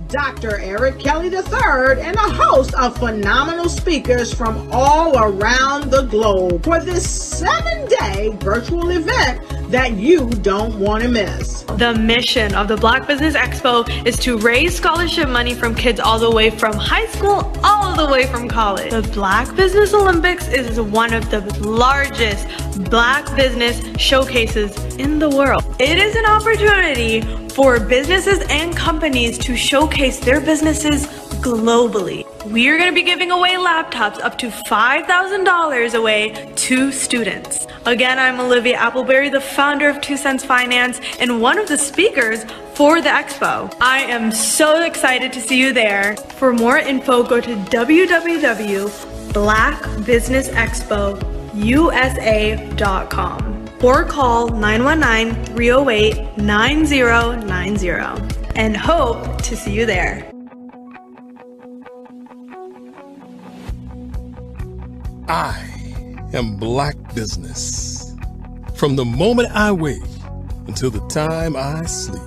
Dr. Eric Kelly III and a host of phenomenal speakers from all around the globe for this 7-day virtual event that you don't want to miss. The mission of the Black Business Expo is to raise scholarship money from kids all the way from high school all the way from college. The Black Business Olympics is one of the largest Black business showcases in the world. It is an opportunity for businesses and companies to showcase their businesses globally. We are going to be giving away laptops up to $5,000 away to students. Again, I'm Olivia Appleberry, the founder of 2 Cents Finance and one of the speakers for the expo. I am so excited to see you there. For more info, go to www.blackbusinessexpousa.com or call 919-308-9090 and hope to see you there. I am Black business. From the moment I wake until the time I sleep.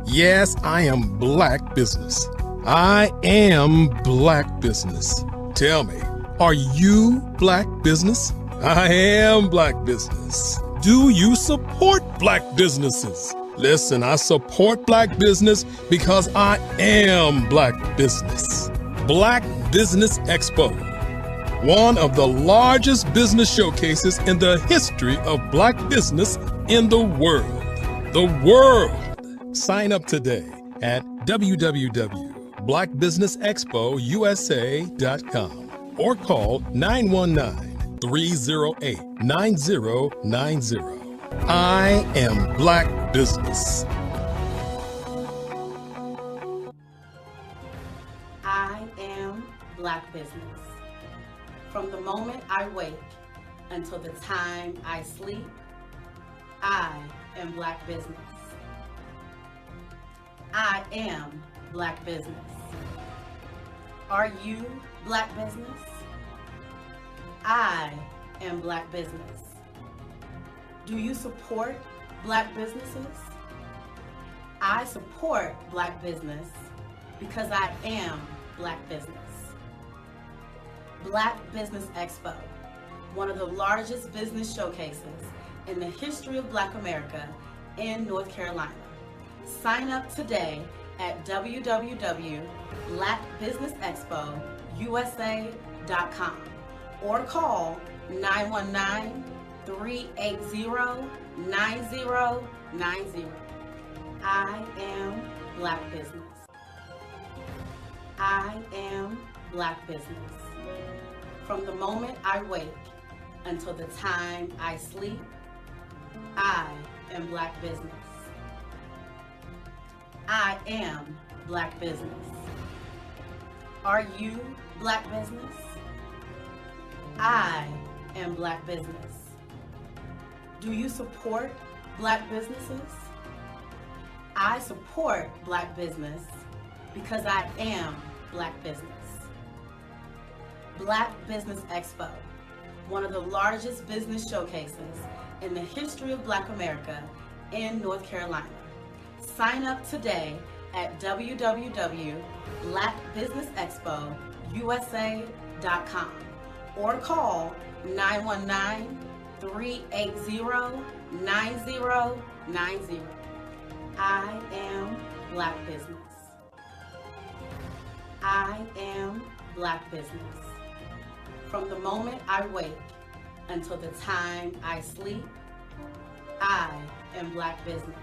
Yes, I am Black business. I am Black business. Tell me, are you Black business? I am Black business. Do you support Black businesses? Listen, I support Black business because I am Black business. Black Business Expo, one of the largest business showcases in the history of Black business in the world. The world! Sign up today at www.blackbusinessexpousa.com or call 919-308-9090. I am Black business. I am Black business. From the moment I wake until the time I sleep, I am Black business. I am Black business. Are you Black business? I am Black business. Do you support Black businesses? I support Black business because I am Black business. Black Business Expo, one of the largest business showcases in the history of Black America in North Carolina. Sign up today at www.blackbusinessexpousa.com or call 919-380-9090. I am Black business. I am Black business. From the moment I wake until the time I sleep, I am Black business. I am Black business. Are you Black business? I am Black business. Do you support Black businesses? I support Black business because I am Black business. Black Business Expo, one of the largest business showcases in the history of Black America in North Carolina. Sign up today at www.blackbusinessexpousa.com or call 919-380-9090. I am Black business. I am Black business. From the moment I wake until the time I sleep. I am Black business.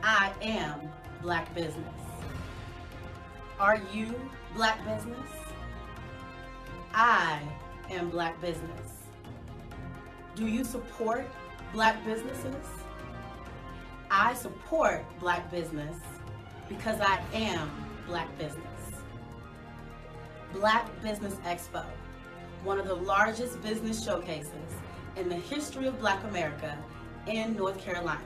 I am Black business. Are you Black business? I am Black business. Do you support Black businesses? I support Black business because I am Black business. Black Business Expo, one of the largest business showcases in the history of Black America in North Carolina.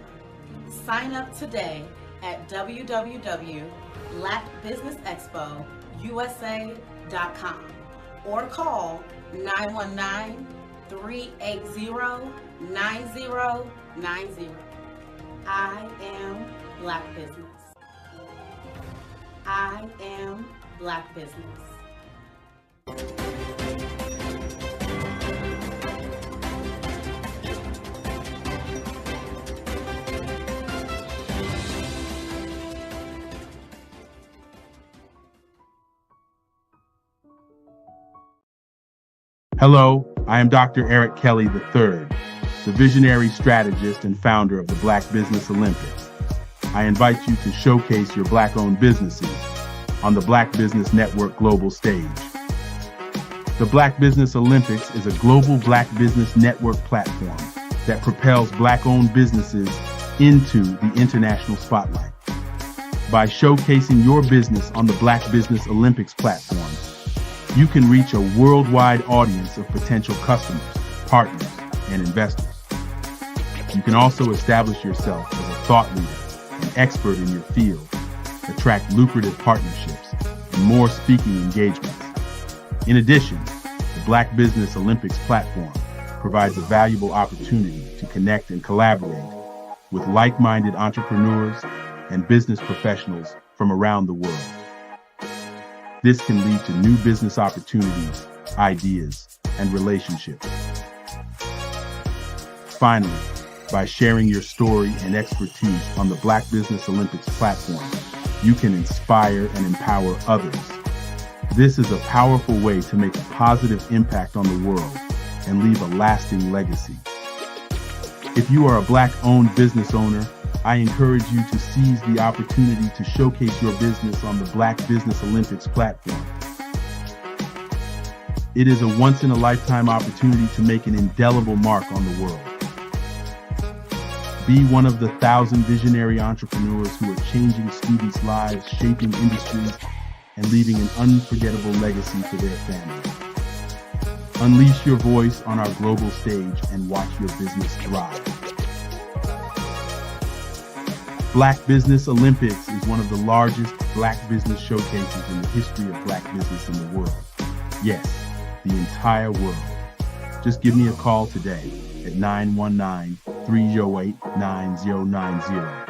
Sign up today at www.blackbusinessexpousa.com or call 919-380-9090. I am Black business. I am Black business. Hello, I am Dr. Eric Kelly III, the visionary strategist and founder of the Black Business Olympics. I invite you to showcase your Black-owned businesses on the Black Business Network global stage. The Black Business Olympics is a global Black Business Network platform that propels Black-owned businesses into the international spotlight. By showcasing your business on the Black Business Olympics platform, you can reach a worldwide audience of potential customers, partners, and investors. You can also establish yourself as a thought leader and expert in your field, attract lucrative partnerships, and more speaking engagements. In addition, the Black Business Olympics platform provides a valuable opportunity to connect and collaborate with like-minded entrepreneurs and business professionals from around the world. This can lead to new business opportunities, ideas, and relationships. Finally, by sharing your story and expertise on the Black Business Olympics platform, you can inspire and empower others. This is a powerful way to make a positive impact on the world and leave a lasting legacy. If you are a Black-owned business owner, I encourage you to seize the opportunity to showcase your business on the Black Business Olympics platform. It is a once-in-a-lifetime opportunity to make an indelible mark on the world. Be one of the 1,000 visionary entrepreneurs who are changing students' lives, shaping industries, and leaving an unforgettable legacy for their families. Unleash your voice on our global stage and watch your business thrive. Black Business Olympics is one of the largest Black business showcases in the history of Black business in the world. Yes, the entire world. Just give me a call today at 919-308-9090.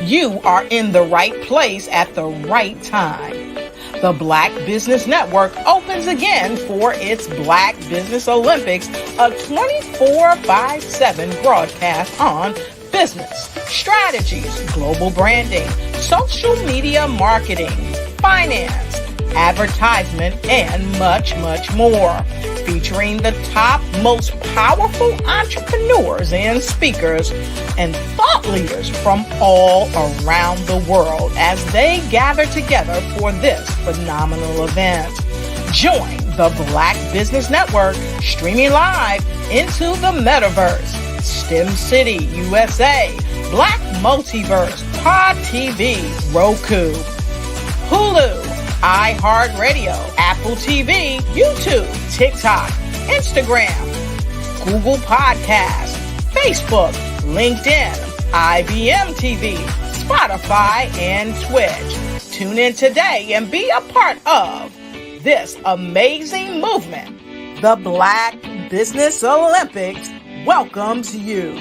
You are in the right place at the right time. The Black Business Network opens again for its Black Business Olympics, a 24/7 broadcast on business, strategies, global branding, social media marketing, finance, advertisement, and much, much more. Featuring the top, most powerful entrepreneurs and speakers and thought leaders from all around the world as they gather together for this phenomenal event. Join the Black Business Network streaming live into the metaverse, STEM City, USA, Black Multiverse, Pod TV, Roku, Hulu, iHeartRadio, Apple TV, YouTube, TikTok, Instagram, Google Podcasts, Facebook, LinkedIn, IBM TV, Spotify, and Twitch. Tune in today and be a part of this amazing movement. The Black Business Olympics welcomes you.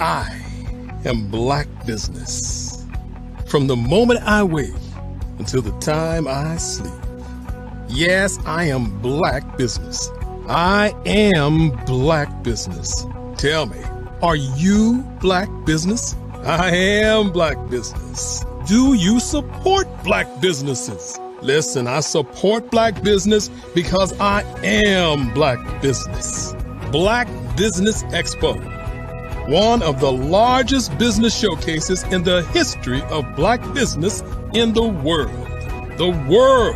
I am Black business. From the moment I wake until the time I sleep. Yes, I am Black business. I am Black business. Tell me, Are you black business? I am black business. Do you support black businesses? Listen, I support black business because I am black business. Black Business Expo, one of the largest business showcases in the history of black business in the world. The world!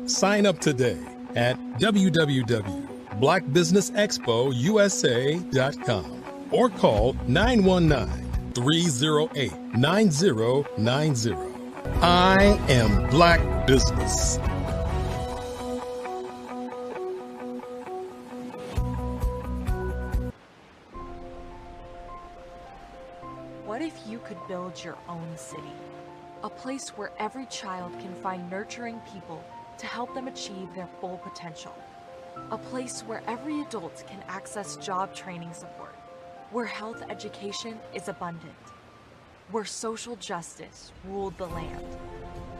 Sign up today at www.blackbusinessexpousa.com or call 919-308-9090. I am black business. What if you could build your own city? A place where every child can find nurturing people to help them achieve their full potential. A place where every adult can access job training support, where health education is abundant, where social justice ruled the land.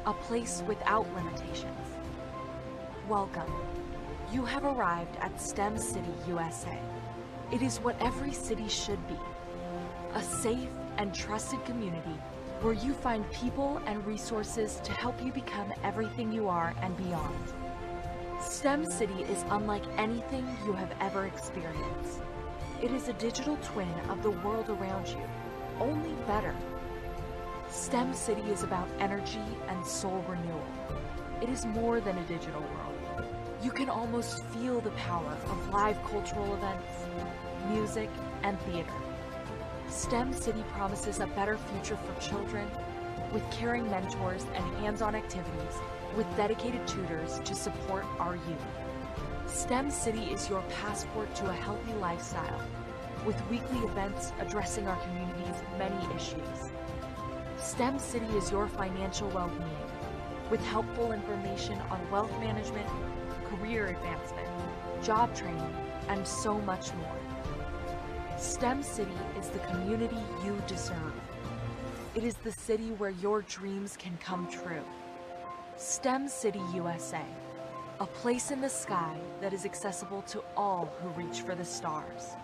A place without limitations. Welcome. You have arrived at STEM City, USA. It is what every city should be. A safe and trusted community where you find people and resources to help you become everything you are and beyond. STEM City is unlike anything you have ever experienced. It is a digital twin of the world around you, only better. STEM City is about energy and soul renewal. It is more than a digital world. You can almost feel the power of live cultural events, music, and theater. STEM City promises a better future for children with caring mentors and hands-on activities with dedicated tutors to support our youth. STEM City is your passport to a healthy lifestyle with weekly events addressing our community's many issues. STEM City is your financial well-being with helpful information on wealth management, career advancement, job training, and so much more. STEM City is the community you deserve. It is the city where your dreams can come true. STEM City USA, a place in the sky that is accessible to all who reach for the stars.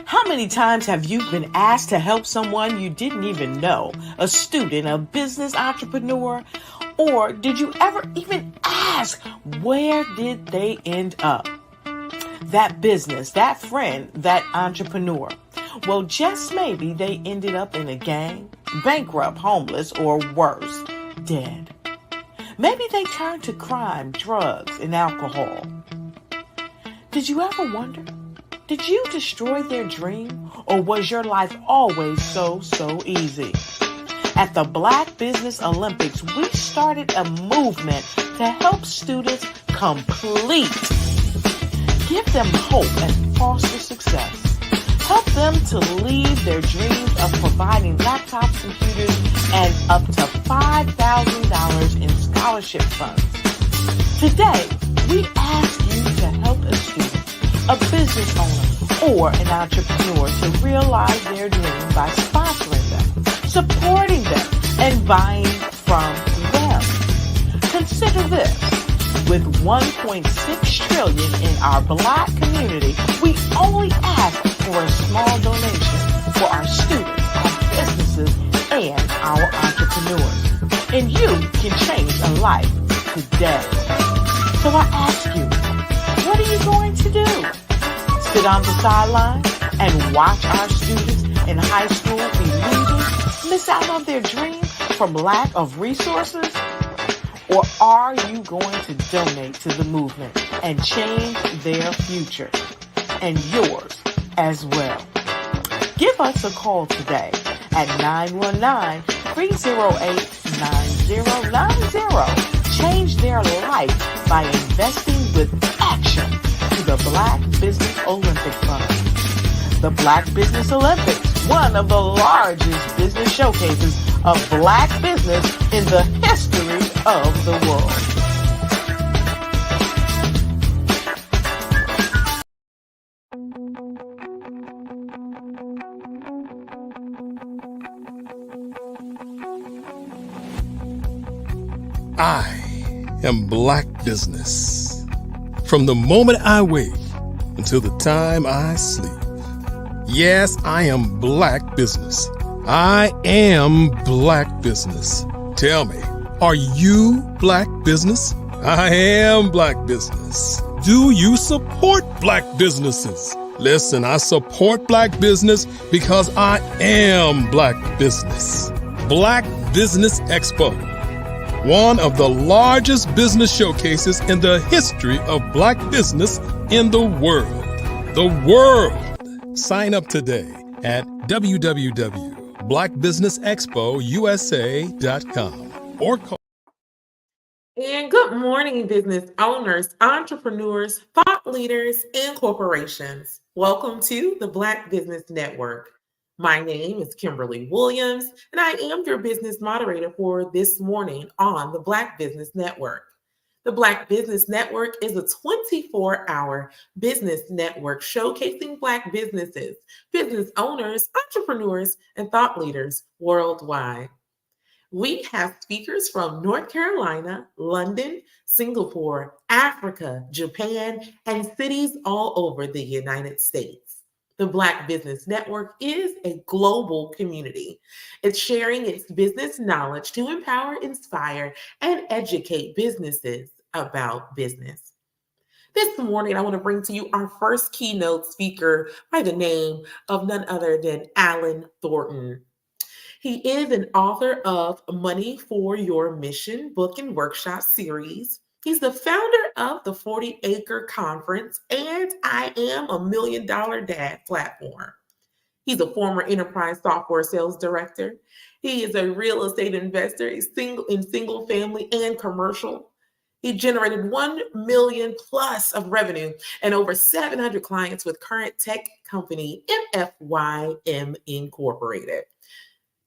How many times have you been asked to help someone you didn't even know, a student, a business entrepreneur, or did you ever even ask, where did they end up? That business, that friend, that entrepreneur. Well, just maybe they ended up in a gang, bankrupt, homeless, or worse, dead. Maybe they turned to crime, drugs, and alcohol. Did you ever wonder? Did you destroy their dream, or was your life always so easy? At the Black Business Olympics, we started a movement to help students complete. Give them hope and foster success. Help them to leave their dreams of providing laptops, computers, and up to $5,000 in scholarship funds. Today, we ask you to help a student, a business owner, or an entrepreneur to realize their dream by sponsoring them, supporting them, and buying from them. Consider this. With $1.6 trillion in our Black community, we only ask for a small donation for our students, our businesses, and our entrepreneurs. And you can change a life today. So I ask you, what are you going to do? Sit on the sideline and watch our students in high school be losers, miss out on their dream from lack of resources? Or are you going to donate to the movement and change their future and yours as well? Give us a call today at 919-308-9090. Change their life by investing with action to the Black Business Olympic Fund. The Black Business Olympics, one of the largest business showcases of Black business in the history of the world. I am Black business. From the moment I wake until the time I sleep. Yes, I am Black business. I am Black business. Tell me, are you Black business? I am Black business. Do you support Black businesses? Listen, I support Black business because I am Black business. Black Business Expo, one of the largest business showcases in the history of Black business in the world. The world. Sign up today at www.blackbusinessexpousa.com or call. And good morning, business owners, entrepreneurs, thought leaders, and corporations. Welcome to the Black Business Network. My name is Kimberly Williams, and I am your business moderator for this morning on the Black Business Network. The Black Business Network is a 24-hour business network showcasing Black businesses, business owners, entrepreneurs, and thought leaders worldwide. We have speakers from North Carolina, London, Singapore, Africa, Japan, and cities all over the United States. The Black Business Network is a global community. It's sharing its business knowledge to empower, inspire, and educate businesses about business. This morning, I want to bring to you our first keynote speaker by the name of none other than Alan Thornton. He is an author of Money for Your Mission book and workshop series. He's the founder of the 40-Acre Conference and I Am a $1 Million Dad platform. He's a former enterprise software sales director. He is a real estate investor in single family and commercial. He generated $1 million plus of revenue and over 700 clients with current tech company MFYM Incorporated.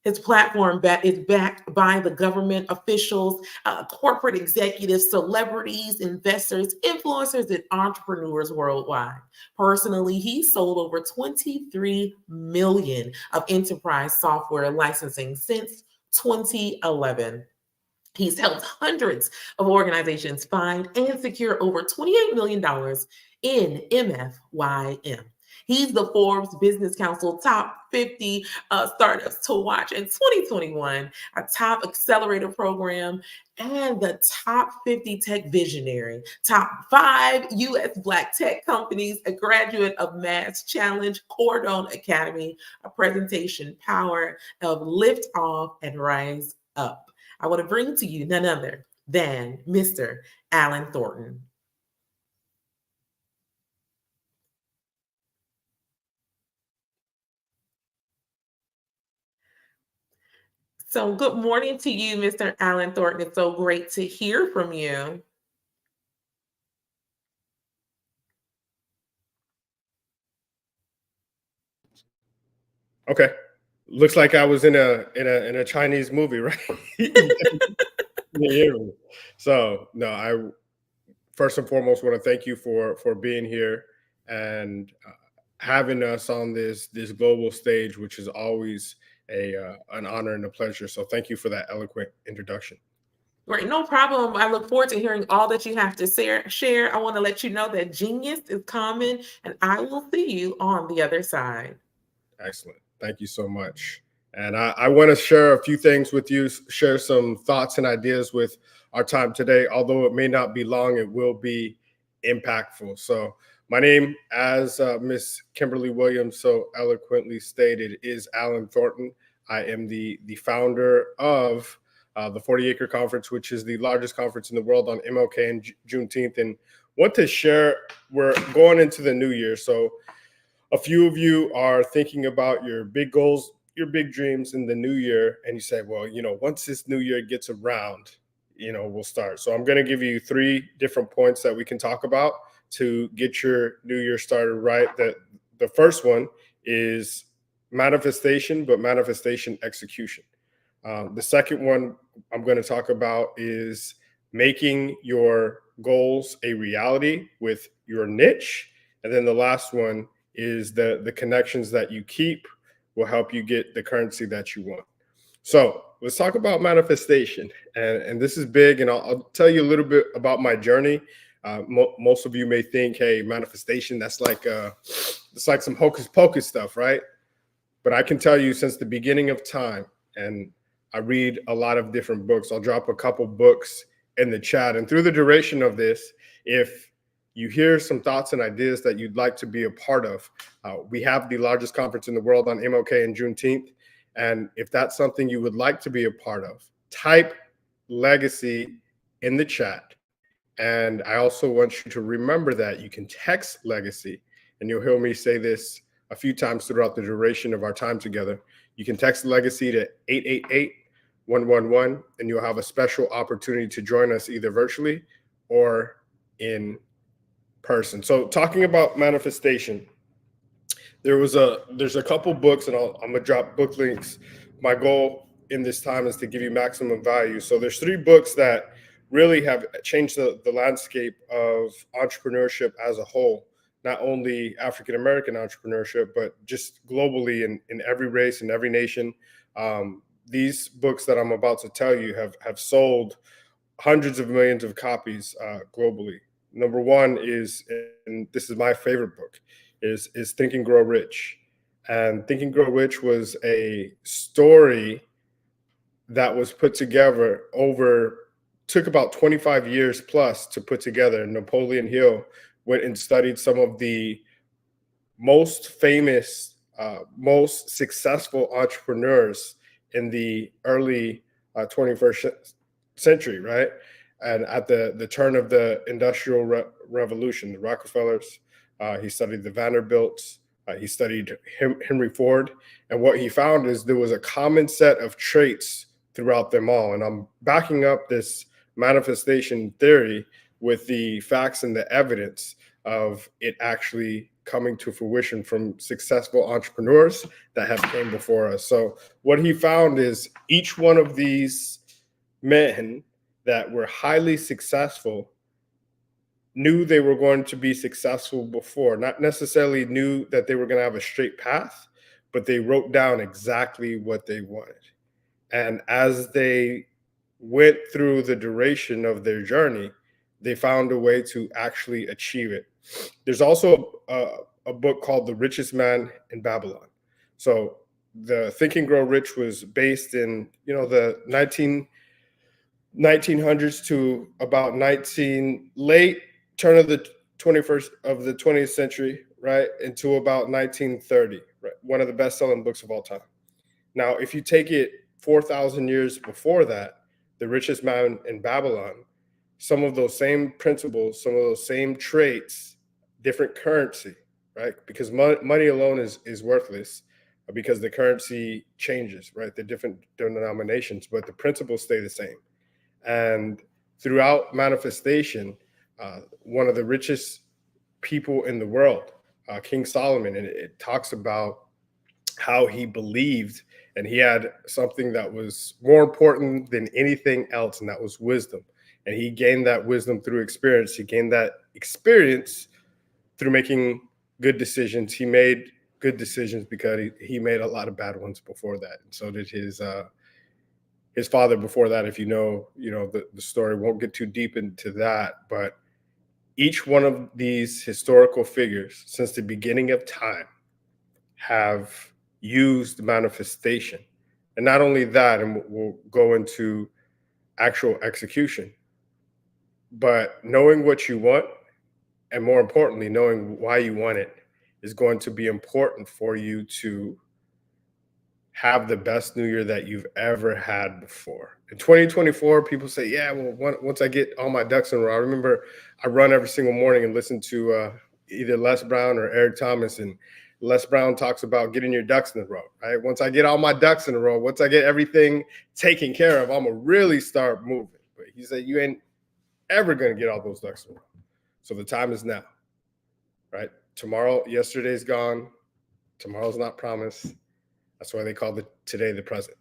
His platform is backed by the government officials, corporate executives, celebrities, investors, influencers, and entrepreneurs worldwide. Personally, he sold over 23 million of enterprise software licensing since 2011. He's helped hundreds of organizations find and secure over $28 million in MFYM. He's the Forbes Business Council top 50 startups to watch in 2021, a top accelerator program, and the top 50 tech visionary, top 5 U.S. Black tech companies, a graduate of Mass Challenge, Cordon Academy, a presentation power of Lift Off and Rise Up. I want to bring to you none other than Mr. Alan Thornton. So good morning to you, Mr. Alan Thornton. It's so great to hear from you. Okay. Looks like I was in a Chinese movie, right? Yeah. So no, I first and foremost want to thank you for being here and having us on this global stage, which is always an honor and a pleasure. So thank you for that eloquent introduction. Great, no problem. I look forward to hearing all that you have to share. I want to let you know that genius is coming, and I will see you on the other side. Excellent. Thank you so much. And I want to share a few things with you, share some thoughts and ideas with our time today. Although it may not be long, it will be impactful. So my name, as Miss Kimberly Williams so eloquently stated, is Alan Thornton. I am the founder of the 40-Acre Conference, which is the largest conference in the world on MLK and Juneteenth. And want to share, we're going into the new year. So a few of you are thinking about your big goals, your big dreams in the new year, and you say, well, once this new year gets around, we'll start. So I'm going to give you 3 different points that we can talk about to get your new year started right. The first one is manifestation, but manifestation execution. The second one I'm going to talk about is making your goals a reality with your niche. And then the last one is the connections that you keep will help you get the currency that you want. So let's talk about manifestation. And this is big, and I'll tell you a little bit about my journey. Most of you may think, hey, manifestation, that's like it's like some hocus pocus stuff, right? But I can tell you since the beginning of time, and I read a lot of different books. I'll drop a couple books in the chat. And through the duration of this, if you hear some thoughts and ideas that you'd like to be a part of, we have the largest conference in the world on MLK and Juneteenth. And if that's something you would like to be a part of, type legacy in the chat. And I also want you to remember that you can text legacy, and you'll hear me say this a few times throughout the duration of our time together. You can text legacy to 888-111, and you'll have a special opportunity to join us either virtually or in person. So talking about manifestation, there's a couple books, and I'm gonna drop book links. My goal in this time is to give you maximum value. So there's 3 books that really have changed the landscape of entrepreneurship as a whole, not only African-American entrepreneurship, but just globally in every race, in every nation. These books that I'm about to tell you have sold hundreds of millions of copies globally. Number one is, and this is my favorite book, is Think and Grow Rich. And Think and Grow Rich was a story that was put together took about 25 years plus to put together. Napoleon Hill went and studied some of the most famous, most successful entrepreneurs in the early 21st century, right? And at the turn of the Industrial Revolution, the Rockefellers, he studied the Vanderbilts, he studied Henry Ford. And what he found is there was a common set of traits throughout them all. And I'm backing up this manifestation theory with the facts and the evidence of it actually coming to fruition from successful entrepreneurs that have came before us. So what he found is each one of these men that were highly successful knew they were going to be successful before, not necessarily knew that they were going to have a straight path, but they wrote down exactly what they wanted. And as they went through the duration of their journey, they found a way to actually achieve it. There's also a book called The Richest Man in Babylon. So the Think and Grow Rich was based in, the 1900s to about late turn of the 20th century, right, into about 1930, right? One of the best-selling books of all time. Now, if you take it 4,000 years before that, The Richest Man in Babylon, some of those same principles, some of those same traits, different currency, right? Because money alone is worthless because the currency changes, right? The different denominations, but the principles stay the same. And throughout manifestation, one of the richest people in the world, King Solomon, and it talks about how he believed, and he had something that was more important than anything else, and that was wisdom. And he gained that wisdom through experience. He gained that experience through making good decisions. He made good decisions because he made a lot of bad ones before that, and so did his father before that. If you know the story, won't get too deep into that, but each one of these historical figures since the beginning of time have used manifestation. And not only that, and we'll go into actual execution, but knowing what you want, and more importantly, knowing why you want it, is going to be important for you to have the best new year that you've ever had before. In 2024, people say, yeah, well, once I get all my ducks in a row. I remember I run every single morning and listen to either Les Brown or Eric Thomas, and Les Brown talks about getting your ducks in a row, right? Once I get all my ducks in a row, once I get everything taken care of, I'm going to really start moving. But he said, you ain't ever going to get all those ducks in a row. So the time is now, right? Tomorrow, yesterday's gone. Tomorrow's not promised. That's why they call today the present.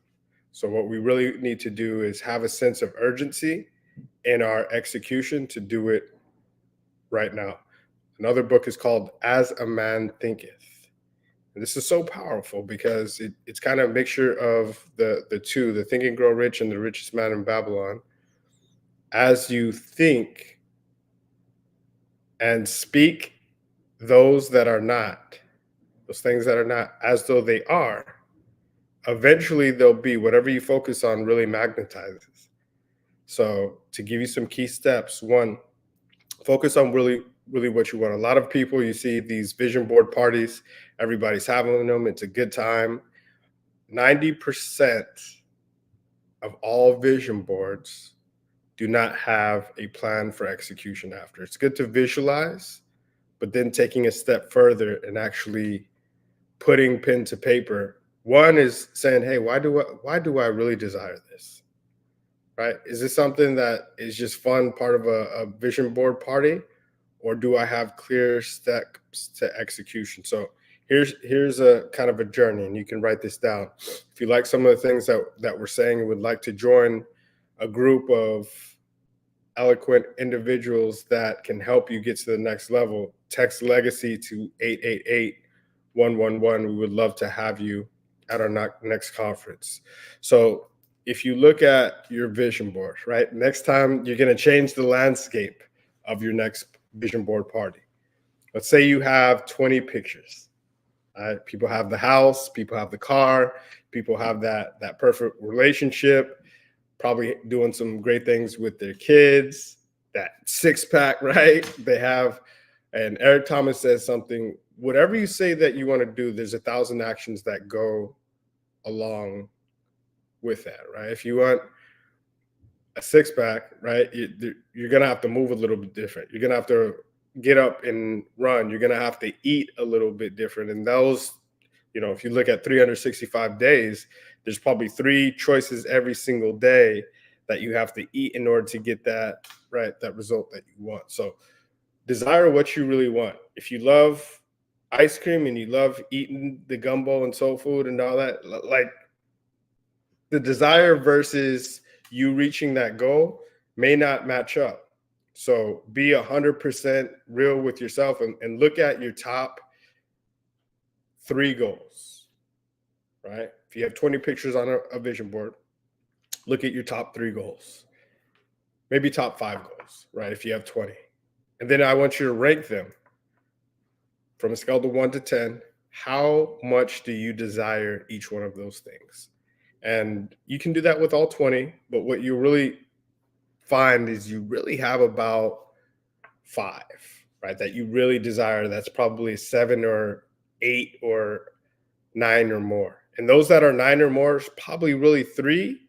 So what we really need to do is have a sense of urgency in our execution to do it right now. Another book is called As a Man Thinketh. And this is so powerful because it's kind of a mixture of the two, the Think and Grow Rich and the Richest Man in Babylon. As you think and speak those that are not, those things that are not, as though they are, eventually they'll be. Whatever you focus on really magnetizes. So to give you some key steps, one, focus on really what you want. A lot of people, you see these vision board parties, everybody's having them. It's a good time. 90% of all vision boards do not have a plan for execution after. It's good to visualize, but then taking a step further and actually putting pen to paper. One is saying, hey, why do I really desire this? Right? Is this something that is just fun, part of a vision board party? Or do I have clear steps to execution? So here's a kind of a journey, and you can write this down. If you like some of the things that we're saying and would like to join a group of eloquent individuals that can help you get to the next level, text legacy to 888-111. We would love to have you at our next conference. So if you look at your vision board, right, next time you're going to change the landscape of your next vision board party. Let's say you have 20 pictures. People have the house, people have the car, people have that perfect relationship, probably doing some great things with their kids, that six-pack, right? They have, and Eric Thomas says something, whatever you say that you want to do, there's 1,000 actions that go along with that, right? If you want a six-pack, right, you're going to have to move a little bit different. You're going to have to get up and run. You're going to have to eat a little bit different. And those, if you look at 365 days, there's probably 3 choices every single day that you have to eat in order to get that, right, that result that you want. So desire what you really want. If you love ice cream and you love eating the gumbo and soul food and all that, like the desire versus you reaching that goal may not match up. So be 100% real with yourself and look at your top 3 goals, right? If you have 20 pictures on a vision board, look at your top 3 goals, maybe top 5 goals, right? If you have 20. And then I want you to rank them from a scale of 1 to 10. How much do you desire each one of those things? And you can do that with all 20, but what you really find is you really have about 5, right, that you really desire. That's probably 7 or 8 or 9 or more. And those that are 9 or more is probably really 3.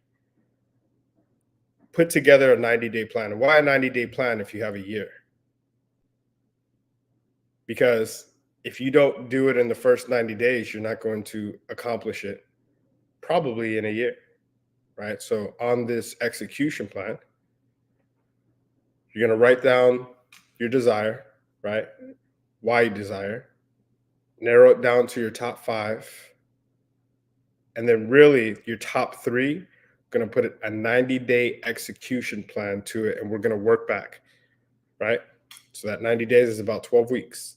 Put together a 90-day plan. And why a 90-day plan if you have a year? Because if you don't do it in the first 90 days, you're not going to accomplish it probably in a year, right? So on this execution plan, you're going to write down your desire, right? Why you desire, narrow it down to your top 5, and then really your top 3, going to put a 90-day execution plan to it, and we're going to work back, right? So that 90 days is about 12 weeks.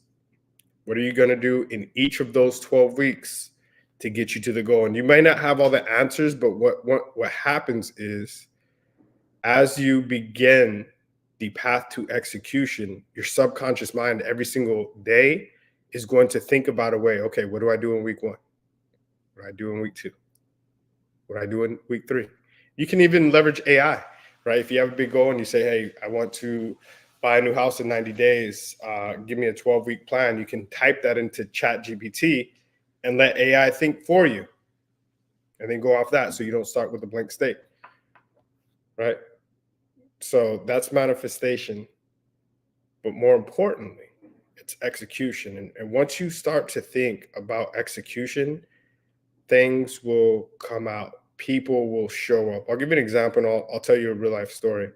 What are you going to do in each of those 12 weeks to get you to the goal? And you may not have all the answers, but what happens is as you begin the path to execution, your subconscious mind every single day is going to think about a way, okay, what do I do in week 1? What do I do in week 2? What do I do in week 3? You can even leverage AI, right? If you have a big goal and you say, hey, I want to buy a new house in 90 days, give me a 12-week plan, you can type that into ChatGPT and let AI think for you, and then go off that so you don't start with a blank slate, right? So that's manifestation. But more importantly it's execution. And once you start to think about execution, things will come out. People will show up. I'll give you an example, and I'll tell you a real life story.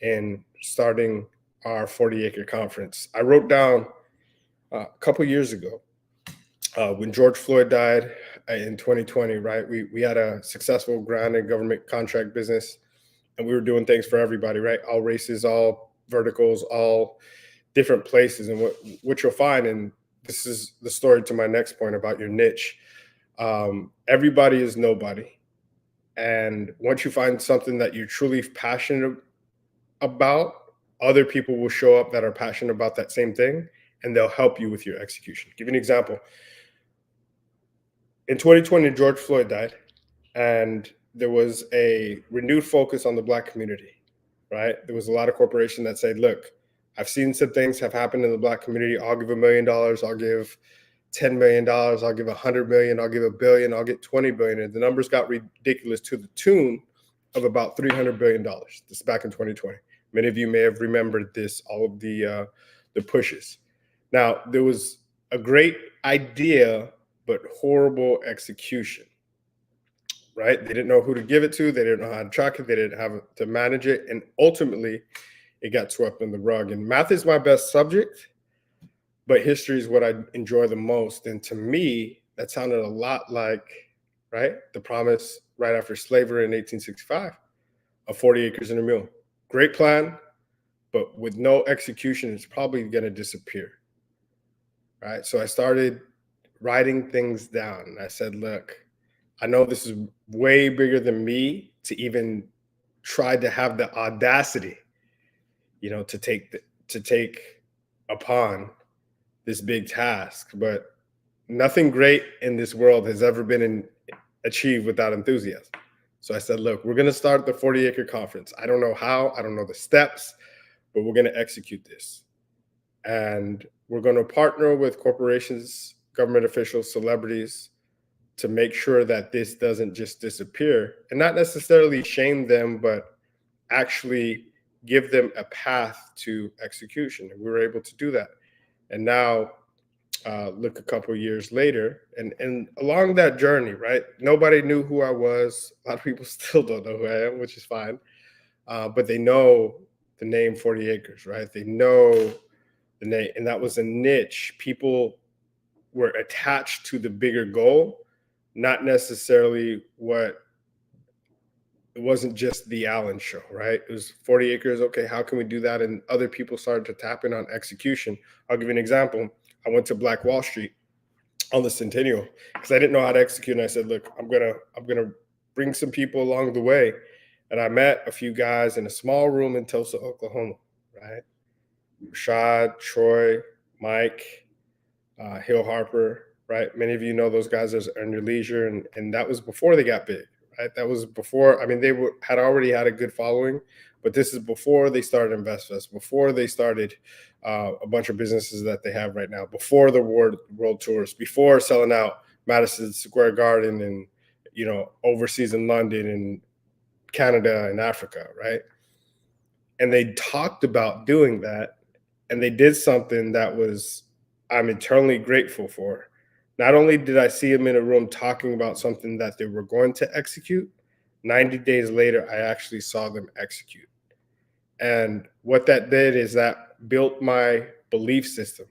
In starting our 40-acre conference, I wrote down a couple years ago when George Floyd died in 2020, right? We had a successful grounded government contract business, and we were doing things for everybody, right? All races, all verticals, all different places. And what you'll find, and this is the story to my next point about your niche, everybody is nobody. And once you find something that you're truly passionate about, other people will show up that are passionate about that same thing, and they'll help you with your execution. Give you an example. In 2020, George Floyd died, and there was a renewed focus on the Black community, right? There was a lot of corporations that said, look, I've seen some things have happened in the Black community. I'll give $1 million. I'll give $10 million. I'll give $100 million. I'll give $1 billion. I'll get $20 billion. And the numbers got ridiculous to the tune of about $300 billion. This is back in 2020. Many of you may have remembered this, all of the pushes. Now, there was a great idea, but horrible execution, right? They didn't know who to give it to. They didn't know how to track it. They didn't have to manage it. And ultimately, it got swept in the rug. And math is my best subject, but history is what I enjoy the most. And to me, that sounded a lot like, right, the promise right after slavery in 1865 of 40 acres and a mule. Great plan, but with no execution, it's probably going to disappear, right? So I started writing things down. I said, look, I know this is way bigger than me to even try to have the audacity, to take upon this big task, but nothing great in this world has ever been achieved without enthusiasm. So I said, look, we're going to start the 40-acre conference. I don't know how, I don't know the steps, but we're going to execute this. And we're going to partner with corporations, government officials, celebrities to make sure that this doesn't just disappear, and not necessarily shame them, but actually give them a path to execution. And we were able to do that. And now look a couple years later, and along that journey, right? Nobody knew who I was. A lot of people still don't know who I am, which is fine. But they know the name 40 Acres, right? They know the name, and that was a niche. People were attached to the bigger goal, not necessarily it wasn't just the Allen show, right? It was 40 acres. Okay, how can we do that? And other people started to tap in on execution. I'll give you an example. I went to Black Wall Street on the Centennial because I didn't know how to execute. And I said, look, I'm gonna bring some people along the way. And I met a few guys in a small room in Tulsa, Oklahoma, right? Rashad, Troy, Mike, Hill Harper, right? Many of you know those guys as Earn Your Leisure. And that was before they got big. Right? That was before, they had already had a good following, but this is before they started InvestFest, before they started a bunch of businesses that they have right now, before the world tours, before selling out Madison Square Garden and, overseas in London and Canada and Africa, right? And they talked about doing that, and they did something that I'm eternally grateful for. Not only did I see them in a room talking about something that they were going to execute, 90 days later, I actually saw them execute. And what that did is that built my belief system.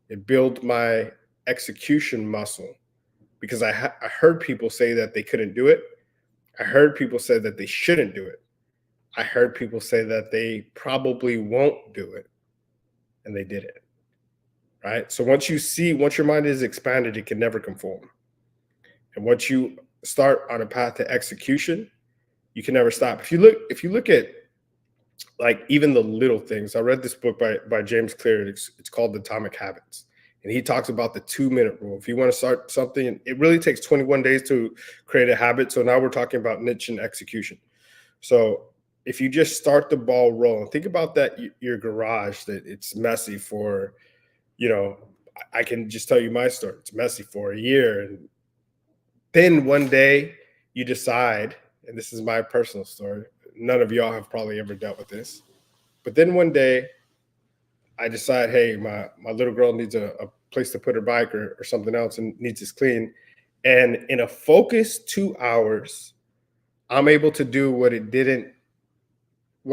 It built my execution muscle, because I heard people say that they couldn't do it. I heard people say that they shouldn't do it. I heard people say that they probably won't do it, and they did it. Right. So once your mind is expanded, it can never conform. And once you start on a path to execution, you can never stop. If you look at like even the little things, I read this book by James Clear. It's called Atomic Habits. And he talks about the 2-minute rule. If you want to start something, it really takes 21 days to create a habit. So now we're talking about niche and execution. So if you just start the ball rolling, think about that, your garage, that it's messy for, I can just tell you my story. It's messy for a year. And then one day you decide, and this is my personal story, none of y'all have probably ever dealt with this, but then one day I decide, hey, my little girl needs a place to put her bike or something else and needs this clean. And in a focused 2 hours, I'm able to do what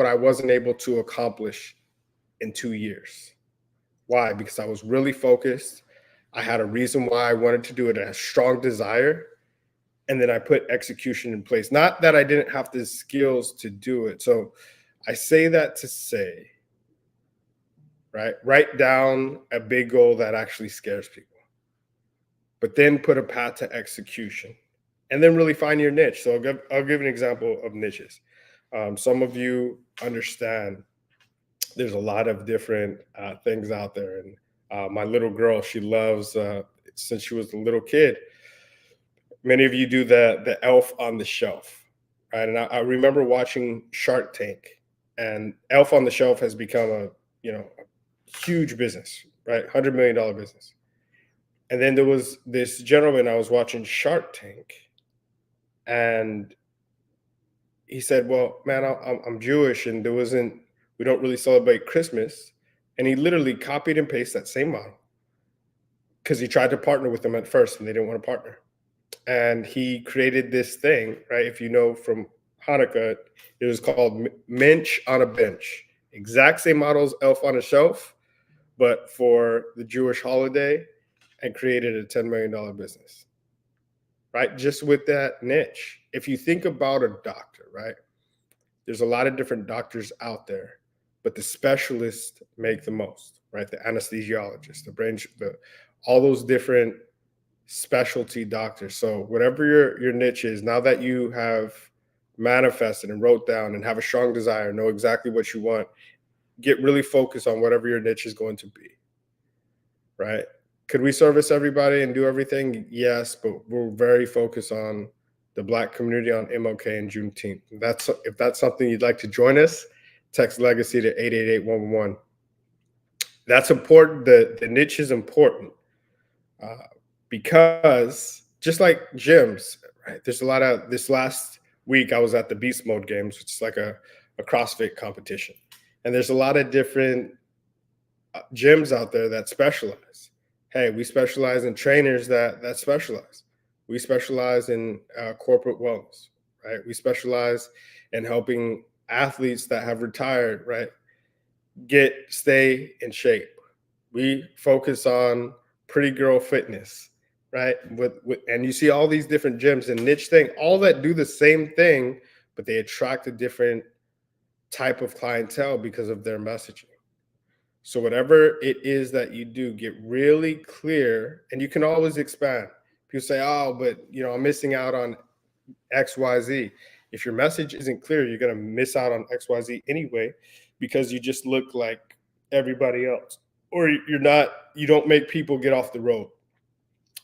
I wasn't able to accomplish in 2 years. Why? Because I was really focused. I had a reason why I wanted to do it, a strong desire. And then I put execution in place. Not that I didn't have the skills to do it. So I say that to say, right? Write down a big goal that actually scares people, but then put a path to execution, and then really find your niche. So I'll give an example of niches. Some of you understand there's a lot of different things out there. And my little girl, she loves, since she was a little kid, many of you do the elf on the shelf, right? And I remember watching Shark Tank, and elf on the shelf has become a huge business, right? $100 million business. And then there was this gentleman, I was watching Shark Tank, and he said, well, man, I'm Jewish, and we don't really celebrate Christmas. And he literally copied and pasted that same model because he tried to partner with them at first and they didn't want to partner. And he created this thing, right? If you know from Hanukkah, it was called Minch on a Bench. Exact same model as Elf on a Shelf, but for the Jewish holiday, and created a $10 million business, right? Just with that niche. If you think about a doctor, right? There's a lot of different doctors out there, but the specialists make the most, right? The anesthesiologist, all those different specialty doctors. So whatever your niche is, now that you have manifested and wrote down and have a strong desire, know exactly what you want, get really focused on whatever your niche is going to be, right? Could we service everybody and do everything? Yes, but we're very focused on the Black community on MLK and Juneteenth. If that's something you'd like to join us, text Legacy to 888-111. That's important. The niche is important because just like gyms, right? There's a lot of, this last week I was at the Beast Mode Games, which is like a CrossFit competition. And there's a lot of different gyms out there that specialize. Hey, we specialize in trainers that specialize. We specialize in corporate wellness, right? We specialize in helping athletes that have retired, right, stay in shape. We focus on pretty girl fitness, right? And you see all these different gyms and niche thing, all that do the same thing, but they attract a different type of clientele because of their messaging. So whatever it is that you do, get really clear, and you can always expand. People say, oh, but I'm missing out on XYZ. If your message isn't clear, you're going to miss out on XYZ anyway, because you just look like everybody else, or you don't make people get off the road.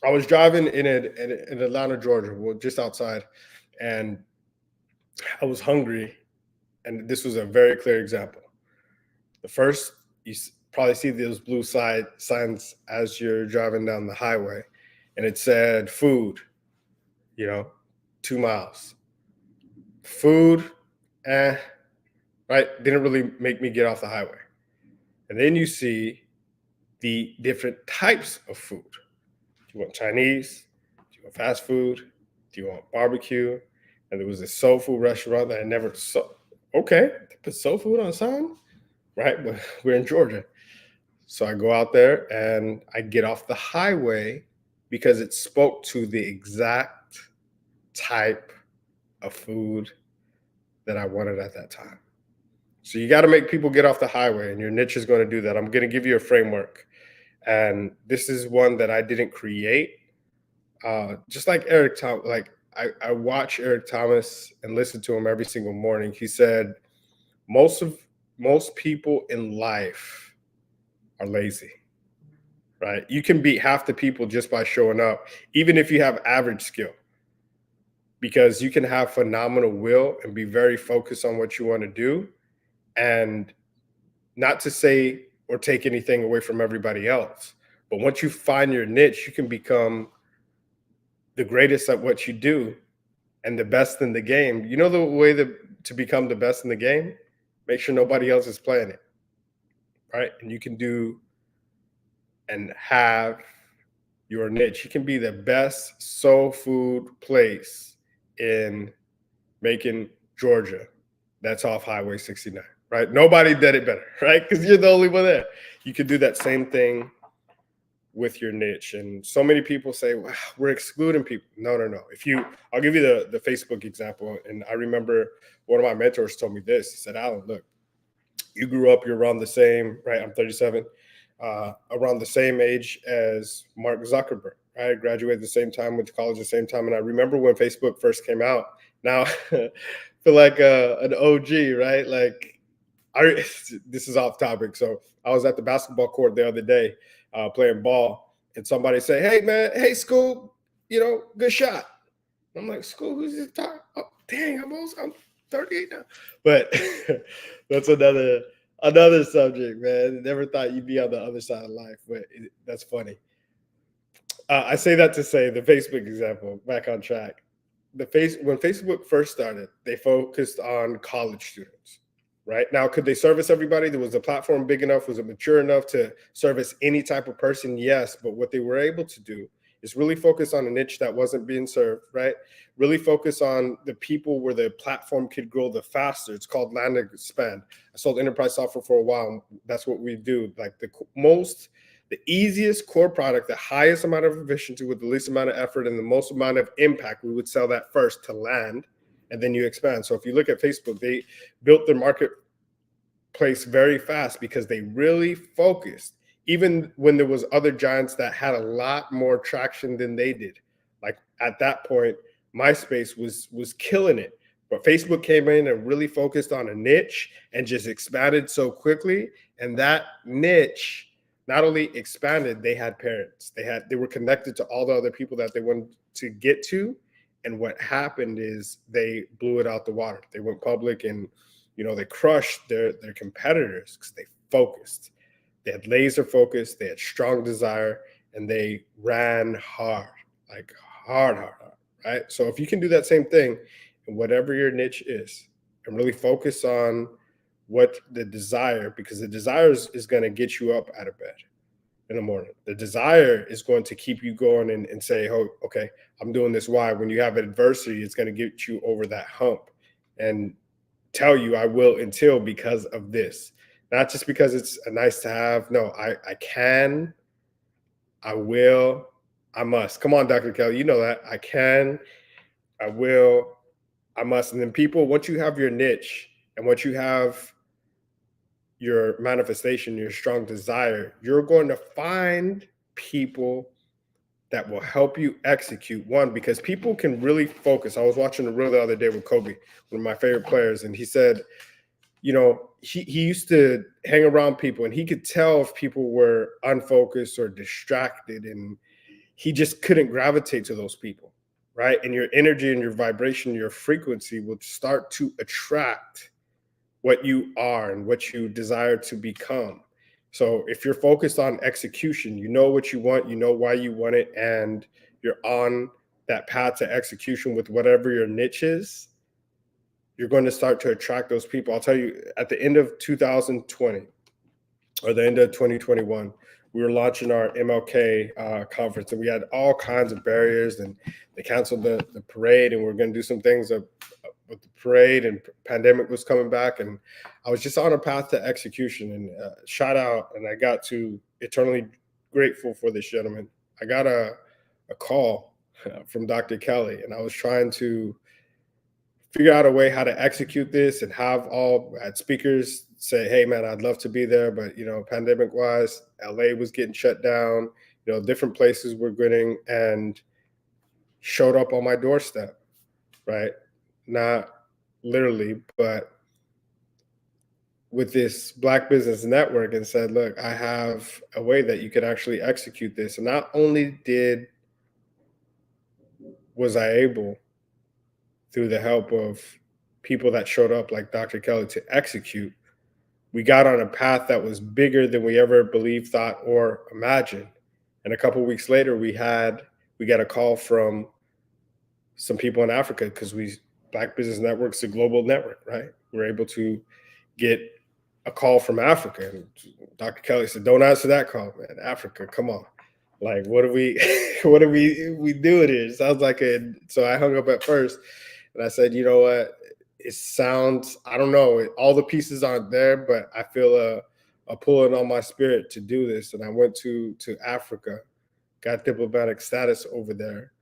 I was driving in Atlanta, Georgia, well, just outside, and I was hungry. And this was a very clear example. The first, you probably see those blue signs as you're driving down the highway, and it said food, 2 miles. Food, right? Didn't really make me get off the highway. And then you see the different types of food. Do you want Chinese? Do you want fast food? Do you want barbecue? And there was a soul food restaurant that I never saw. Okay, they put soul food on a sign, right? But we're in Georgia. So I go out there and I get off the highway because it spoke to the exact type of food that I wanted at that time. So you got to make people get off the highway, and your niche is going to do that. I'm going to give you a framework. And this is one that I didn't create. Just like Eric Thomas, I watch Eric Thomas and listen to him every single morning. He said, most people in life are lazy, right? You can beat half the people just by showing up, even if you have average skill, because you can have phenomenal will and be very focused on what you want to do. And not to say or take anything away from everybody else, but once you find your niche, you can become the greatest at what you do and the best in the game. You know the way to become the best in the game? Make sure nobody else is playing it, right? And you can do and have your niche. You can be the best soul food place in Macon, Georgia. That's off Highway 69, right? Nobody did it better, right? Because you're the only one there. You could do that same thing with your niche. And so many people say, wow, we're excluding people. No. I'll give you the Facebook example. And I remember one of my mentors told me this. He said, Alan, look, you grew up, you're around the same, right? I'm 37, around the same age as Mark Zuckerberg, right? I graduated the same time, went to college at the same time. And I remember when Facebook first came out. Now, I feel like an OG, right? Like, this is off topic. So I was at the basketball court the other day playing ball, and somebody say, "Hey man, hey Scoop, good shot." I'm like, "Scoop, who's this talking? Oh, dang, I'm 38 now." But that's another subject, man. Never thought you'd be on the other side of life, but that's funny. I say that to say the Facebook example. Back on track. When Facebook first started, they focused on college students. Right now, could they service everybody? Was the platform big enough? Was it mature enough to service any type of person? Yes. But what they were able to do is really focus on a niche that wasn't being served, right? Really focus on the people where the platform could grow the faster. It's called land and expand. I sold enterprise software for a while. That's what we do. Like the easiest core product, the highest amount of efficiency with the least amount of effort and the most amount of impact, we would sell that first to land. And then you expand. So if you look at Facebook, they built their marketplace very fast because they really focused, even when there was other giants that had a lot more traction than they did. Like at that point, MySpace was killing it. But Facebook came in and really focused on a niche and just expanded so quickly. And that niche not only expanded, they had parents. They were connected to all the other people that they wanted to get to. And what happened is they blew it out the water. They went public and, they crushed their competitors because they focused. They had laser focus, they had strong desire, and they ran hard, like hard, right? So if you can do that same thing in whatever your niche is and really focus on what the desire, because the desire is going to get you up out of bed in the morning. The desire is going to keep you going and say, oh, okay, I'm doing this. Why? When you have adversity, it's going to get you over that hump and tell you I will until because of this. Not just because it's a nice to have. No, I can, I will, I must. Come on, Dr. Kelly, you know that. I can, I will, I must. And then people, once you have your niche and once you have your manifestation, your strong desire, you're going to find people that will help you execute. One, because people can really focus. I was watching a reel the other day with Kobe, one of my favorite players, and he said, he used to hang around people and he could tell if people were unfocused or distracted, and he just couldn't gravitate to those people, right? And your energy and your vibration, your frequency will start to attract what you are and what you desire to become. So if you're focused on execution, you know what you want, you know why you want it, and you're on that path to execution with whatever your niche is, you're going to start to attract those people. I'll tell you, at the end of 2020 or the end of 2021, we were launching our MLK conference, and we had all kinds of barriers, and they canceled the parade, and we we're going to do some things with the parade, and pandemic was coming back, and I was just on a path to execution. And shout out, and I got to eternally grateful for this gentleman. I got a call from Dr. Kelly, and I was trying to figure out a way how to execute this and have all speakers say, hey man, I'd love to be there, but pandemic wise, LA was getting shut down, different places were getting, and showed up on my doorstep, right? Not literally, but with this Black Business Network, and said, look, I have a way that you can actually execute this. And not only was I able, through the help of people that showed up like Dr. Kelly, to execute, we got on a path that was bigger than we ever believed, thought, or imagined. And a couple of weeks later, we got a call from some people in Africa, because Black Business Network's a global network, right? We're able to get a call from Africa. And Dr. Kelly said, don't answer that call, man. Africa, come on. Like, what are we doing here? It sounds like so I hung up at first and I said, you know what? It sounds, I don't know, all the pieces aren't there, but I feel a pulling on my spirit to do this. And I went to Africa, got diplomatic status over there,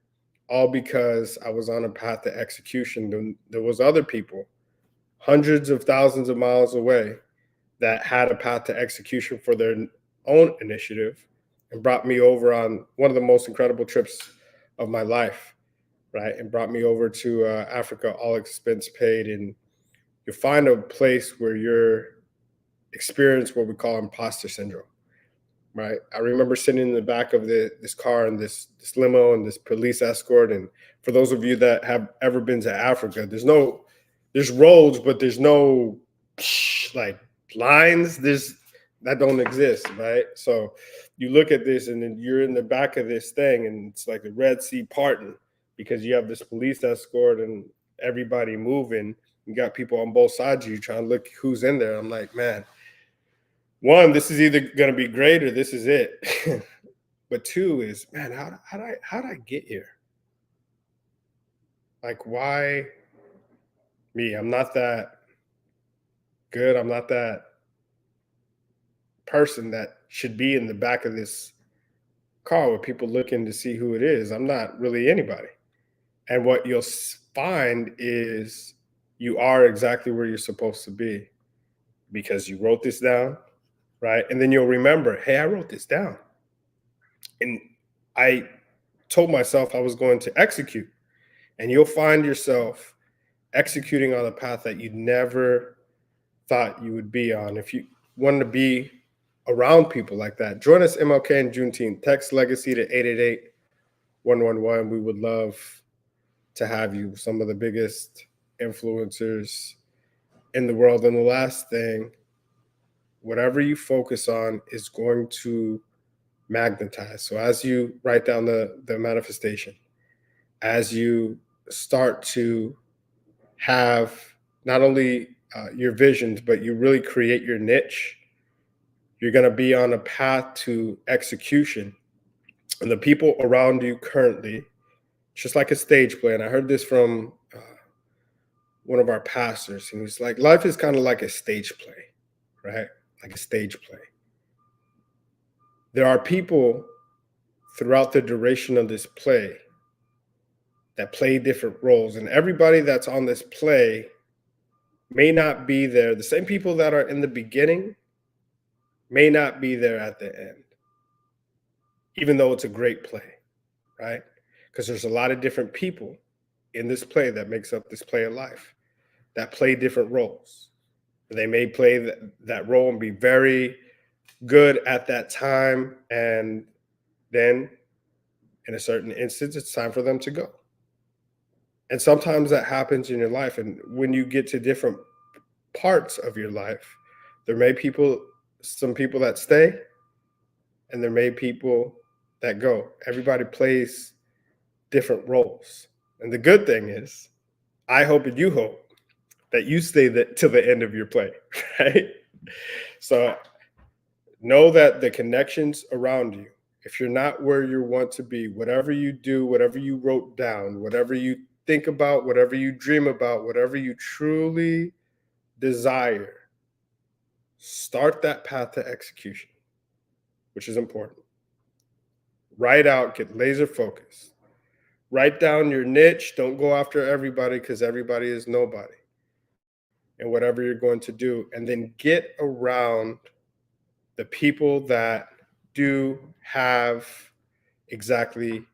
all because I was on a path to execution. There was other people, hundreds of thousands of miles away, that had a path to execution for their own initiative, and brought me over on one of the most incredible trips of my life, right? And brought me over to Africa, all expense paid. And you find a place where you're experience what we call imposter syndrome, right? I remember sitting in the back of this car and this limo and this police escort. And for those of you that have ever been to Africa, there's roads, but there's no like lines. That don't exist, right? So you look at this and then you're in the back of this thing and it's like the Red Sea parting because you have this police escort and everybody moving. You got people on both sides of you trying to look who's in there. I'm like, man, one, this is either going to be great or this is it. But two is, man, how did I get here? Like, why me? I'm not that good. I'm not that person that should be in the back of this car with people looking to see who it is. I'm not really anybody. And what you'll find is you are exactly where you're supposed to be because you wrote this down, right? And then you'll remember, hey, I wrote this down. And I told myself I was going to execute. And you'll find yourself executing on a path that you never thought you would be on. If you want to be around people like that, join us MLK and Juneteenth. Text Legacy to 888-111. We would love to have you. Some of the biggest influencers in the world. And the last thing, whatever you focus on is going to magnetize. So as you write down the manifestation, as you start to have not only your visions, but you really create your niche, you're going to be on a path to execution. And the people around you currently, just like a stage play, and I heard this from one of our pastors, and he was like, life is kind of like a stage play, right? Like a stage play. There are people throughout the duration of this play that play different roles, and everybody that's on this play may not be there. The same people that are in the beginning may not be there at the end, even though it's a great play, right? Because there's a lot of different people in this play that makes up this play of life that play different roles. They may play that role and be very good at that time, and then in a certain instance, it's time for them to go. And sometimes that happens in your life. And when you get to different parts of your life, there may some people that stay, and there may people that go. Everybody plays different roles. And the good thing is, I hope and you hope that you stay till the end of your play, right? So know that the connections around you, if you're not where you want to be, whatever you do, whatever you wrote down, whatever you think about, whatever you dream about, whatever you truly desire, start that path to execution, which is important. Write out, get laser focused. Write down your niche. Don't go after everybody because everybody is nobody. And whatever you're going to do, and then get around the people that do have exactly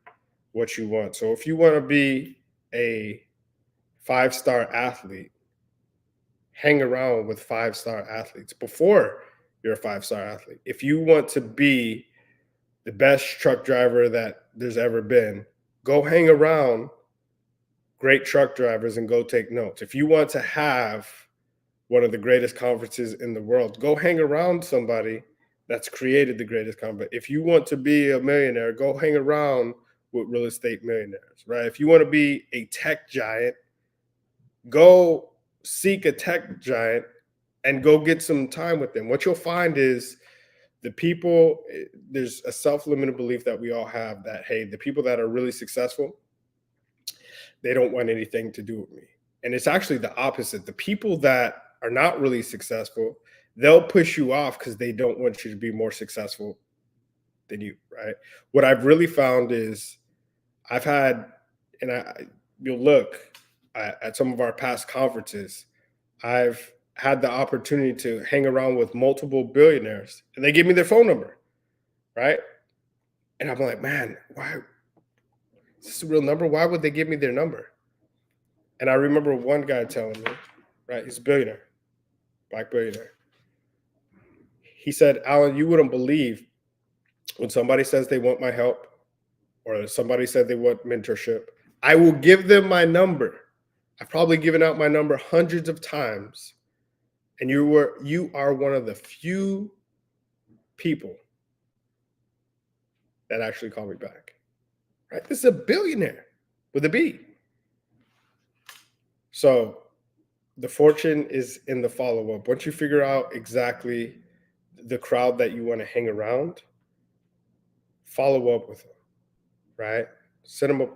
what you want. So if you want to be a 5-star athlete, hang around with 5-star athletes before you're a 5-star athlete. If you want to be the best truck driver that there's ever been, go hang around great truck drivers and go take notes. If you want to have one of the greatest conferences in the world, go hang around somebody that's created the greatest conference. If you want to be a millionaire, go hang around with real estate millionaires, right? If you want to be a tech giant, go seek a tech giant and go get some time with them. What you'll find is there's a self-limiting belief that we all have that, hey, the people that are really successful, they don't want anything to do with me. And it's actually the opposite. The people that are not really successful, they'll push you off because they don't want you to be more successful than you, right? What I've really found is I've had, you'll look at some of our past conferences, I've had the opportunity to hang around with multiple billionaires and they give me their phone number, right? And I'm like, man, why? Is this a real number? Why would they give me their number? And I remember one guy telling me, right, he's a billionaire, Black billionaire. He said, Alan, you wouldn't believe when somebody says they want my help or somebody said they want mentorship, I will give them my number. I've probably given out my number hundreds of times. And you are one of the few people that actually call me back. Right? This is a billionaire with a B. So the fortune is in the follow-up. Once you figure out exactly the crowd that you want to hang around, follow up with them, right? Send them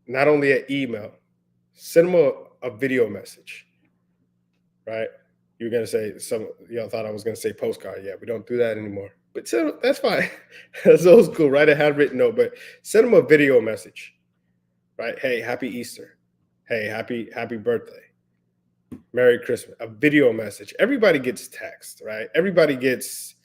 not only an email, send them a video message, right? You're going to say, some y'all thought I was going to say postcard. Yeah, we don't do that anymore. But that's fine. That's old school, right? A handwritten note, but send them a video message, right? Hey, happy Easter. Hey, happy birthday. Merry Christmas. A video message. Everybody gets text, right? Everybody gets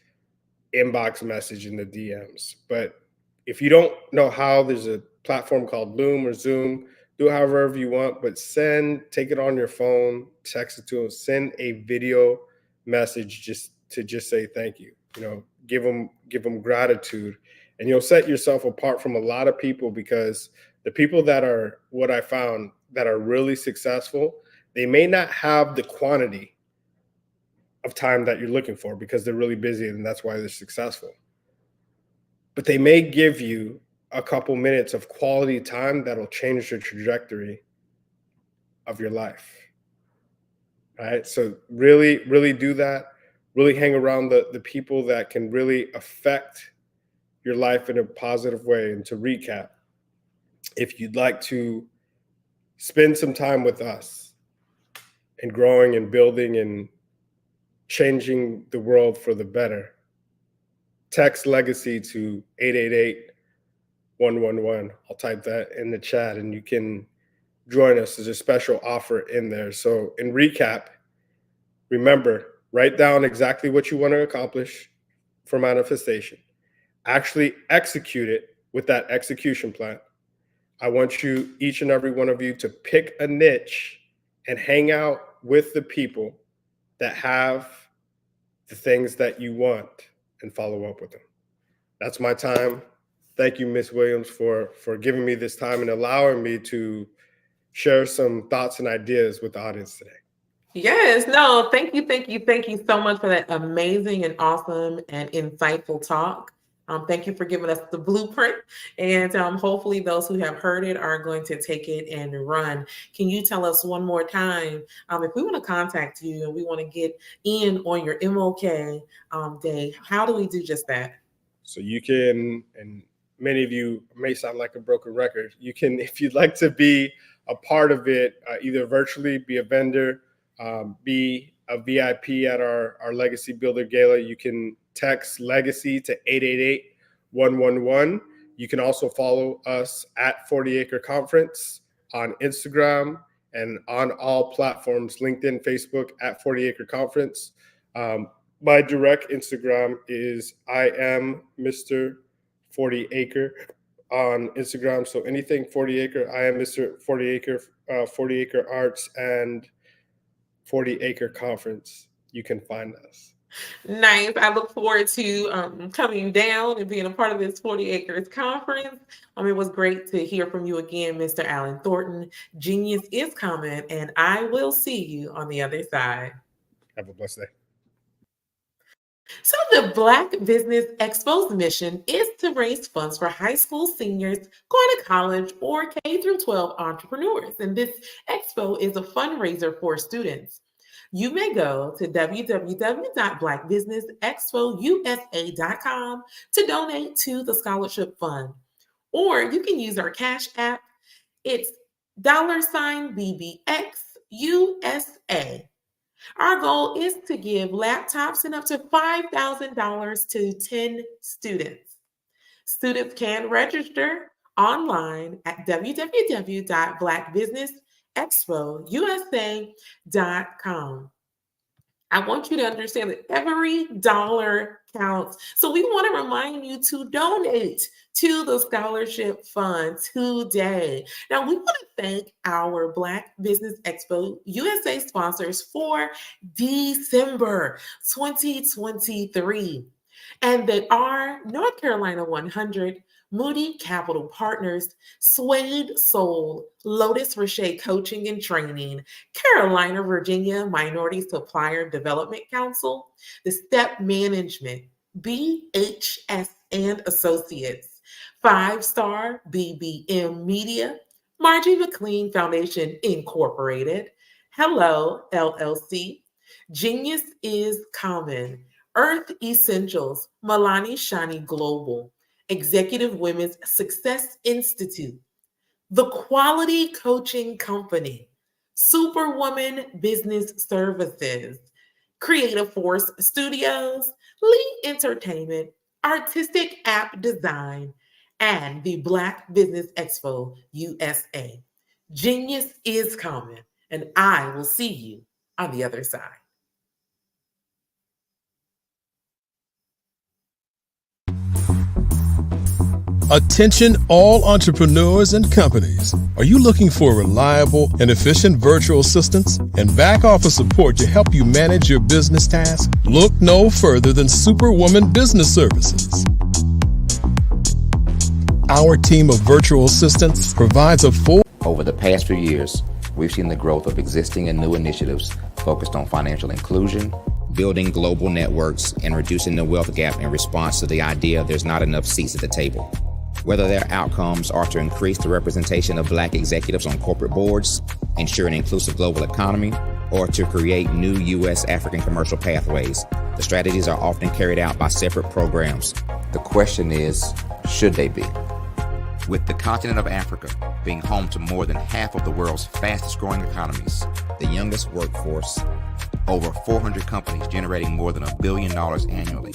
inbox message in the DMs. But if you don't know how, there's a platform called Loom or Zoom. Do it however you want, but take it on your phone, text it to them, send a video message just to say thank you. You know, give them gratitude, and you'll set yourself apart from a lot of people, because the people that are, what I found, that are really successful, they may not have the quantity of time that you're looking for because they're really busy and that's why they're successful. But they may give you a couple minutes of quality time that'll change the trajectory of your life. Right? So really, really do that. Really hang around the people that can really affect your life in a positive way. And to recap, if you'd like to spend some time with us and growing and building and changing the world for the better, text legacy to 888-111. I'll type that in the chat and you can join us. There's a special offer in there. So in recap, remember, write down exactly what you want to accomplish for manifestation. Actually execute it with that execution plan. I want you, each and every one of you, to pick a niche and hang out with the people that have the things that you want and follow up with them. That's my time. Thank you, Ms. Williams, for giving me this time and allowing me to share some thoughts and ideas with the audience today. Yes, no, thank you so much for that amazing and awesome and insightful talk. Thank you for giving us the blueprint, and hopefully those who have heard it are going to take it and run. Can you tell us one more time, if we want to contact you and we want to get in on your MLK Day, how do we do just that? So you can, and many of you may sound like a broken record, you can, if you'd like to be a part of it, either virtually, be a vendor, be a VIP at our Legacy Builder Gala, you can text Legacy to 888-111. You can also follow us at 40 Acre Conference on Instagram and on all platforms, LinkedIn, Facebook, at 40 Acre Conference. My direct Instagram is I am Mr. 40 Acre on Instagram. So anything 40 Acre, I am Mr. 40 Acre, 40 Acre Arts and 40 Acre Conference. You can find us. Nice. I look forward to coming down and being a part of this 40 Acres Conference. It was great to hear from you again, Mr. Alan Thornton. Genius is coming, and I will see you on the other side. Have a blessed day. So the Black Business Expo's mission is to raise funds for high school seniors going to college or K through 12 entrepreneurs. And this expo is a fundraiser for students. You may go to www.blackbusinessexpousa.com to donate to the scholarship fund, or you can use our Cash App. It's $BBXUSA. Our goal is to give laptops and up to $5,000 to 10 students. Students can register online at www.blackbusinessexpousa.com. I want you to understand that every dollar counts. So we want to remind you to donate to the scholarship fund today. Now, we want to thank our Black Business Expo USA sponsors for December 2023. And they are North Carolina 100, Moody Capital Partners, Suede Soul, Lotus Roche Coaching and Training, Carolina, Virginia Minority Supplier Development Council, The Step Management, BHS and Associates, 5-Star BBM Media, Margie McLean Foundation Incorporated, Hello LLC, Genius is Common, Earth Essentials, Milani Shani Global, Executive Women's Success Institute, The Quality Coaching Company, Superwoman Business Services, Creative Force Studios, Lee Entertainment, Artistic App Design, and the Black Business Expo USA. Genius is coming, and I will see you on the other side. Attention all entrepreneurs and companies. Are you looking for reliable and efficient virtual assistants and back office support to help you manage your business tasks? Look no further than Superwoman Business Services. Our team of virtual assistants provides a full... Over the past few years, we've seen the growth of existing and new initiatives focused on financial inclusion, building global networks, and reducing the wealth gap in response to the idea there's not enough seats at the table. Whether their outcomes are to increase the representation of Black executives on corporate boards, ensure an inclusive global economy, or to create new U.S. African commercial pathways, the strategies are often carried out by separate programs. The question is, should they be? With the continent of Africa being home to more than half of the world's fastest growing economies, the youngest workforce, over 400 companies generating more than $1 billion annually,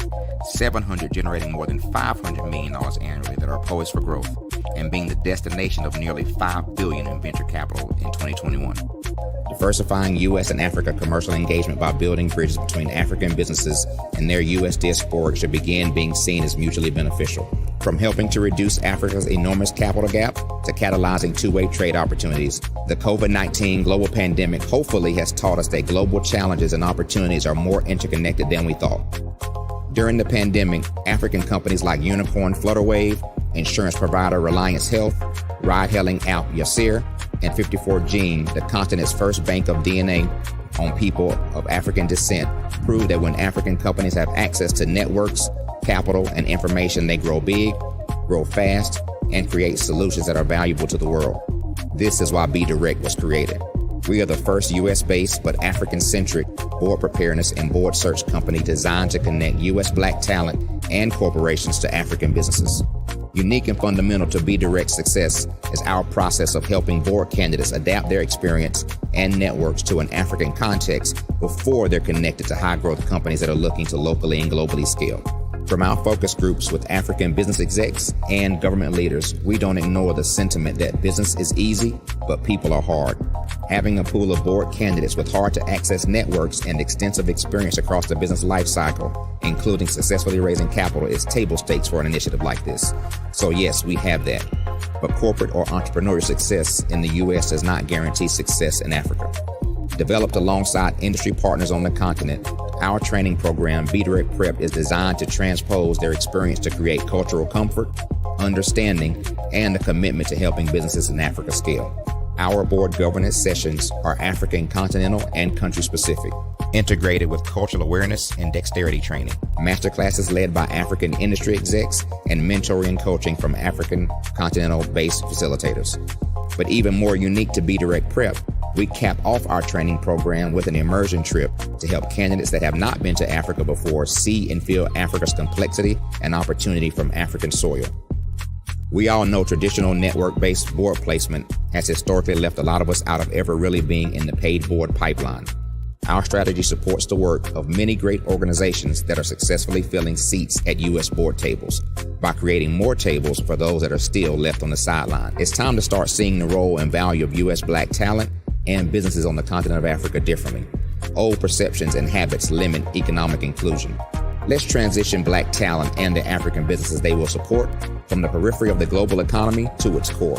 700 generating more than $500 million annually that are poised for growth, and being the destination of nearly $5 billion in venture capital in 2021. Diversifying U.S. and Africa commercial engagement by building bridges between African businesses and their U.S. diaspora should begin being seen as mutually beneficial. From helping to reduce Africa's enormous capital gap to catalyzing two-way trade opportunities, the COVID-19 global pandemic hopefully has taught us that global challenges and opportunities are more interconnected than we thought. During the pandemic, African companies like Unicorn Flutterwave, insurance provider Reliance Health, ride-hailing app Yasir, and 54Gene, the continent's first bank of DNA on people of African descent, proved that when African companies have access to networks, capital, and information, they grow big, grow fast, and create solutions that are valuable to the world. This is why Be Direct was created. We are the first U.S.-based but African-centric board preparedness and board search company designed to connect U.S. Black talent and corporations to African businesses. Unique and fundamental to Be Direct's success is our process of helping board candidates adapt their experience and networks to an African context before they're connected to high-growth companies that are looking to locally and globally scale. From our focus groups with African business execs and government leaders, we don't ignore the sentiment that business is easy, but people are hard. Having a pool of board candidates with hard-to-access networks and extensive experience across the business life cycle, including successfully raising capital, is table stakes for an initiative like this. So yes, we have that. But corporate or entrepreneurial success in the U.S. does not guarantee success in Africa. Developed alongside industry partners on the continent, our training program, Be Direct Prep, is designed to transpose their experience to create cultural comfort, understanding, and a commitment to helping businesses in Africa scale. Our board governance sessions are African continental and country specific, integrated with cultural awareness and dexterity training, masterclasses led by African industry execs, and mentoring and coaching from African continental based facilitators. But even more unique to Be Direct Prep, We cap off our training program with an immersion trip to help candidates that have not been to Africa before see and feel Africa's complexity and opportunity from African soil. We all know traditional network-based board placement has historically left a lot of us out of ever really being in the paid board pipeline. Our strategy supports the work of many great organizations that are successfully filling seats at U.S. board tables by creating more tables for those that are still left on the sideline. It's time to start seeing the role and value of U.S. Black talent and businesses on the continent of Africa differently. Old perceptions and habits limit economic inclusion. Let's transition Black talent and the African businesses they will support from the periphery of the global economy to its core.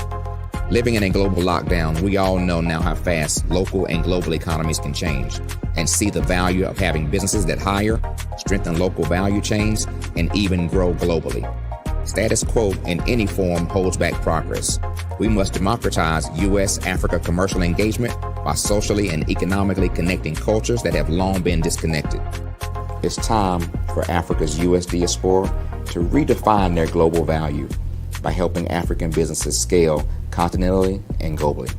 Living in a global lockdown, we all know now how fast local and global economies can change and see the value of having businesses that hire, strengthen local value chains, and even grow globally. Status quo in any form holds back progress. We must democratize U.S.-Africa commercial engagement by socially and economically connecting cultures that have long been disconnected. It's time for Africa's U.S. diaspora to redefine their global value by helping African businesses scale continentally and globally.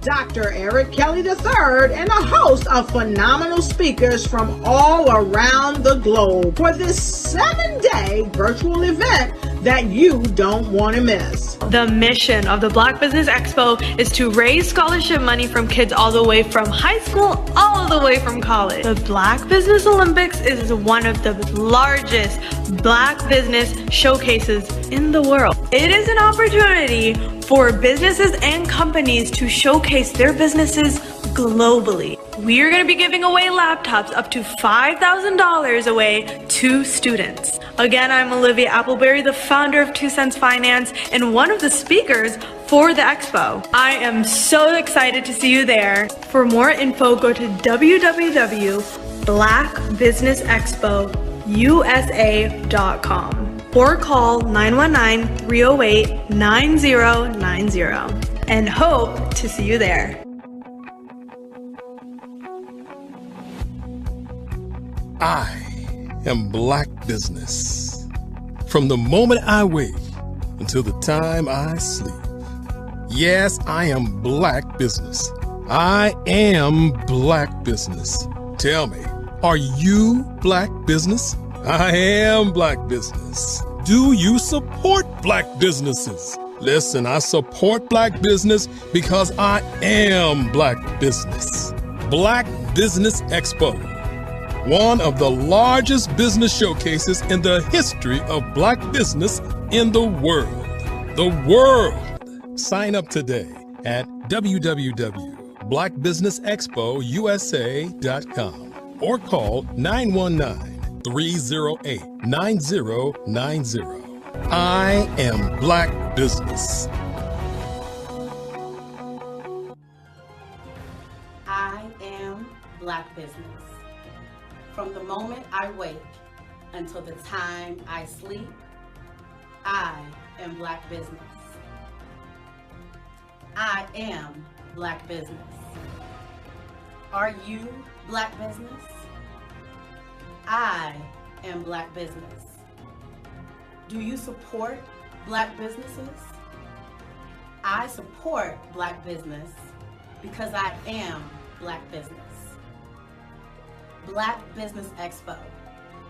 Dr. Eric Kelly III and a host of phenomenal speakers from all around the globe for this 7-day virtual event that you don't want to miss. The mission of the Black Business Expo is to raise scholarship money from kids all the way from high school, all the way from college. The Black Business Olympics is one of the largest Black business showcases in the world. It is an opportunity for businesses and companies to showcase their businesses globally. We are going to be giving away laptops up to $5,000 away to students. Again, I'm Olivia Appleberry, the founder of 2 Cents Finance and one of the speakers for the expo. I am so excited to see you there. For more info, go to www.blackbusinessexpousa.com or call 919-308-9090 and hope to see you there. I am Black business. From the moment I wake until the time I sleep. Yes, I am Black business. I am Black business. Tell me, are you Black business? I am Black business. Do you support Black businesses? Listen, I support Black business because I am Black business. Black Business Expo, one of the largest business showcases in the history of Black business in the world. The world. Sign up today at www.blackbusinessexpousa.com or call 919-308-9090. I am Black business. I am Black business. From the moment I wake until the time I sleep, I am Black business. I am Black business. Are you Black business? I am Black business. Do you support Black businesses? I support Black business because I am Black business. Black Business Expo,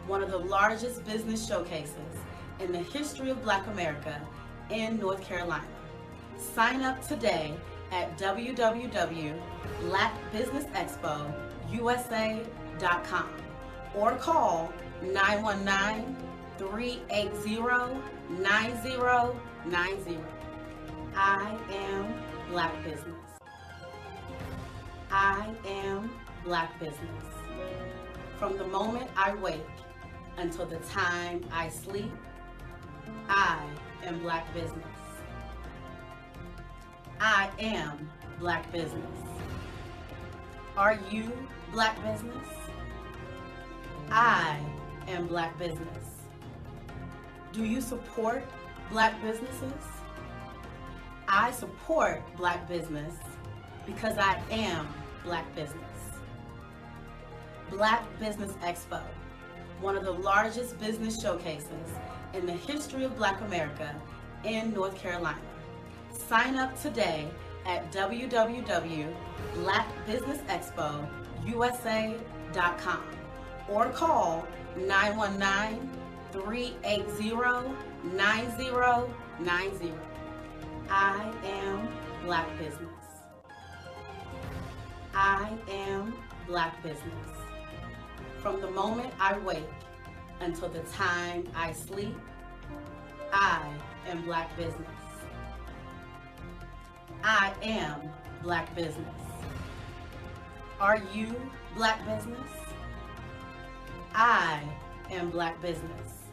one of the largest business showcases in the history of Black America in North Carolina. Sign up today at www.blackbusinessexpousa.com or call 919-380-9090. I am Black Business. I am Black Business. From the moment I wake until the time I sleep, I am Black Business. I am Black Business. Are you Black Business? I am Black Business. Do you support Black businesses? I support Black business because I am Black Business. Black Business Expo, one of the largest business showcases in the history of Black America in North Carolina. Sign up today at www.blackbusinessexpousa.com or call 919-380-9090. I am Black Business. I am Black Business. From the moment I wake until the time I sleep, I am Black Business. I am Black Business. Are you Black Business? I am Black Business.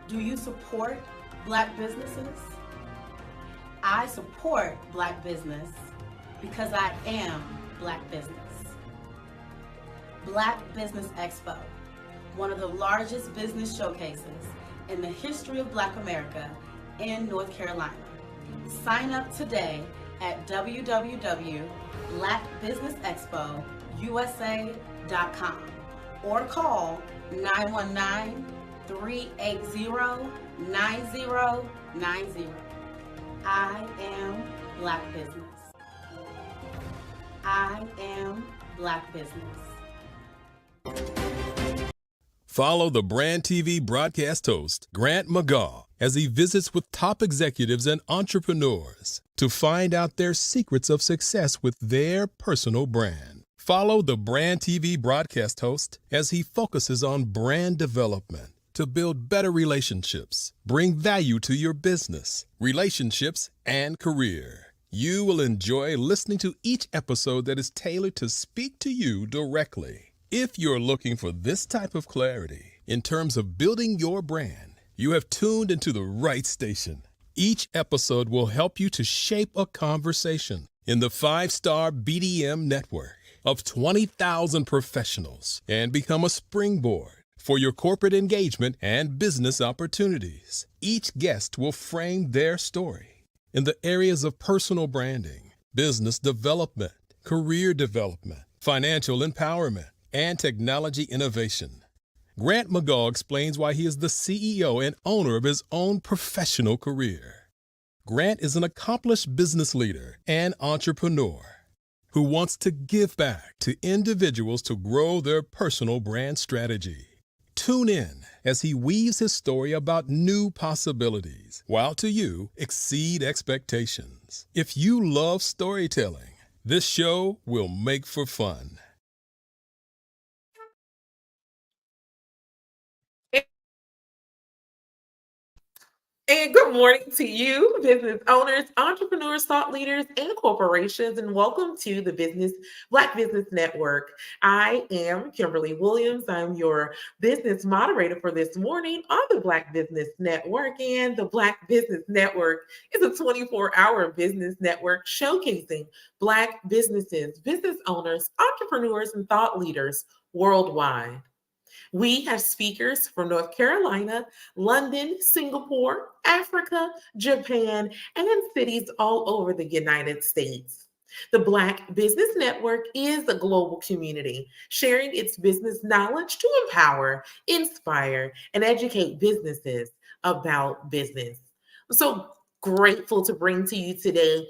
Do you support Black businesses? I support Black business because I am Black Business. Black Business Expo, one of the largest business showcases in the history of Black America in North Carolina. Sign up today at www.blackbusinessexpousa.com or call 919-380-9090. I am Black Business. I am Black Business. Follow the Brand TV broadcast host, Grant McGaw, as he visits with top executives and entrepreneurs to find out their secrets of success with their personal brand. Follow the Brand TV broadcast host as he focuses on brand development to build better relationships, bring value to your business, relationships, and career. You will enjoy listening to each episode that is tailored to speak to you directly. If you're looking for this type of clarity in terms of building your brand, you have tuned into the right station. Each episode will help you to shape a conversation in the 5-star BDM network of 20,000 professionals and become a springboard for your corporate engagement and business opportunities. Each guest will frame their story in the areas of personal branding, business development, career development, financial empowerment, and technology innovation. Grant McGaw explains why he is the CEO and owner of his own professional career. Grant is an accomplished business leader and entrepreneur who wants to give back to individuals to grow their personal brand strategy. Tune in as he weaves his story about new possibilities, while to you exceed expectations. If you love storytelling, this show will make for fun. And good morning to you, business owners, entrepreneurs, thought leaders, and corporations, and welcome to the Black Business Network. I am Kimberly Williams. I'm your business moderator for this morning on the Black Business Network. And the Black Business Network is a 24-hour business network showcasing Black businesses, business owners, entrepreneurs, and thought leaders worldwide. We have speakers from North Carolina, London, Singapore, Africa, Japan, and cities all over the United States. The Black Business Network is a global community sharing its business knowledge to empower, inspire, and educate businesses about business. So grateful to bring to you today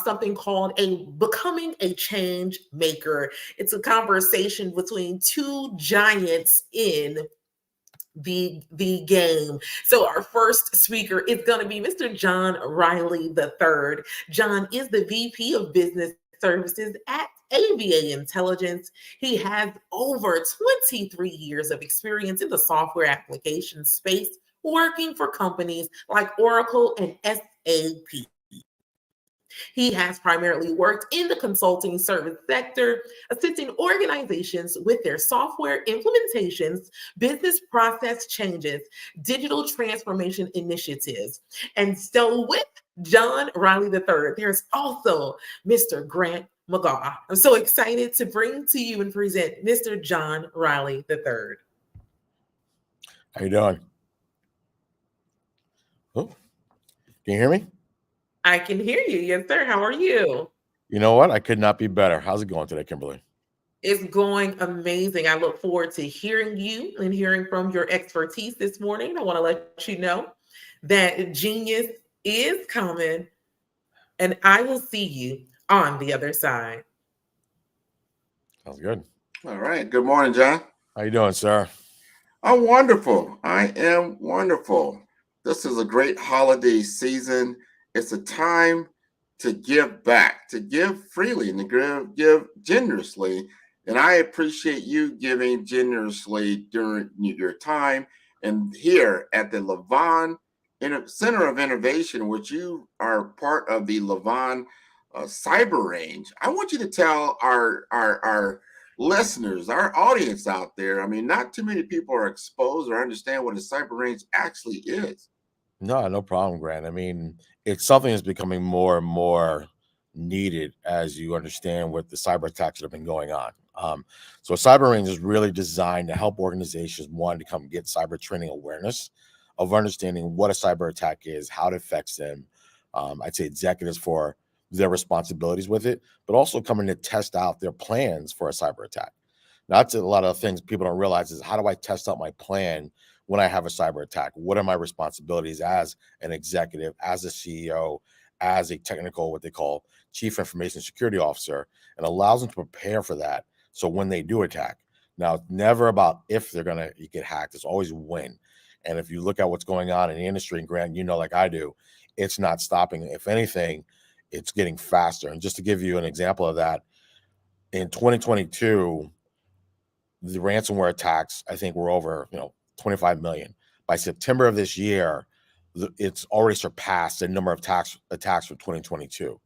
something called Becoming a Change Maker. It's a conversation between two giants in the game. So our first speaker is going to be Mr. John Riley III. John is the VP of Business Services at AVA intelligence. He has over 23 years of experience in the software application space, working for companies like Oracle and SAP. He has primarily worked in the consulting service sector, assisting organizations with their software implementations, business process changes, digital transformation initiatives. And so with John Riley III, there's also Mr. Grant McGaw. I'm so excited to bring to you and present Mr. John Riley III. How you doing? Oh, can you hear me? I can hear you. Yes, sir. How are you? You know what? I could not be better. How's it going today, Kimberly? It's going amazing. I look forward to hearing you and hearing from your expertise this morning. I want to let you know that genius is coming, and I will see you on the other side. Sounds good. All right. Good morning, John. How you doing, sir? I'm wonderful. I am wonderful. This is a great holiday season. It's a time to give back, to give freely, and to give generously. And I appreciate you giving generously during your time. And here at the Levon Center of Innovation, which you are part of the Levon Cyber Range, I want you to tell our listeners, our audience out there, I mean, not too many people are exposed or understand what a cyber range actually is. No problem, Grant. I mean, it's something that's becoming more and more needed as you understand what the cyber attacks that have been going on. So Cyber Range is really designed to help organizations, one, to come get cyber training awareness of understanding what a cyber attack is, how it affects them. I'd say executives for their responsibilities with it, but also coming to test out their plans for a cyber attack. Now, that's a lot of things people don't realize is how do I test out my plan when I have a cyber attack? What are my responsibilities as an executive, as a CEO, as a technical, what they call chief information security officer, and allows them to prepare for that. So when they do attack, now it's never about if they're going to get hacked. It's always when. And if you look at what's going on in the industry, and Grant, you know, like I do, it's not stopping. If anything, it's getting faster. And just to give you an example of that, in 2022, the ransomware attacks, I think, were over, 25 million. By September of this year, it's already surpassed the number of attacks for 2022.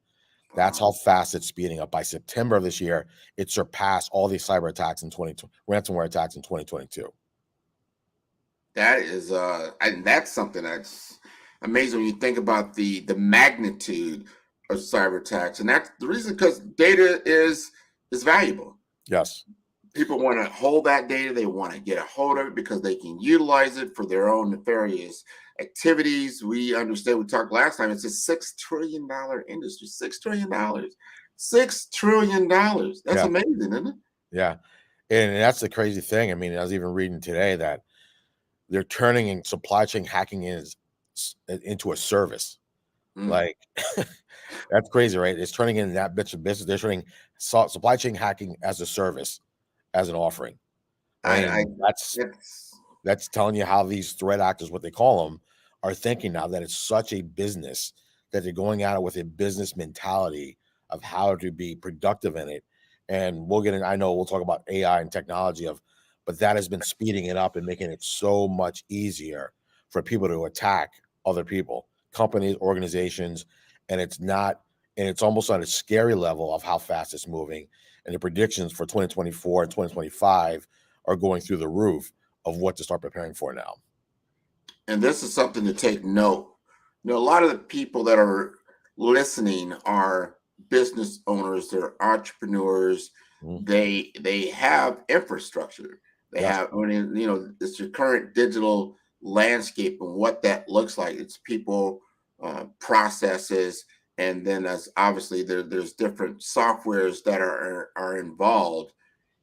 That's how fast it's speeding up. By September of this year, it surpassed all these cyber attacks in ransomware attacks in 2022. That is, and that's something that's amazing when you think about the magnitude of cyber attacks, and that's the reason, because data is valuable. Yes. People want to hold that data. They want to get a hold of it because they can utilize it for their own nefarious activities. We understand, we talked last time, it's a $6 trillion industry. $6 trillion. $6 trillion. That's amazing, isn't it? Yeah. And that's the crazy thing. I mean, I was even reading today that they're turning in supply chain hacking into a service. Like, that's crazy, right? It's turning in that bit of business. They're turning supply chain hacking as a service, as an offering. That's telling you how these threat actors, what they call them, are thinking now, that it's such a business that they're going at it with a business mentality of how to be productive in it. And we'll get in, I know we'll talk about AI and technology but that has been speeding it up and making it so much easier for people to attack other people, companies, organizations. And it's almost on a scary level of how fast it's moving. And the predictions for 2024 and 2025 are going through the roof of what to start preparing for now. And this is something to take note. A lot of the people that are listening are business owners, they're entrepreneurs. They have infrastructure. They have, it's your current digital landscape and what that looks like. It's people, processes, and then as obviously there's different softwares that are involved.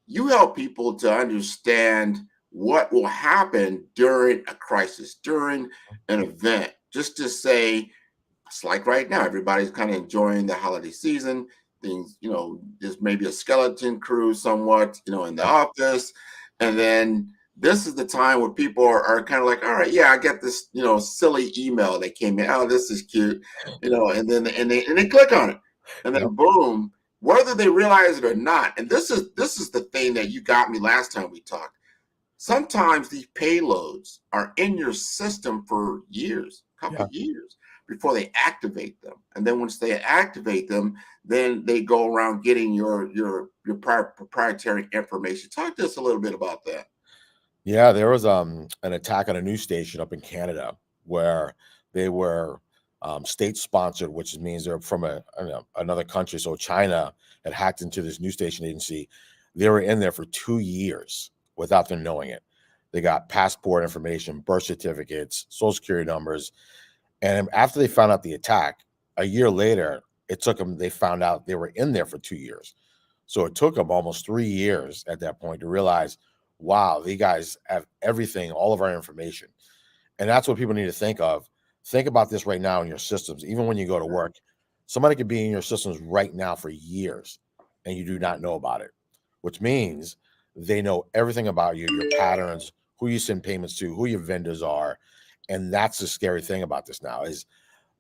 You help people to understand what will happen during a crisis, during an event. Just to say, it's like right now, everybody's kind of enjoying the holiday season. Things, there's maybe a skeleton crew somewhat, in the office. And then this is the time where people are kind of like, all right, yeah, I get this, silly email that came in. Oh, this is cute, and then they click on it. And then boom, whether they realize it or not. And this is the thing that you got me last time we talked. Sometimes these payloads are in your system for years, a couple of years, before they activate them. And then once they activate them, then they go around getting your proprietary information. Talk to us a little bit about that. Yeah, there was an attack on a news station up in Canada where they were state sponsored, which means they're from another country. So China had hacked into this news station agency. They were in there for 2 years without them knowing it. They got passport information, birth certificates, social security numbers. And after they found out the attack, a year later, they found out they were in there for 2 years. So it took them almost 3 years at that point to realize, wow, these guys have everything, all of our information. And that's what people need to think of. Think about this right now in your systems. Even when you go to work, somebody could be in your systems right now for years and you do not know about it, which means they know everything about you, your patterns, who you send payments to, who your vendors are. And that's the scary thing about this now is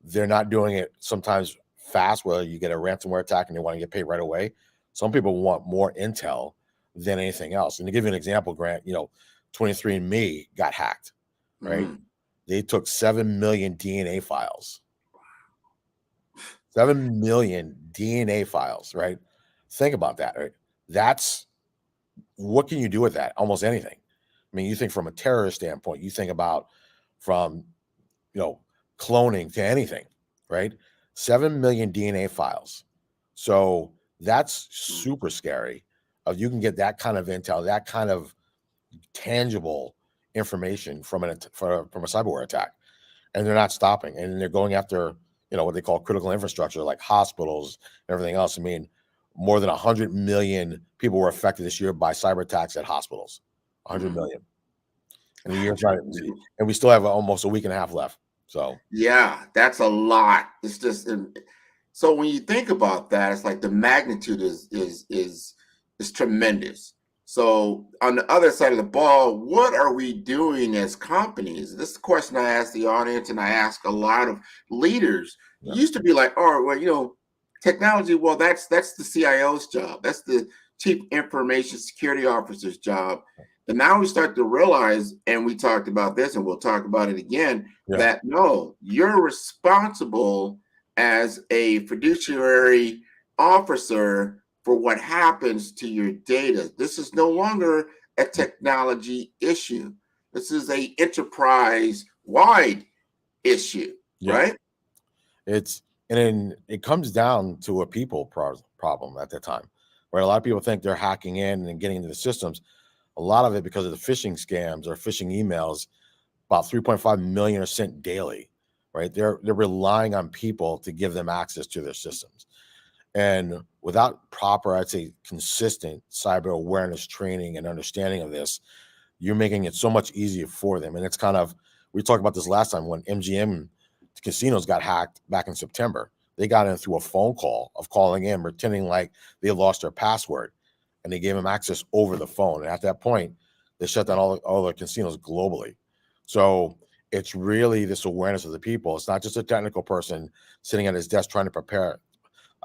they're not doing it sometimes fast where you get a ransomware attack and they want to get paid right away. Some people want more intel than anything else. And to give you an example, Grant, 23andMe got hacked, right? They took 7 million DNA files. 7 million DNA files, right? Think about that, right? What can you do with that? Almost anything. I mean, you think from a terrorist standpoint, you think about from, cloning to anything, right? 7 million DNA files. So that's super scary. You can get that kind of intel, that kind of tangible information from a cyberware attack, and they're not stopping, and they're going after what they call critical infrastructure like hospitals and everything else. I mean, more than 100 million people were affected this year by cyber attacks at hospitals. 100 million. And we still have almost a week and a half left. So yeah, that's a lot. It's just so when you think about that, it's like the magnitude is tremendous. So on the other side of the ball, what are we doing as companies? This is the question I ask the audience, and I ask a lot of leaders. It used to be like, oh, well, technology, well, that's the CIO's job. That's the Chief Information Security Officer's job. And now we start to realize, and we talked about this, and we'll talk about it again, that no, you're responsible as a fiduciary officer for what happens to your data. This is no longer a technology issue. This is a enterprise-wide issue, right? It comes down to a people problem at that time, right? A lot of people think they're hacking in and getting into the systems. A lot of it because of the phishing scams or phishing emails, about 3.5 million are sent daily, right? They're relying on people to give them access to their systems. And without proper, I'd say, consistent cyber awareness training and understanding of this, you're making it so much easier for them. And it's kind of, we talked about this last time when MGM casinos got hacked back in September. They got in through a phone call of calling in, pretending like they lost their password, and they gave them access over the phone. And at that point, they shut down all the casinos globally. So it's really this awareness of the people. It's not just a technical person sitting at his desk trying to prepare,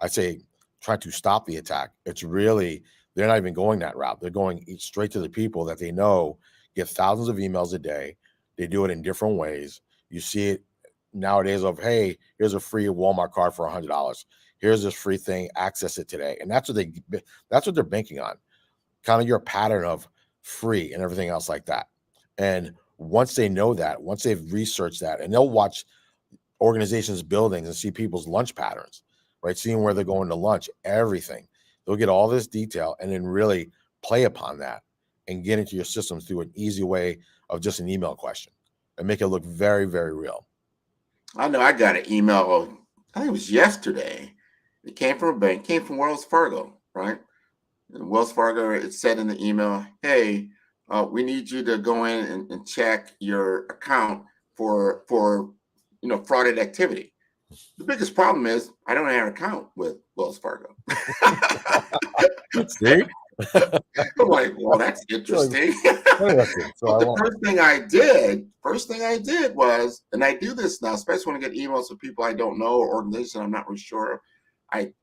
I'd say, trying to stop the attack. It's really, they're not even going that route. They're going straight to the people that they know get thousands of emails a day. They do it in different ways. You see it nowadays of, hey, here's a free Walmart card for $100. Here's this free thing, access it today. And that's what they're banking on. Kind of your pattern of free and everything else like that. And once they know that, once they've researched that, and they'll watch organizations' buildings and see people's lunch patterns, right? Seeing where they're going to lunch, everything. They'll get all this detail and then really play upon that and get into your systems through an easy way of just an email question and make it look very, very real. I know I got an email, I think it was yesterday. It came from a bank, came from Wells Fargo, right? And Wells Fargo, it said in the email, hey, we need you to go in and check your account for frauded activity. The biggest problem is I don't have an account with Wells Fargo. See? I'm like, well, that's interesting. So the first thing I did was, and I do this now, especially when I get emails from people I don't know or organizations I'm not really sure of,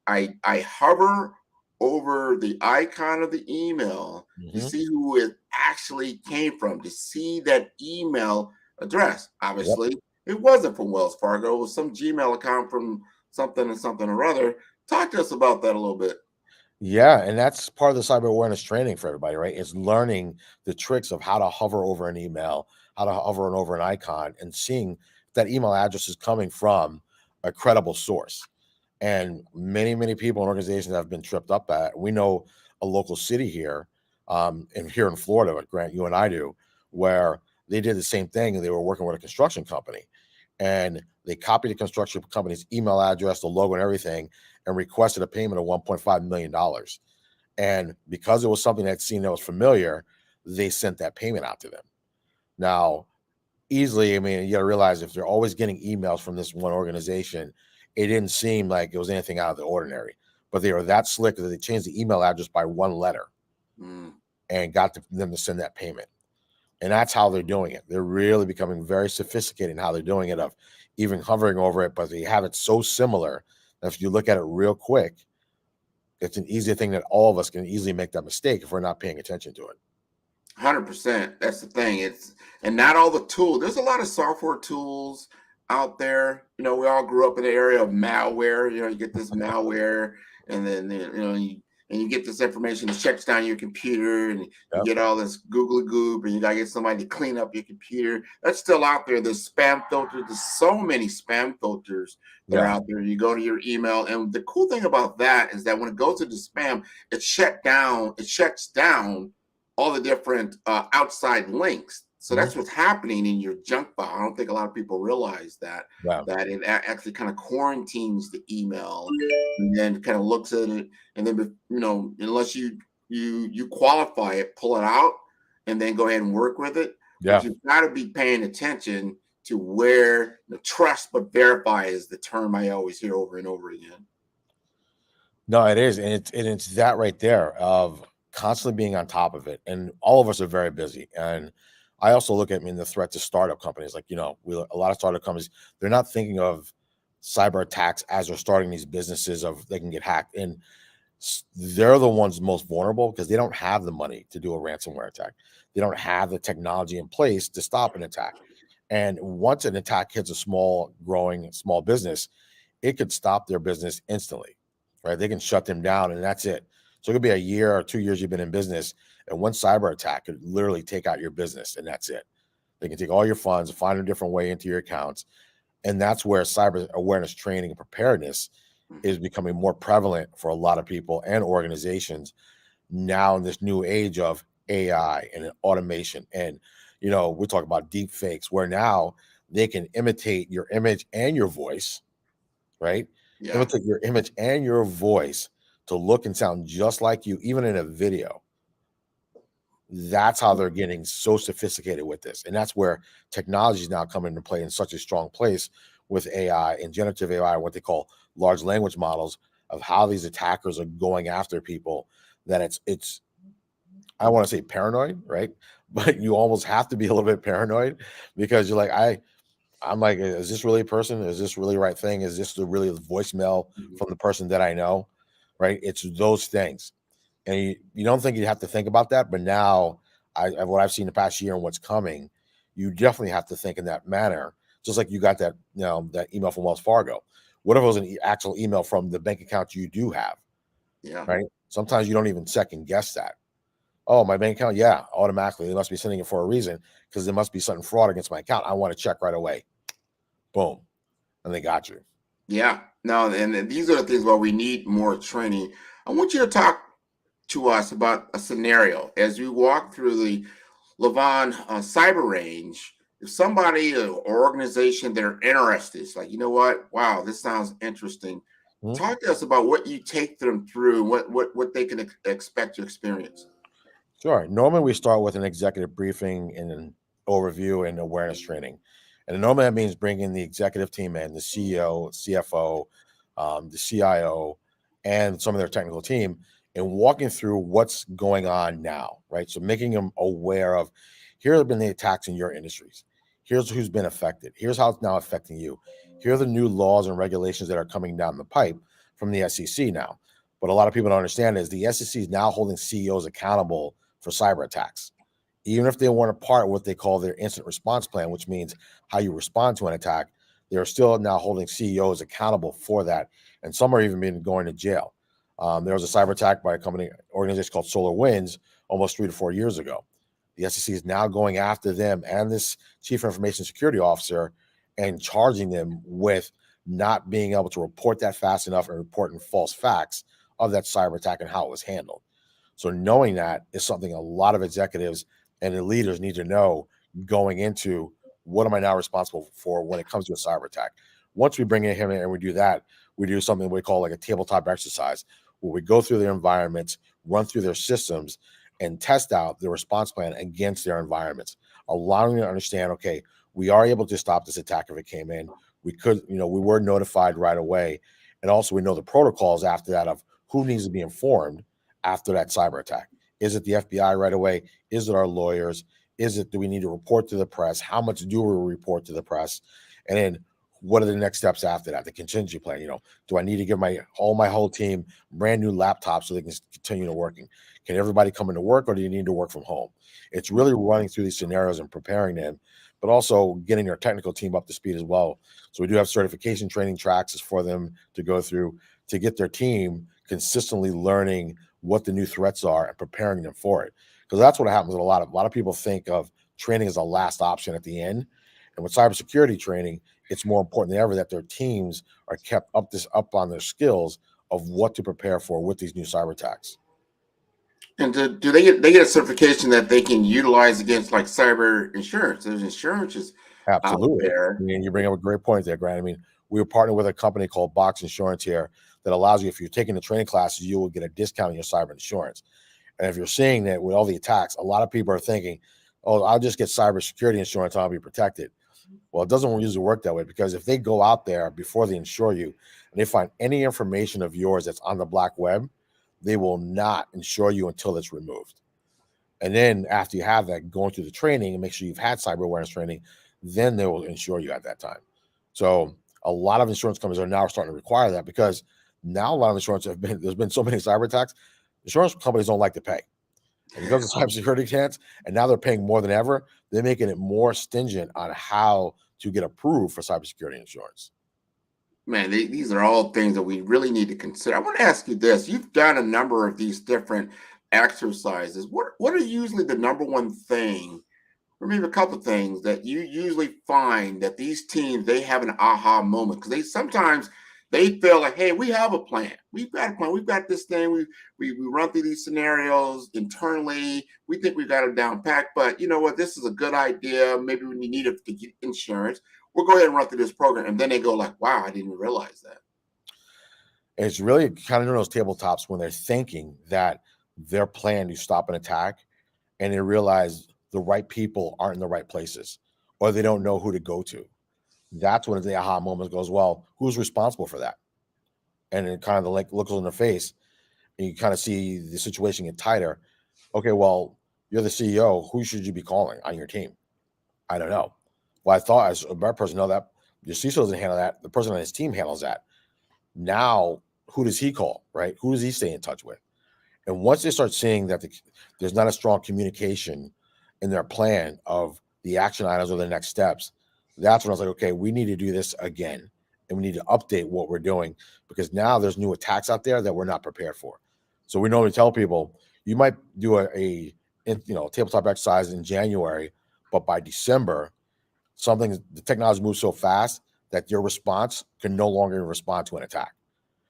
I hover over the icon of the email to see who it actually came from, to see that email address. Obviously, it wasn't from Wells Fargo. It was some Gmail account from something and something or other. Talk to us about that a little bit. Yeah, and that's part of the cyber awareness training for everybody, right? It's learning the tricks of how to hover over an email, how to hover over an icon, and seeing if that email address is coming from a credible source. And many people and organizations have been tripped up at it. We know a local city here, and here in Florida, like Grant, you and I do, where they did the same thing, and they were working with a construction company, and they copied the construction company's email address, the logo, and everything, and requested a payment of $1.5 million. And because it was something that seemed that was familiar, they sent that payment out to them. Now, easily, I mean, you got to realize if they're always getting emails from this one organization, it didn't seem like it was anything out of the ordinary. But they were that slick that they changed the email address by one letter and got them to send that payment. And that's how they're doing it. They're really becoming very sophisticated in how they're doing it, of even hovering over it, but they have it so similar that if you look at it real quick, it's an easy thing that all of us can easily make that mistake if we're not paying attention to it. 100%. That's the thing. And not all the tools. There's a lot of software tools out there. You know, we all grew up in the area of malware. You know, you get this malware, and then you get this information that checks down your computer, and you get all this googly goop, and you gotta get somebody to clean up your computer. That's still out there. There's spam filters. There's so many spam filters that are out there. You go to your email, and the cool thing about that is that when it goes to the spam, it shuts down all the different outside links. So that's what's happening in your junk file. I don't think a lot of people realize that it actually kind of quarantines the email, and then kind of looks at it, and then, you know, unless you qualify it, pull it out, and then go ahead and work with it. But you've got to be paying attention to where the trust but verify is the term I always hear over and over again. No, it is, and it's that right there of constantly being on top of it. And all of us are very busy. And I also look at the threat to startup companies. Like, you know, a lot of startup companies, they're not thinking of cyber attacks as they're starting these businesses of they can get hacked. And they're the ones most vulnerable because they don't have the money to do a ransomware attack. They don't have the technology in place to stop an attack. And once an attack hits a growing small business, it could stop their business instantly, right? They can shut them down, and that's it. So it could be a year or 2 years you've been in business, and one cyber attack could literally take out your business, and that's it. They can take all your funds, find a different way into your accounts. And that's where cyber awareness training and preparedness is becoming more prevalent for a lot of people and organizations now in this new age of AI and automation. And, you know, we talk about deep fakes, where now they can imitate your image and your voice, right? Imitate your image and your voice to look and sound just like you, even in a video. That's how they're getting so sophisticated with this. And that's where technology is now coming into play in such a strong place with AI and generative AI, what they call large language models, of how these attackers are going after people, that it's I don't want to say paranoid, right? But you almost have to be a little bit paranoid, because you're like, I'm like, is this really a person? Is this really the right thing? Is this really the voicemail from the person that I know? Right? It's those things. And you don't think you'd have to think about that, but now what I've seen the past year and what's coming, you definitely have to think in that manner. Just like you got that, you know, that email from Wells Fargo. What if it was an actual email from the bank account you do have? Yeah. Right. Sometimes you don't even second guess that. Oh, my bank account. Yeah. Automatically. They must be sending it for a reason, because there must be something fraud against my account. I want to check right away. Boom. And they got you. Yeah. No, and these are the things where we need more training. I want you to talk to us about a scenario as we walk through the Levon cyber range. If somebody or organization that are interested, it's like, you know what? Wow, this sounds interesting. Talk to us about what you take them through, what they can expect to experience. Sure. Normally we start with an executive briefing and an overview and awareness training. And normally that means bringing the executive team in, the CEO, CFO, the CIO, and some of their technical team, and walking through what's going on now, right? So making them aware of, here have been the attacks in your industries. Here's who's been affected. Here's how it's now affecting you. Here are the new laws and regulations that are coming down the pipe from the SEC now. But a lot of people don't understand is the SEC is now holding CEOs accountable for cyber attacks. Even if they weren't a part of what they call their incident response plan, which means how you respond to an attack, they're still now holding CEOs accountable for that. And some are even been going to jail. There was a cyber attack by a organization called SolarWinds almost 3 to 4 years ago. The SEC is now going after them and this chief information security officer and charging them with not being able to report that fast enough and reporting false facts of that cyber attack and how it was handled. So knowing that is something a lot of executives and the leaders need to know going into what am I now responsible for when it comes to a cyber attack. Once we bring in him and we do that, we do something we call like a tabletop exercise where we go through their environments, run through their systems, and test out the response plan against their environments, allowing them to understand, okay, we are able to stop this attack if it came in. We could, we were notified right away. And also we know the protocols after that of who needs to be informed after that cyber attack. Is it the FBI right away? Is it our lawyers? Do we need to report to the press? How much do we report to the press? And then what are the next steps after that? The contingency plan, do I need to give my whole team brand new laptops so they can continue to working? Can everybody come into work or do you need to work from home? It's really running through these scenarios and preparing them, but also getting our technical team up to speed as well. So we do have certification training tracks for them to go through to get their team consistently learning what the new threats are and preparing them for it. Because that's what happens with a lot of people think of training as a last option at the end. And with cybersecurity training, it's more important than ever that their teams are kept up on their skills of what to prepare for with these new cyber attacks. And do they get a certification that they can utilize against like cyber insurance? There's insurances Absolutely. out there. I mean, you bring up a great point there, Grant. I mean, we were partnered with a company called Box Insurance here that allows you, if you're taking the training classes, you will get a discount on your cyber insurance. And if you're seeing that with all the attacks, a lot of people are thinking, oh, I'll just get cybersecurity insurance, I'll be protected. Well, it doesn't usually work that way, because if they go out there before they insure you and they find any information of yours that's on the black web, they will not insure you until it's removed. And then after you have that, going through the training and make sure you've had cyber awareness training, then they will insure you at that time. So a lot of insurance companies are now starting to require that, because now a lot of insurance there's been so many cyber attacks, insurance companies don't like to pay. And because of cybersecurity chance, and now they're paying more than ever, they're making it more stringent on how to get approved for cybersecurity insurance. Man, these are all things that we really need to consider. I want to ask you this. You've done a number of these different exercises. What are usually the number one thing, or maybe a couple of things, that you usually find that these teams, they have an aha moment? Because sometimes they feel like, hey, we have a plan. We've got a plan. We've got this thing. We run through these scenarios internally. We think we've got it down packed. But you know what? This is a good idea. Maybe we need it to get insurance. We'll go ahead and run through this program. And then they go like, wow, I didn't realize that. It's really kind of doing those tabletops when they're thinking that their plan to stop an attack, and they realize the right people aren't in the right places, or they don't know who to go to. That's when the aha moment goes, well, who's responsible for that? And it kind of like looks in their face, and you kind of see the situation get tighter. Okay, well, you're the CEO. Who should you be calling on your team? I don't know. Well, I thought as a better person know that your CISO doesn't handle that. The person on his team handles that. Now, who does he call, right? Who does he stay in touch with? And once they start seeing that there's not a strong communication in their plan of the action items or the next steps, that's when I was like, okay, we need to do this again, and we need to update what we're doing, because now there's new attacks out there that we're not prepared for. So we normally tell people, you might do a tabletop exercise in January, but by December, the technology moves so fast that your response can no longer respond to an attack.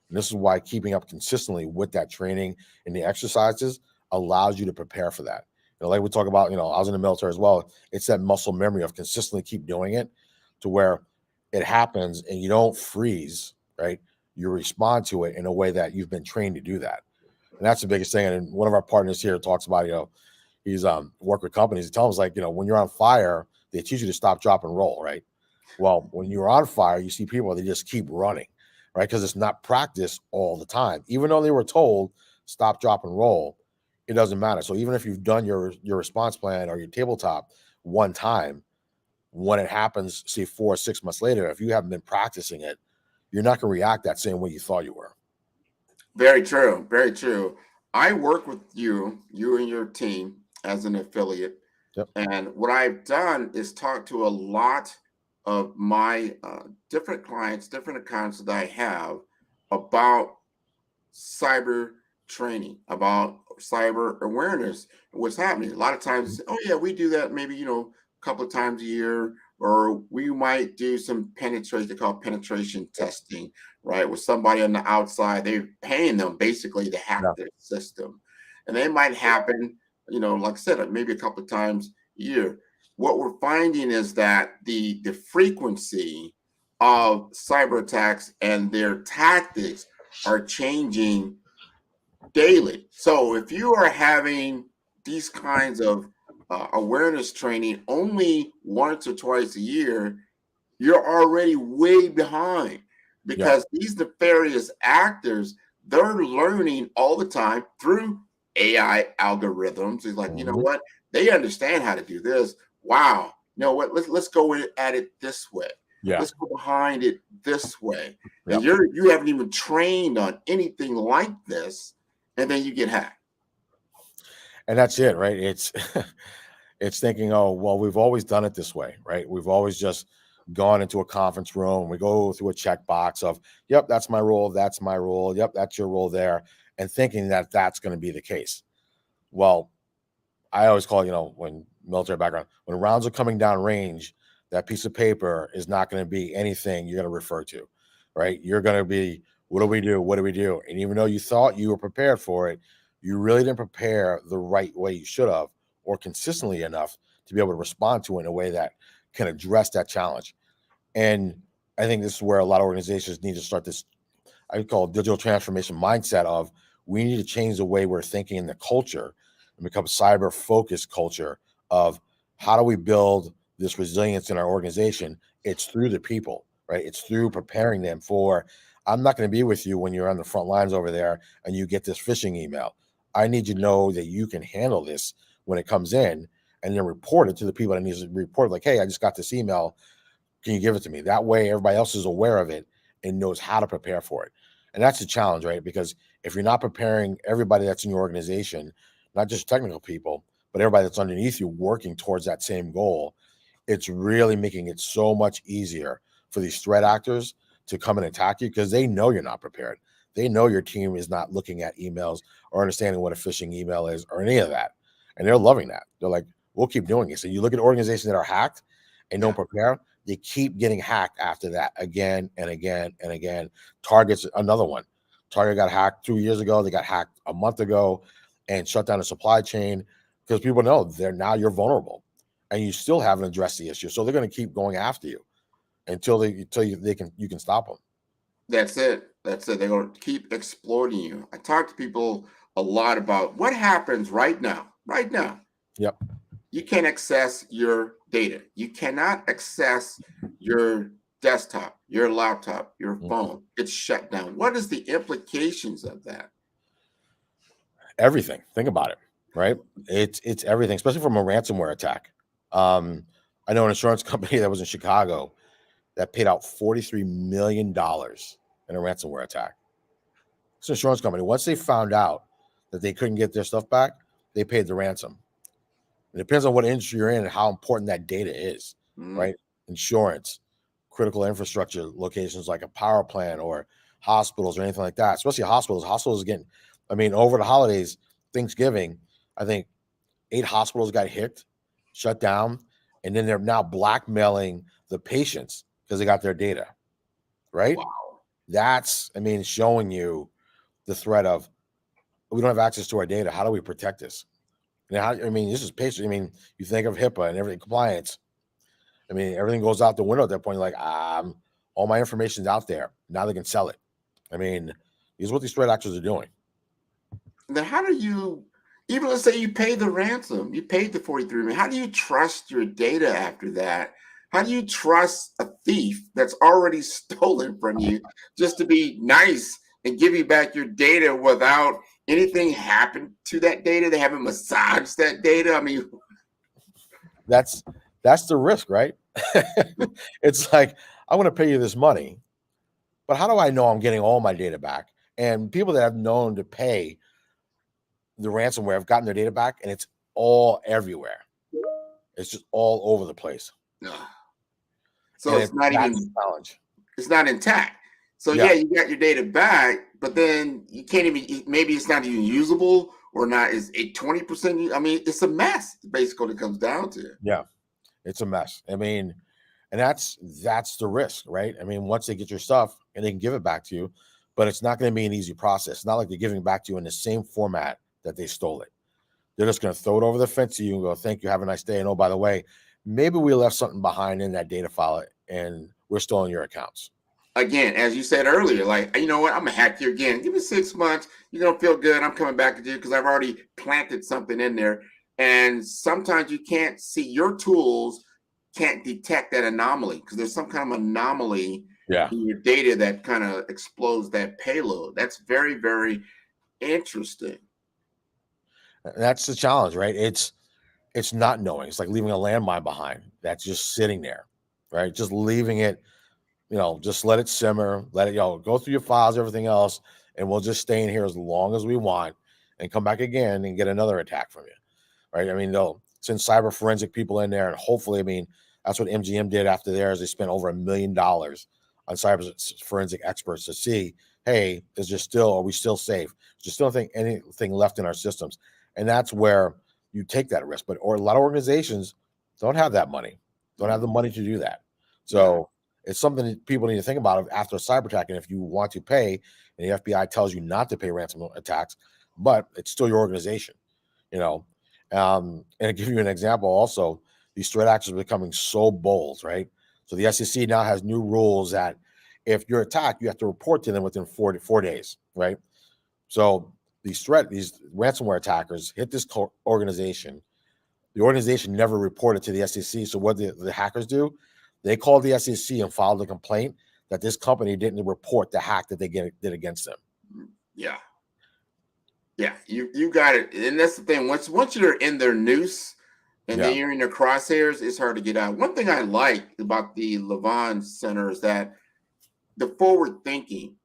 And this is why keeping up consistently with that training and the exercises allows you to prepare for that. Like we talk about, I was in the military as well. It's that muscle memory of consistently keep doing it to where it happens and you don't freeze, right? You respond to it in a way that you've been trained to do that. And that's the biggest thing. And one of our partners here talks about, he's worked with companies. He tells us, like, when you're on fire, they teach you to stop, drop, and roll, right? Well, when you're on fire, you see people, they just keep running, right? Because it's not practiced all the time. Even though they were told stop, drop, and roll, it doesn't matter. So even if you've done your response plan or your tabletop one time, when it happens, say 4 or 6 months later, if you haven't been practicing it, you're not going to react that same way you thought you were. Very true. Very true. I work with you and your team as an affiliate. Yep. And what I've done is talk to a lot of my different clients, different accounts that I have about cyber training, about cyber awareness, and what's happening. A lot of times, oh yeah, we do that maybe, a couple of times a year, or we might do some penetration, they call penetration testing, right? With somebody on the outside, they're paying them basically to hack Yeah. their system. And they might happen, like I said, maybe a couple of times a year. What we're finding is that the frequency of cyber attacks and their tactics are changing daily. So if you are having these kinds of awareness training only once or twice a year, you're already way behind, because these nefarious actors, they're learning all the time through AI algorithms. It's like, you know what? They understand how to do this. Wow. You know what? Let's go at it this way. Yeah. Let's go behind it this way. Yep. And you haven't even trained on anything like this, and then you get hacked. And that's it, right? It's it's thinking, oh, well, we've always done it this way, right? We've always just gone into a conference room. We go through a checkbox of, yep, that's my role. That's my role. Yep, that's your role there. And thinking that that's going to be the case. Well, I always call, when military background, when rounds are coming down range, that piece of paper is not going to be anything you're going to refer to, right? You're going to be, what do we do? What do we do? And even though you thought you were prepared for it, you really didn't prepare the right way you should have, or consistently enough to be able to respond to it in a way that can address that challenge. And I think this is where a lot of organizations need to start this, I call it digital transformation mindset of, we need to change the way we're thinking in the culture and become a cyber focused culture of, how do we build this resilience in our organization? It's through the people, right? It's through preparing them for, I'm not going to be with you when you're on the front lines over there and you get this phishing email. I need you to know that you can handle this when it comes in, and then report it to the people that needs to report, like, hey, I just got this email. Can you give it to me? That way everybody else is aware of it and knows how to prepare for it. And that's the challenge, right? Because if you're not preparing everybody that's in your organization, not just technical people, but everybody that's underneath you working towards that same goal, it's really making it so much easier for these threat actors to come and attack you, because they know you're not prepared. They know your team is not looking at emails or understanding what a phishing email is or any of that. And they're loving that. They're like, we'll keep doing it. So you look at organizations that are hacked and don't prepare, they keep getting hacked after that again and again and again. Target's another one. Target got hacked 2 years ago. They got hacked a month ago and shut down the supply chain, because people know you're vulnerable and you still haven't addressed the issue. So they're going to keep going after you until you can stop them. That's it. They're going to keep exploiting you. I talk to people a lot about what happens right now. Yep. You can't access your data. You cannot access your desktop, your laptop, your phone. It's shut down. What is the implications of that? Everything. Think about it, right? It's everything, especially from a ransomware attack. I know an insurance company that was in Chicago that paid out $43 million in a ransomware attack. It's an insurance company. Once they found out that they couldn't get their stuff back, they paid the ransom. It depends on what industry you're in and how important that data is, right? Insurance, critical infrastructure locations like a power plant or hospitals or anything like that, especially hospitals. Hospitals getting, over the holidays, Thanksgiving, I think 8 hospitals got hit, shut down, and then they're now blackmailing the patients because they got their data, right? Wow. That's, showing you the threat of, we don't have access to our data. How do we protect this? This is patient. You think of HIPAA and everything, compliance. Everything goes out the window at that point. You're like, all my information's out there. Now they can sell it. This is what these threat actors are doing. Then how do you, even let's say you pay the ransom, you paid the 43 million, how do you trust your data after that? How do you trust a thief that's already stolen from you just to be nice and give you back your data without anything happen to that data? They haven't massaged that data. That's the risk, right? It's like, I want to pay you this money, but how do I know I'm getting all my data back? And people that have known to pay the ransomware have gotten their data back, and it's all everywhere. It's just all over the place. So And it's not even that's the challenge. It's not intact. So Yeah. you got your data back, but then you can't even, maybe it's not even usable or not. Is it 20%? I mean, it's a mess, basically, what it comes down to. Yeah, it's a mess. I mean, and that's the risk, right? I mean, once they get your stuff and they can give it back to you, but it's not going to be an easy process. It's not like they're giving it back to you in the same format that they stole it. They're just going to throw it over the fence to you and go, thank you, have a nice day. And oh, by the way, maybe we left something behind in that data file and we're still in your accounts. Again, as you said earlier, like, you know what, I'm gonna hack you again. Give me 6 months. You're gonna feel good. I'm coming back to you because I've already planted something in there. And sometimes you can't see, your tools can't detect that anomaly because there's some kind of anomaly in your data that kind of explodes that payload. That's very, very interesting. That's the challenge, right? It's not knowing. It's like leaving a landmine behind that's just sitting there, right? Just leaving it, just let it simmer, let it go through your files, everything else, and we'll just stay in here as long as we want and come back again and get another attack from you, right? I mean, they'll send cyber forensic people in there, and hopefully, I mean, that's what MGM did after theirs. They spent over $1 million on cyber forensic experts to see, hey, are we still safe? Is there still anything left in our systems? And that's where you take that risk. But a lot of organizations don't have that money, don't have the money to do that. So it's something that people need to think about after a cyber attack. And if you want to pay, and the FBI tells you not to pay ransom attacks, but it's still your organization, and to give you an example, also, these threat actors are becoming so bold, right? So the SEC now has new rules that if you're attacked, you have to report to them within 4 days, right? So these ransomware attackers hit this organization. The organization never reported to the SEC. So what the hackers do, they called the SEC and filed a complaint that this company didn't report the hack that they did against them. Yeah. Yeah, you got it. And that's the thing. Once you're in their noose and then you're in their crosshairs, it's hard to get out. One thing I like about the Levon Center is that the forward thinking.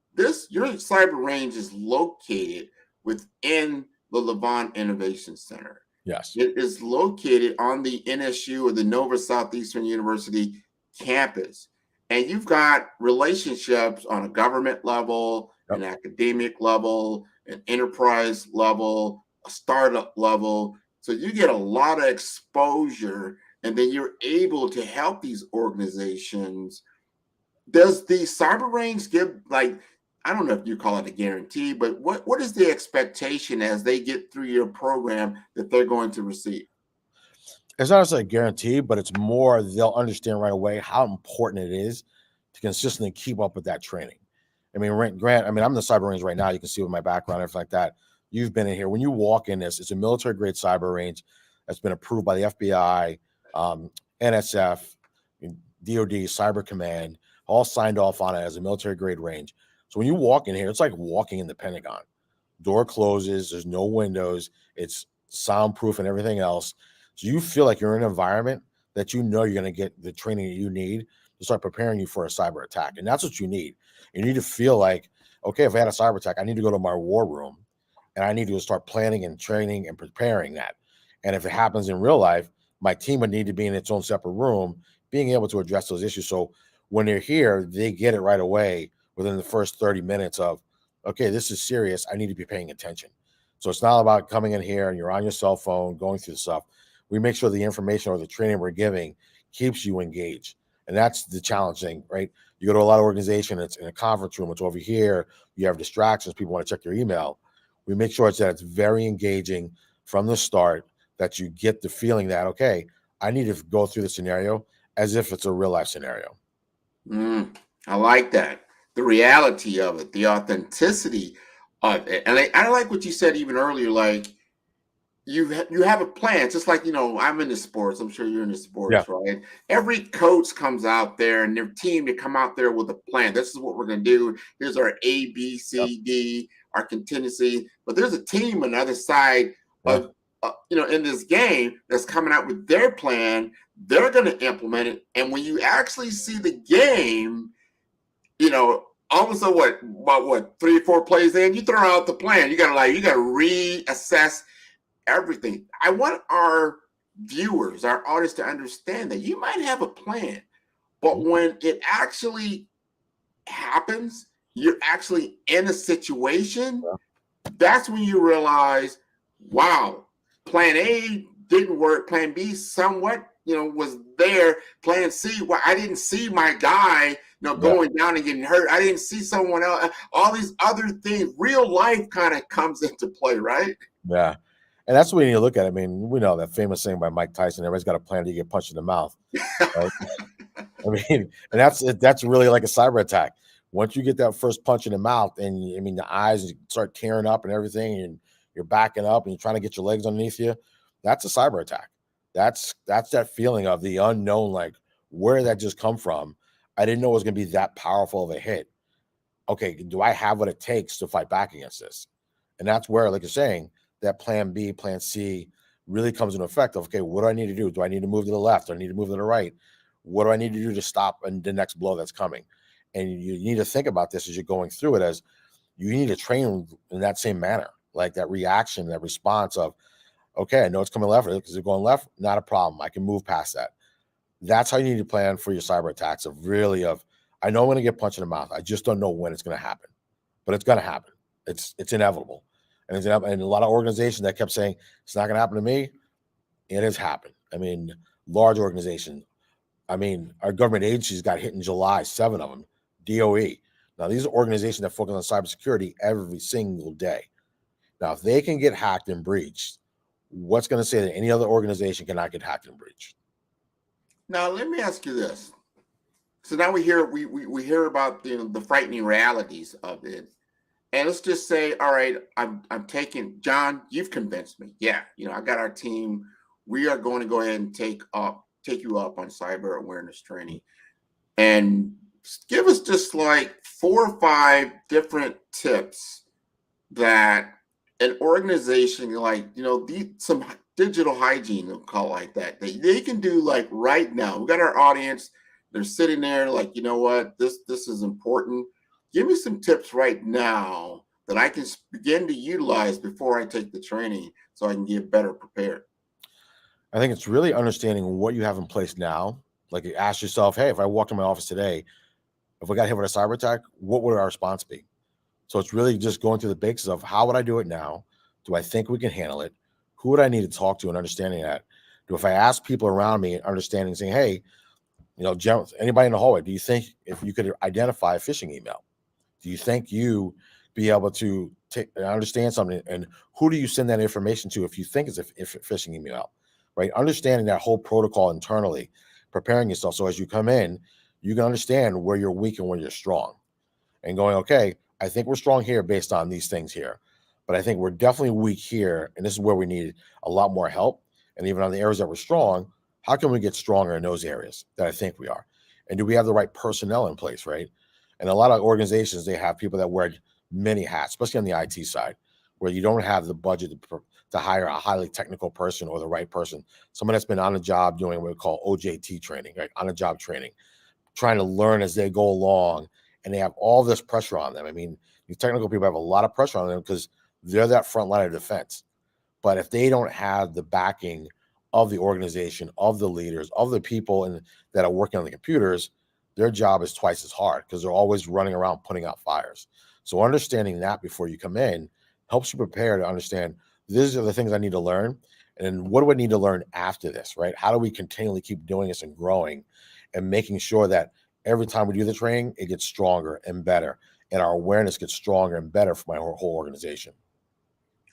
Your cyber range is located within the Levon Innovation Center. Yes. It is located on the NSU or the Nova Southeastern University campus. And you've got relationships on a government level, an academic level, an enterprise level, a startup level. So you get a lot of exposure, and then you're able to help these organizations. Does the cyber range give, like, I don't know if you call it a guarantee, but what is the expectation as they get through your program that they're going to receive? It's not necessarily a guarantee, but it's more they'll understand right away how important it is to consistently keep up with that training. I mean, Grant, I'm in the cyber range right now. You can see with my background, everything like that. You've been in here. When you walk in this, it's a military-grade cyber range that's been approved by the FBI, NSF, DOD, Cyber Command, all signed off on it as a military-grade range. So when you walk in here, it's like walking in the Pentagon. Door closes, there's no windows, it's soundproof and everything else. So you feel like you're in an environment that you're going to get the training that you need to start preparing you for a cyber attack. And that's what you need. You need to feel like, okay, if I had a cyber attack, I need to go to my war room and I need to start planning and training and preparing that. And if it happens in real life, my team would need to be in its own separate room, being able to address those issues. So when they're here, they get it right away within the first 30 minutes of, okay, this is serious. I need to be paying attention. So it's not about coming in here and you're on your cell phone going through the stuff. We make sure the information or the training we're giving keeps you engaged. And that's the challenge thing, right? You go to a lot of organizations, it's in a conference room, it's over here, you have distractions, people want to check your email. We make sure it's very engaging from the start, that you get the feeling that, okay, I need to go through the scenario as if it's a real life scenario. I like that. The reality of it, the authenticity of it. And I like what you said even earlier, like you have a plan, just like, I'm into sports. I'm sure you're into sports, right? Every coach comes out there and their team, to come out there with a plan. This is what we're going to do. Here's our A, B, C, D, our contingency. But there's a team on the other side of, in this game that's coming out with their plan. They're going to implement it. And when you actually see the game, all of a sudden, what 3 or 4 plays in, you throw out the plan. You gotta reassess everything. I want our viewers, our audience to understand that you might have a plan, but when it actually happens, you're actually in a situation, that's when you realize, wow, plan A didn't work, plan B somewhat, was there, plan C, well, I didn't see my guy, going down and getting hurt. I didn't see someone else, all these other things. Real life kind of comes into play, right? Yeah. And that's the way you look at it. I mean, we know that famous saying by Mike Tyson, everybody's got a plan to get punched in the mouth. Right? I mean, and that's really like a cyber attack. Once you get that first punch in the mouth, and the eyes start tearing up and everything, and you're backing up and you're trying to get your legs underneath you, that's a cyber attack. That's that feeling of the unknown, like, where did that just come from? I didn't know it was going to be that powerful of a hit. Okay, do I have what it takes to fight back against this? And that's where, like you're saying, that plan B, plan C really comes into effect of, okay, what do I need to do? Do I need to move to the left? Do I need to move to the right? What do I need to do to stop the next blow that's coming? And you need to think about this as you're going through it, as you need to train in that same manner, like that reaction, that response of, okay, I know it's coming left because they're going left, not a problem. I can move past that. That's how you need to plan for your cyber attacks I know I'm going to get punched in the mouth. I just don't know when it's going to happen, but it's going to happen. It's inevitable. And a lot of organizations that kept saying, it's not going to happen to me. It has happened. I mean, large organizations. I mean, our government agencies got hit in July, 7 of them, DOE. Now, these are organizations that focus on cybersecurity every single day. Now, if they can get hacked and breached, what's going to say that any other organization cannot get hacked and breached? Now, let me ask you this. So now we hear about the frightening realities of it. And let's just say, all right, I'm taking, John, you've convinced me. Yeah, I got our team. We are going to go ahead and take you up on cyber awareness training. And give us just like 4 or 5 different tips that an organization, like, some digital hygiene, we'll call it like that, they can do like right now. We got our audience, they're sitting there like, you know what, this is important. Give me some tips right now that I can begin to utilize before I take the training so I can get better prepared. I think it's really understanding what you have in place now. Like, you ask yourself, hey, if I walked in my office today, if we got hit with a cyber attack, what would our response be? So it's really just going through the basics of, how would I do it now? Do I think we can handle it? Who would I need to talk to and understanding that? If I ask people around me and understanding, saying, hey, anybody in the hallway, do you think if you could identify a phishing email? Do you think you be able to understand something? And who do you send that information to if you think it's a phishing email, right? Understanding that whole protocol internally, preparing yourself. So as you come in, you can understand where you're weak and where you're strong, and going, okay, I think we're strong here based on these things here, but I think we're definitely weak here. And this is where we need a lot more help. And even on the areas that we're strong, how can we get stronger in those areas that I think we are? And do we have the right personnel in place, right? And a lot of organizations, they have people that wear many hats, especially on the IT side, where you don't have the budget to hire a highly technical person or the right person, someone that's been on the job doing what we call OJT training, right? On the job training, trying to learn as they go along, and they have all this pressure on them. I mean, these technical people have a lot of pressure on them because they're that front line of defense. But if they don't have the backing of the organization, of the leaders, of the people that are working on the computers, their job is twice as hard because they're always running around putting out fires. So understanding that before you come in helps you prepare to understand, these are the things I need to learn. And what do I need to learn after this, right? How do we continually keep doing this and growing and making sure that every time we do the training, it gets stronger and better, and our awareness gets stronger and better for my whole organization.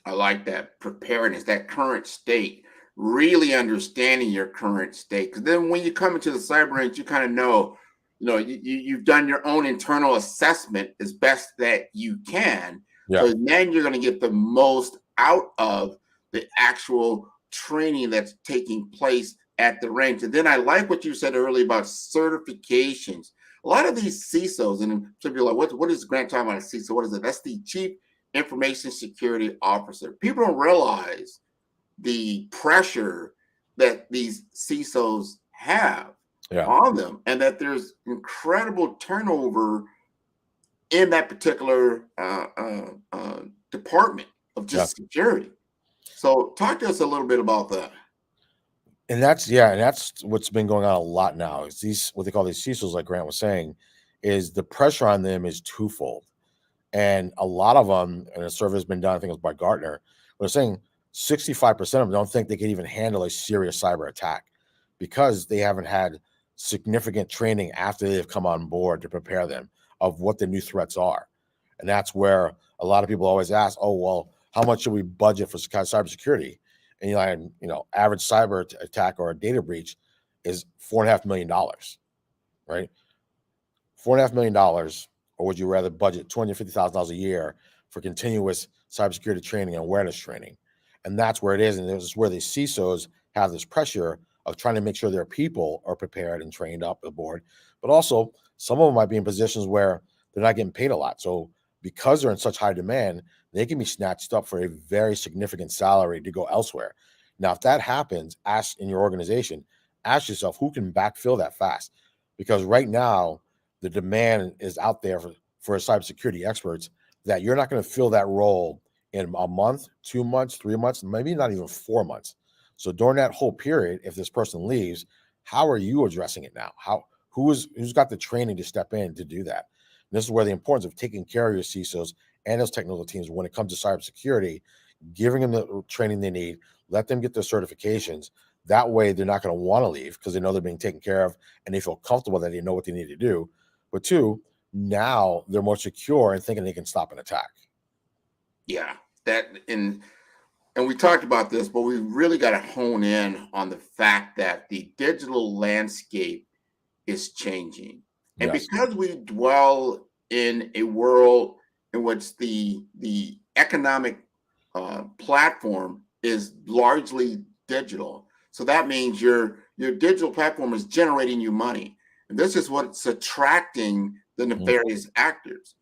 I like that preparedness, that current state, really understanding your current state. Because then when you come into the cyber range, you kind of know, you've done your own internal assessment as best that you can. Yeah. So then you're going to get the most out of the actual training that's taking place at the range. And then I like what you said earlier about certifications. A lot of these CISOs, and some people are like, what is Grant talking about a CISO? What is it? That's the Chief Information Security Officer. People don't realize the pressure that these CISOs have on them, and that there's incredible turnover in that particular department of just security. So talk to us a little bit about that. And that's what's been going on a lot now. Is these what they call these CISOs, like Grant was saying, is the pressure on them is twofold. And a lot of them, and a survey has been done, I think it was by Gartner, they're saying 65% of them don't think they can even handle a serious cyber attack because they haven't had significant training after they've come on board to prepare them of what the new threats are. And that's where a lot of people always ask, oh, well, how much should we budget for cybersecurity? And average cyber attack or a data breach is $4.5 million, right? $4.5 million, or would you rather budget $250,000 a year for continuous cybersecurity training and awareness training? And that's where it is. And this is where the CISOs have this pressure of trying to make sure their people are prepared and trained up aboard. But also, some of them might be in positions where they're not getting paid a lot. So because they're in such high demand, they can be snatched up for a very significant salary to go elsewhere. Now, if that happens, ask in your organization, ask yourself who can backfill that fast. Because right now, the demand is out there for cybersecurity experts that you're not going to fill that role in a month, 2 months, 3 months, maybe not even 4 months. So during that whole period, if this person leaves, how are you addressing it now? Who's got the training to step in to do that? And this is where the importance of taking care of your CISOs and those technical teams when it comes to cybersecurity, giving them the training they need, let them get their certifications. That way, they're not going to want to leave because they know they're being taken care of and they feel comfortable that they know what they need to do. But two, now they're more secure and thinking they can stop an attack. Yeah, and we talked about this, but we really got to hone in on the fact that the digital landscape is changing. And because we dwell in a world in which the economic platform is largely digital, so that means your digital platform is generating you money. And this is what's attracting the nefarious actors.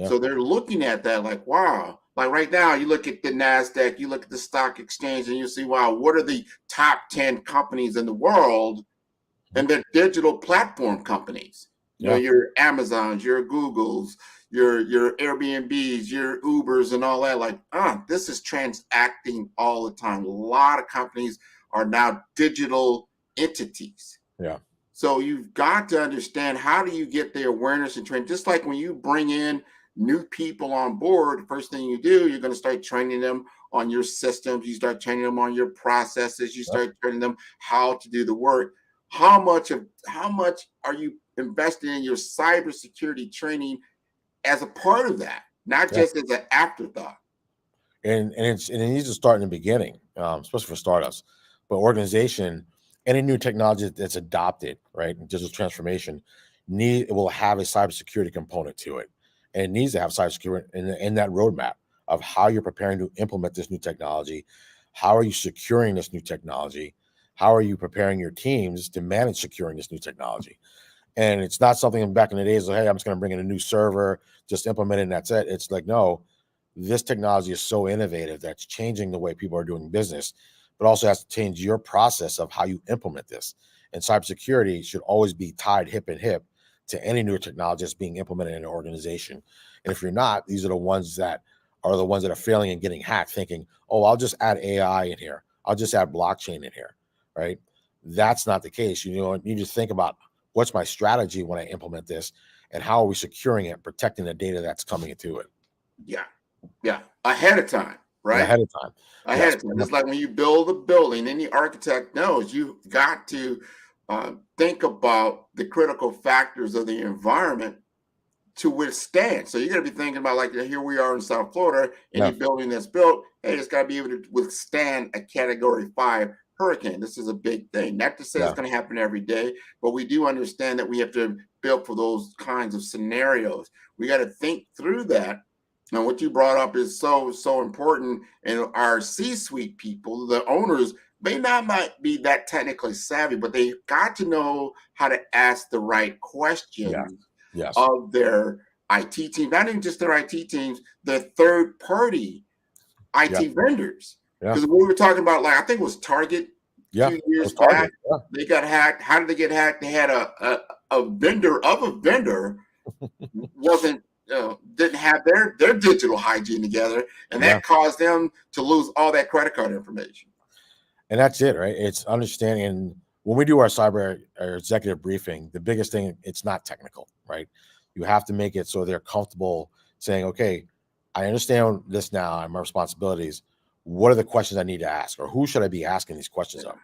So they're looking at that like, wow, like right now, you look at the NASDAQ, you look at the stock exchange, and you see, wow, what are the top 10 companies in the world? And they're digital platform companies. You know, your Amazons, your Googles, your Airbnbs, your Ubers, and all that. Like, this is transacting all the time. A lot of companies are now digital entities. Yeah. So you've got to understand, how do you get the awareness and training? Just like when you bring in new people on board, the first thing you do, you're going to start training them on your systems. You start training them on your processes. You start training them how to do the work. How much are you investing in your cybersecurity training as a part of that, not just as an afterthought? And it needs to start in the beginning, especially for startups. But organization, any new technology that's adopted, right, digital transformation, will have a cybersecurity component to it. And it needs to have cybersecurity in that roadmap of how you're preparing to implement this new technology. How are you securing this new technology? How are you preparing your teams to manage securing this new technology? And it's not something back in the days like, hey, I'm just going to bring in a new server, just implement it, and that's it. It's like, no, this technology is so innovative that's changing the way people are doing business, but also has to change your process of how you implement this. And cybersecurity should always be tied hip and hip to any new technology that's being implemented in an organization. And if you're not, these are the ones that are failing and getting hacked, thinking, oh, I'll just add AI in here. I'll just add blockchain in here, right? That's not the case. You need to think about, what's my strategy when I implement this, and how are we securing it, protecting the data that's coming into it? Yeah. Ahead of time, right? Ahead of time. Ahead of time. It's like when you build a building, any architect knows you've got to think about the critical factors of the environment to withstand. So you're going to be thinking about, like, here we are in South Florida, any building that's built, hey, it's got to be able to withstand a Category 5 hurricane. This is a big thing. Not to say it's going to happen every day, but we do understand that we have to build for those kinds of scenarios. We got to think through that. Now, what you brought up is so important. And our C-suite people, the owners, may not might be that technically savvy, but they got to know how to ask the right questions of their IT team, not even just their IT teams, the third-party IT vendors. Because we were talking about, like, I think it was Target 2 years back. They got hacked. How did they get hacked? They had a vendor of a vendor wasn't didn't have their digital hygiene together, and that caused them to lose all that credit card information. And that's it, right? It's understanding. When we do our cyber or executive briefing, the biggest thing, it's not technical, right? You have to make it so they're comfortable saying, okay, I understand this now and my responsibilities. What are the questions I need to ask, or who should I be asking these questions of?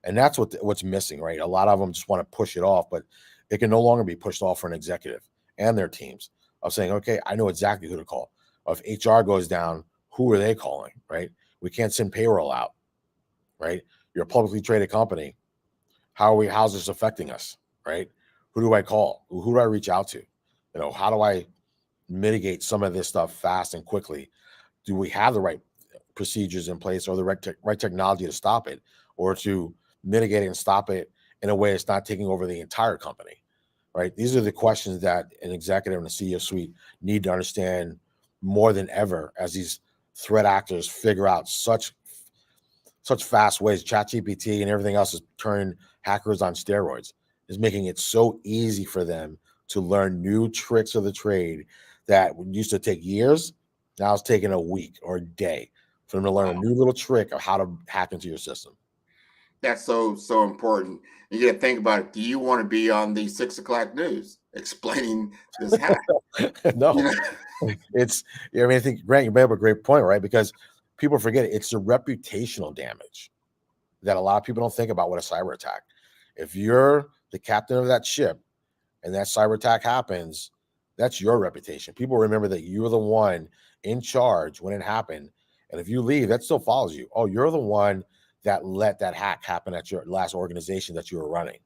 And that's what's missing, right? A lot of them just want to push it off, but it can no longer be pushed off for an executive and their teams of saying, okay, I know exactly who to call. If HR goes down, who are they calling, right? We can't send payroll out, right? You're a publicly traded company. How's this affecting us, right? Who do I call? Who do I reach out to? How do I mitigate some of this stuff fast and quickly? Do we have the right procedures in place or the right technology to stop it, or to mitigate it and stop it in a way it's not taking over the entire company, right? These are the questions that an executive and a CEO suite need to understand more than ever as these threat actors figure out such fast ways. ChatGPT and everything else is turning hackers on steroids, is making it so easy for them to learn new tricks of the trade that used to take years. Now it's taking a week or a day for them to learn a new little trick of how to hack into your system. That's so important. You got to think about it. Do you want to be on the 6 o'clock news explaining this hack? No. I think, Grant, you made up a great point, right? Because people forget it. It's the reputational damage that a lot of people don't think about with a cyber attack. If you're the captain of that ship and that cyber attack happens, that's your reputation. People remember that you were the one in charge when it happened. And if you leave, that still follows you. Oh, you're the one that let that hack happen at your last organization that you were running,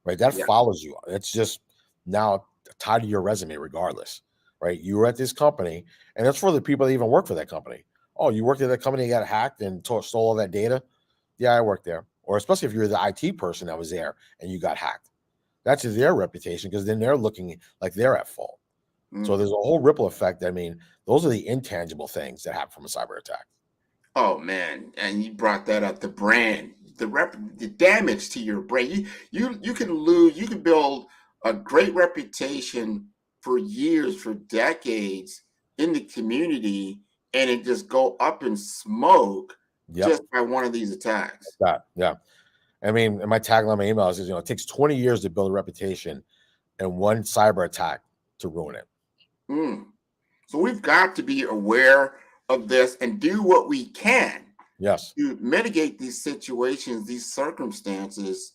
right? That follows you. It's just now tied to your resume regardless, right? You were at this company, and that's for the people that even work for that company. Oh, you worked at that company, you got hacked and stole all that data? Yeah, I worked there. Or especially if you're the IT person that was there and you got hacked. That's their reputation, because then they're looking like they're at fault. So there's a whole ripple effect. I mean, those are the intangible things that happen from a cyber attack. Oh man, and you brought that up. The brand, the damage to your brand. You can build a great reputation for years, for decades in the community, and it just go up in smoke just by one of these attacks. Yeah. I mean, my tagline on my email is, it takes 20 years to build a reputation and one cyber attack to ruin it. So we've got to be aware of this and do what we can to mitigate these situations, these circumstances.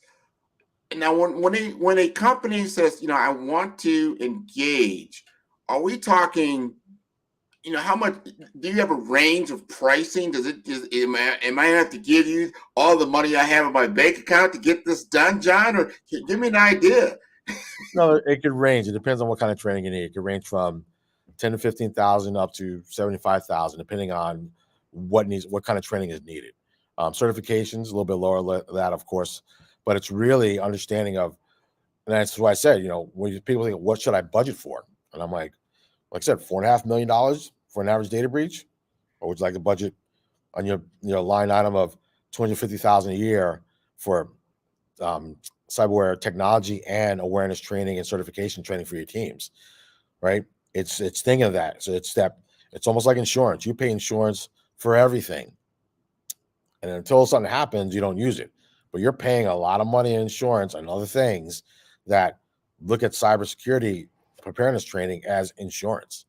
And now when a company says, I want to engage, are we talking, how much do you have a range of pricing? Am I going to have to give you all the money I have in my bank account to get this done, John? Or give me an idea. No, it could range. It depends on what kind of training you need. It could range from 10 to 15,000 up to 75,000, depending on what kind of training is needed. Certifications a little bit lower than that, of course, but it's really understanding of, and that's why I said, when people think, what should I budget for? And I'm like I said, $4.5 million for an average data breach, or would you like to budget on your line item of $250,000 a year for cyberware technology and awareness training and certification training for your teams, right? It's thinking of that. So it's almost like insurance. You pay insurance for everything, and until something happens, you don't use it. But you're paying a lot of money in insurance and other things that look at cybersecurity preparedness training as insurance,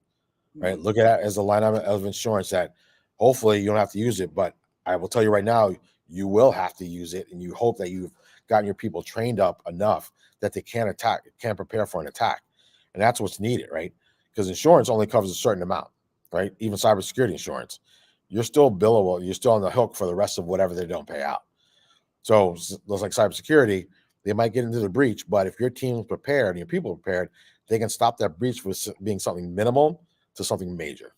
right? Look at it as a line item of insurance that hopefully you don't have to use it, but I will tell you right now, you will have to use it, and you hope that you've gotten your people trained up enough that they can prepare for an attack. And that's what's needed, right? Because insurance only covers a certain amount, right? Even cybersecurity insurance, you're still billable. You're still on the hook for the rest of whatever they don't pay out. So it's like cybersecurity, they might get into the breach, but if your team is prepared and your people are prepared, they can stop that breach from being something minimal to something major.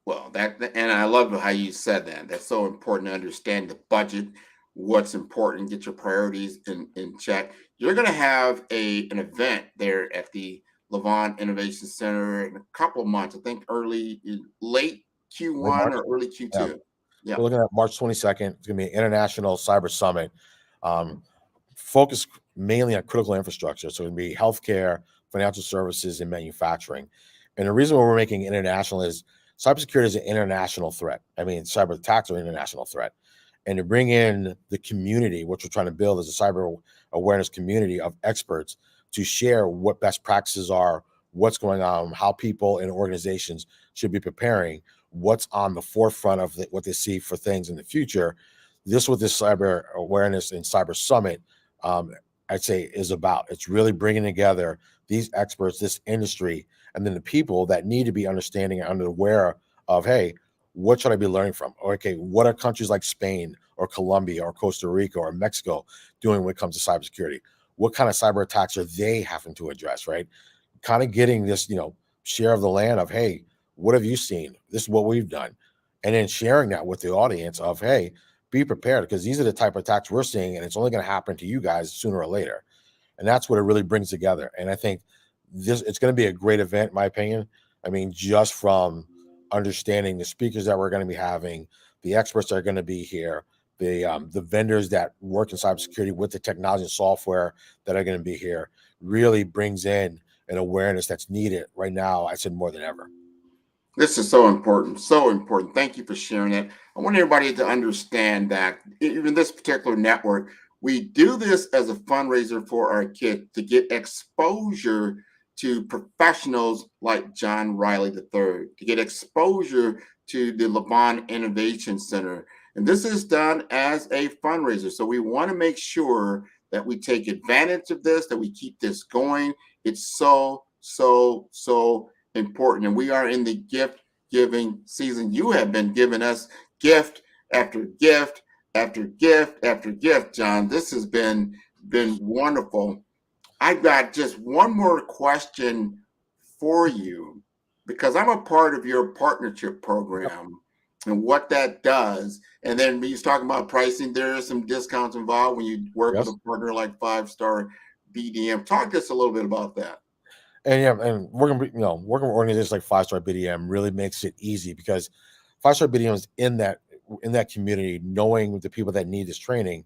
Well, and I love how you said that. That's so important to understand the budget, what's important, get your priorities in check. You're going to have an event there at the Levant Innovation Center in a couple of months. I think late Q1 or early Q2. Yeah. We're looking at March 22nd. It's going to be an international cyber summit, focused mainly on critical infrastructure. So it's going to be healthcare, financial services, and manufacturing. And the reason why we're making international is cybersecurity is an international threat. I mean, cyber attacks are an international threat. And to bring in the community, which we're trying to build as a cyber awareness community of experts to share what best practices are, what's going on, how people and organizations should be preparing, what's on the forefront of what they see for things in the future. This what this cyber awareness and cyber summit, I'd say, is about. It's really bringing together these experts, this industry, and then the people that need to be understanding and aware of, hey, what should I be learning from? Or, okay, what are countries like Spain or Colombia or Costa Rica or Mexico doing when it comes to cybersecurity? What kind of cyber attacks are they having to address, right? Kind of getting this, share of the land of, hey, what have you seen? This is what we've done. And then sharing that with the audience of, hey, be prepared, because these are the type of attacks we're seeing, and it's only going to happen to you guys sooner or later. And that's what it really brings together. And I think it's going to be a great event, in my opinion. I mean, just from understanding the speakers that we're going to be having, the experts that are going to be here, the vendors that work in cybersecurity with the technology and software that are going to be here, really brings in an awareness that's needed right now, I said, more than ever. This is so important, so important. Thank you for sharing that. I want everybody to understand that even this particular network, we do this as a fundraiser for our kids to get exposure to professionals like John Riley III, to get exposure to the Levon Innovation Center. And this is done as a fundraiser. So we want to make sure that we take advantage of this, that we keep this going. It's so, so, so important. And we are in the gift giving season. You have been giving us gift after gift after gift after gift, John. This has been wonderful. I've got just one more question for you, because I'm a part of your partnership program and what that does. And then when you're talking about pricing, there are some discounts involved when you work with a partner like 5-Star BDM. Talk to us a little bit about that. And working with organizations like 5-Star BDM really makes it easy, because 5-Star BDM is in that community, knowing the people that need this training,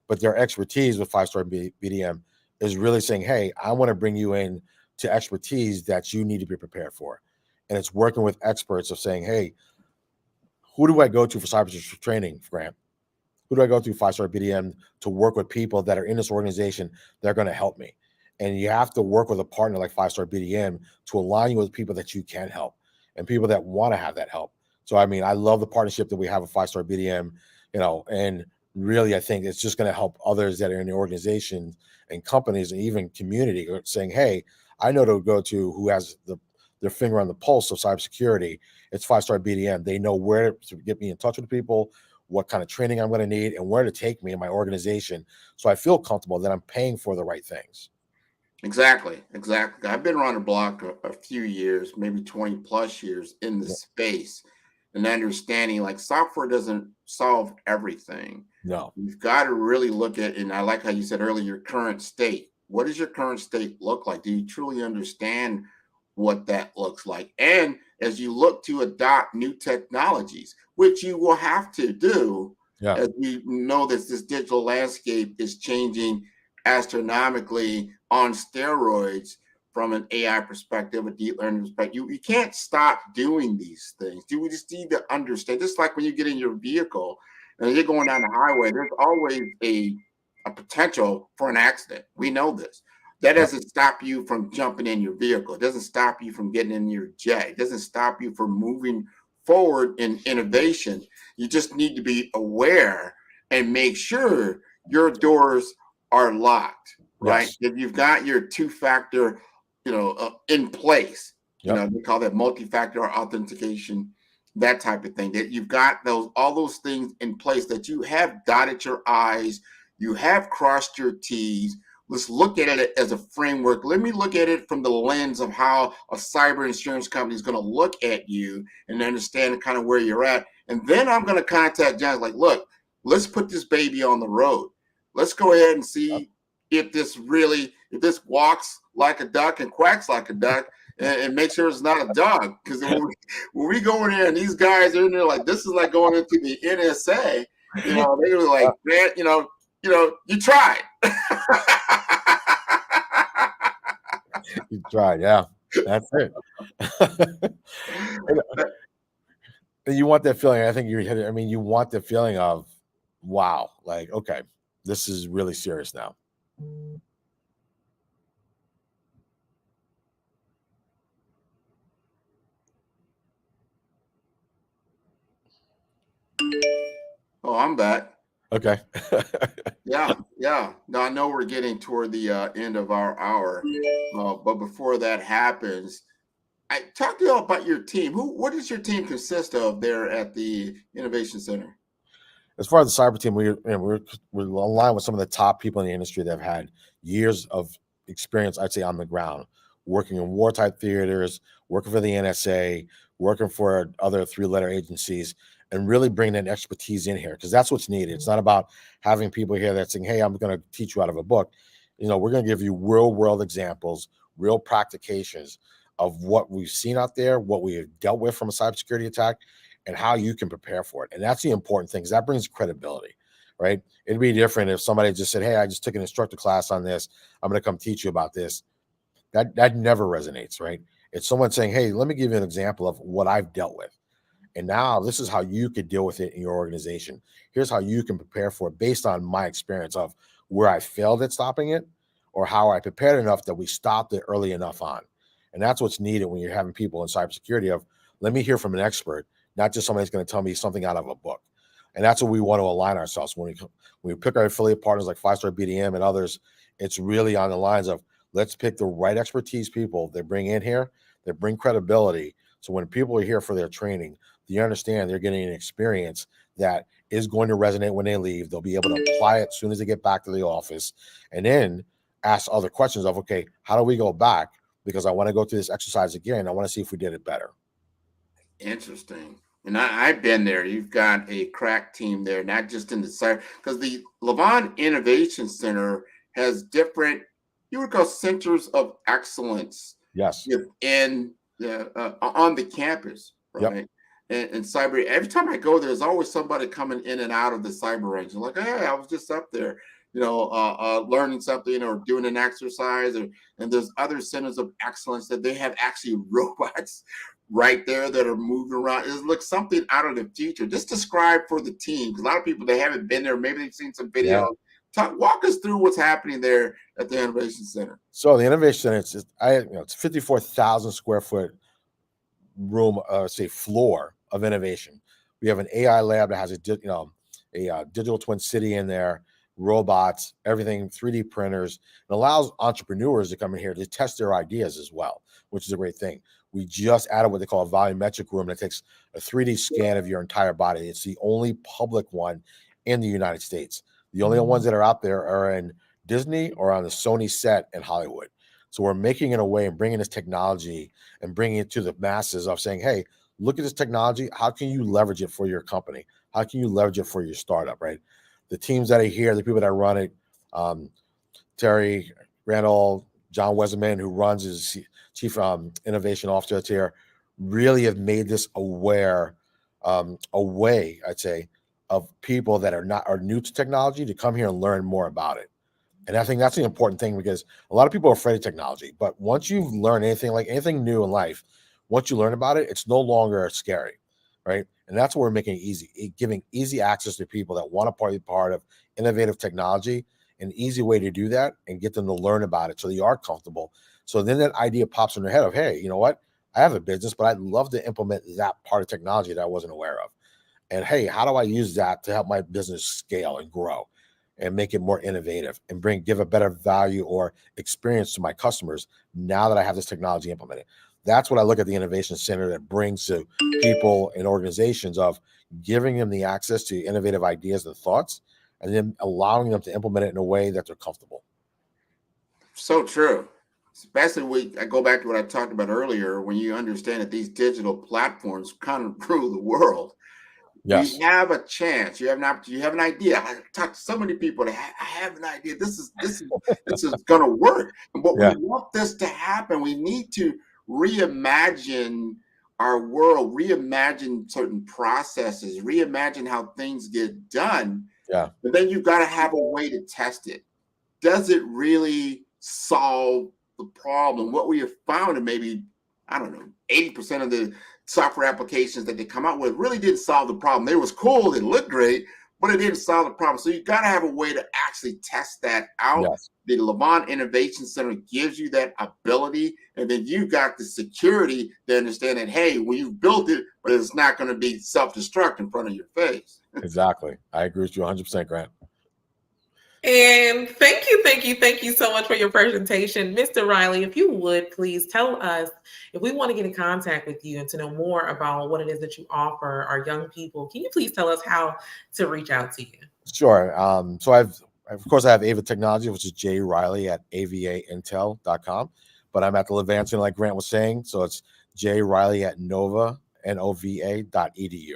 but their expertise with 5-Star BDM is really saying, hey, I want to bring you in to expertise that you need to be prepared for. And it's working with experts of saying, hey, who do I go to for cybersecurity training, Grant? Who do I go to 5-Star BDM to work with people that are in this organization that are going to help me? And you have to work with a partner like 5-Star BDM to align you with people that you can help and people that want to have that help. So, I mean, I love the partnership that we have with 5-Star BDM, and really, I think it's just going to help others that are in the organization and companies and even community saying, hey, I know to go to who has their finger on the pulse of cybersecurity. It's 5-Star BDM. They know where to get me in touch with people, what kind of training I'm going to need, and where to take me in my organization. So I feel comfortable that I'm paying for the right things. Exactly. I've been around the block a few years, maybe 20 plus years in the space, and understanding like software doesn't solve everything. No. You've got to really look at, and I like how you said earlier, your current state. What does your current state look like? Do you truly understand what that looks like? And as you look to adopt new technologies, which you will have to do, as we know that this digital landscape is changing astronomically on steroids from an AI perspective, a deep learning perspective. You can't stop doing these things. We just need to understand, just like when you get in your vehicle and you're going down the highway, there's always a potential for an accident. We know this. That doesn't stop you from jumping in your vehicle. It doesn't stop you from getting in your jet. It doesn't stop you from moving forward in innovation. You just need to be aware and make sure your doors are locked, right? If you've got your two-factor, in place, they call that multi-factor authentication, that type of thing, that you've got all those things in place, that you have dotted your I's, you have crossed your T's. Let's look at it as a framework. Let me look at it from the lens of how a cyber insurance company is going to look at you and understand kind of where you're at. And then I'm going to contact John, like, look, let's put this baby on the road. Let's go ahead and see if this walks like a duck and quacks like a duck, and make sure it's not a dog. Because when we go in there and these guys are in there like, this is like going into the NSA, they were like, man, you tried. You tried, yeah. That's it. And you want that feeling. I think you're hitting. I mean, you want the feeling of, wow, like, okay, this is really serious now. Oh, I'm back. Okay. Yeah. Now I know we're getting toward the end of our hour, but before that happens, I talk to you about your team. What does your team consist of there at the Innovation Center? As far as the cyber team, we're aligned with some of the top people in the industry that have had years of experience, I'd say, on the ground, working in war-type theaters, working for the NSA, working for other three-letter agencies, and really bringing that expertise in here, because that's what's needed. It's not about having people here that's saying, hey, I'm going to teach you out of a book. We're going to give you real-world examples, real practications of what we've seen out there, what we have dealt with from a cybersecurity attack, and how you can prepare for it. And that's the important thing, because that brings credibility, right? It'd be different if somebody just said, hey, I just took an instructor class on this. I'm going to come teach you about this. That never resonates, right? It's someone saying, hey, let me give you an example of what I've dealt with. And now this is how you could deal with it in your organization. Here's how you can prepare for it based on my experience of where I failed at stopping it, or how I prepared enough that we stopped it early enough on. And that's what's needed when you're having people in cybersecurity of, let me hear from an expert, not just somebody's going to tell me something out of a book. And that's what we want to align ourselves. When we pick our affiliate partners like 5-Star BDM and others, it's really on the lines of, let's pick the right expertise people that bring in here, that bring credibility. So when people are here for their training, you understand they're getting an experience that is going to resonate when they leave. They'll be able to apply it as soon as they get back to the office, and then ask other questions of, okay, how do we go back? Because I want to go through this exercise again. I want to see if we did it better. Interesting. And I've been there. You've got a crack team there, not just in the cyber, because the Levon Innovation Center has different, you would call centers of excellence. Yes. On the campus, right? Yep. And cyber, every time I go, there's always somebody coming in and out of the cyber range. I'm like, hey, I was just up there, learning something or doing an exercise. And there's other centers of excellence that they have actually robots right there that are moving around. It looks something out of the future. Just describe for the team, because a lot of people, they haven't been there. Maybe they've seen some videos. Yeah. Walk us through what's happening there at the Innovation Center. So the Innovation Center, it's 54,000 square foot room, floor of innovation. We have an AI lab that has a digital twin city in there, robots, everything, 3D printers. It allows entrepreneurs to come in here to test their ideas as well, which is a great thing. We just added what they call a volumetric room that takes a 3D scan of your entire body. It's the only public one in the United States. The only ones that are out there are in Disney or on the Sony set in Hollywood. So we're making it a way and bringing this technology and bringing it to the masses of saying, hey, look at this technology. How can you leverage it for your company? How can you leverage it for your startup, right? The teams that are here, the people that run it, Terry Randall, John Weserman, who runs his chief innovation officer here, really have made this a way, I'd say, of people that are new to technology to come here and learn more about it. And I think that's the important thing, because a lot of people are afraid of technology. But once you've learned anything new in life, once you learn about it, it's no longer scary, right? And that's what we're making easy, giving easy access to people that want to be part of innovative technology, an easy way to do that and get them to learn about it so they are comfortable. So then that idea pops in their head of, hey, you know what? I have a business, but I'd love to implement that part of technology that I wasn't aware of. And hey, how do I use that to help my business scale and grow and make it more innovative and give a better value or experience to my customers now that I have this technology implemented? That's what I look at the Innovation Center that brings to people and organizations, of giving them the access to innovative ideas and thoughts, and then allowing them to implement it in a way that they're comfortable. So true. Especially I go back to what I talked about earlier, when you understand that these digital platforms kind of rule the world. Yes. You have a chance. You have an idea. I talk to so many people that I have an idea. This is going to work. But we want this to happen. We need to reimagine our world, reimagine certain processes, reimagine how things get done. Yeah. But then you've got to have a way to test it. Does it really solve the problem. What we have found, and maybe, I don't know, 80% of the software applications that they come out with really didn't solve the problem. It was cool, it looked great, but it didn't solve the problem. So you got to have a way to actually test that out. Yes. The Levant Innovation Center gives you that ability, and then you've got the security to understand that, hey, well, you've built it, but it's not going to be self-destruct in front of your face. Exactly. I agree with you 100%, Grant. And thank you so much for your presentation. Mr. Riley, if you would please tell us, if we want to get in contact with you and to know more about what it is that you offer our young people, can you please tell us how to reach out to you? Sure. So I have Ava Technology, which is jriley@avaintel.com, but I'm at the Levanton, like Grant was saying. So it's jriley@nova.edu.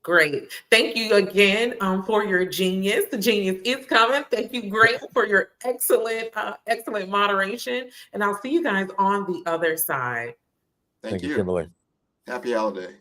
Great. Thank you again for your genius. The genius is coming. Thank you, Grant, for your excellent moderation. And I'll see you guys on the other side. Thank you, Kimberly. Happy holiday.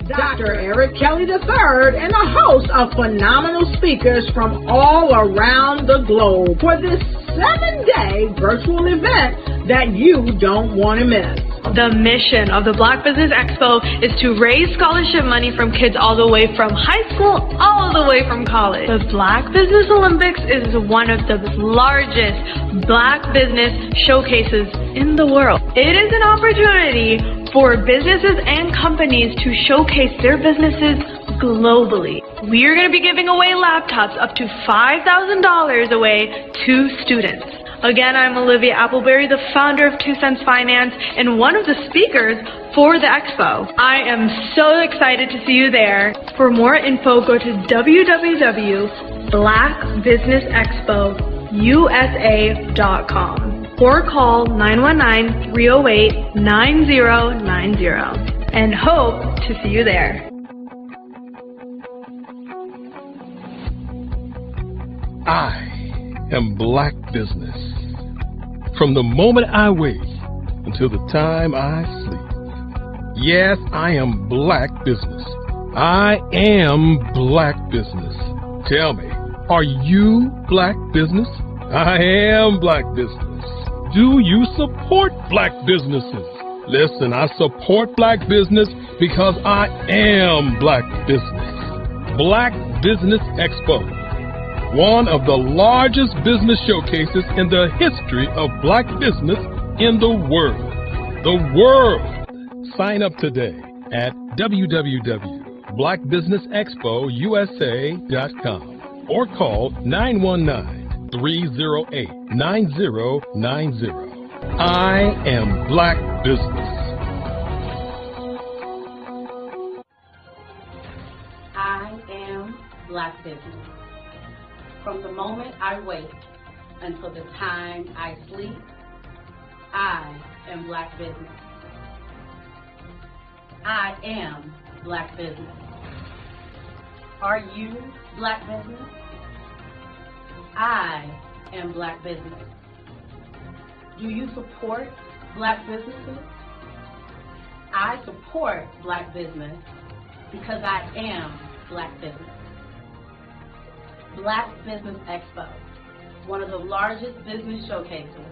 Dr. Eric Kelly III and a host of phenomenal speakers from all around the globe for this 7-day virtual event that you don't want to miss. The mission of the Black Business Expo is to raise scholarship money from kids all the way from high school, all the way from college. The Black Business Olympics is one of the largest Black business showcases in the world. It is an opportunity for businesses and companies to showcase their businesses globally. We are going to be giving away laptops up to $5,000 away to students. Again, I'm Olivia Appleberry, the founder of 2 Cents Finance and one of the speakers for the expo. I am so excited to see you there. For more info, go to www.blackbusinessexpousa.com or call 919-308-9090 and hope to see you there. I am Black business. From the moment I wake until the time I sleep. Yes, I am Black business. I am Black business. Tell me, are you Black business? I am Black business. Do you support Black businesses? Listen, I support Black business because I am Black business. Black Business Expo, one of the largest business showcases in the history of Black business in the world. The world! Sign up today at www.blackbusinessexpousa.com or call 919-308-9090. I am Black business. I am Black business. From the moment I wake until the time I sleep, I am Black business. I am Black business. Are you Black business? I am Black business. Do you support Black businesses? I support Black business because I am Black business. Black Business Expo, one of the largest business showcases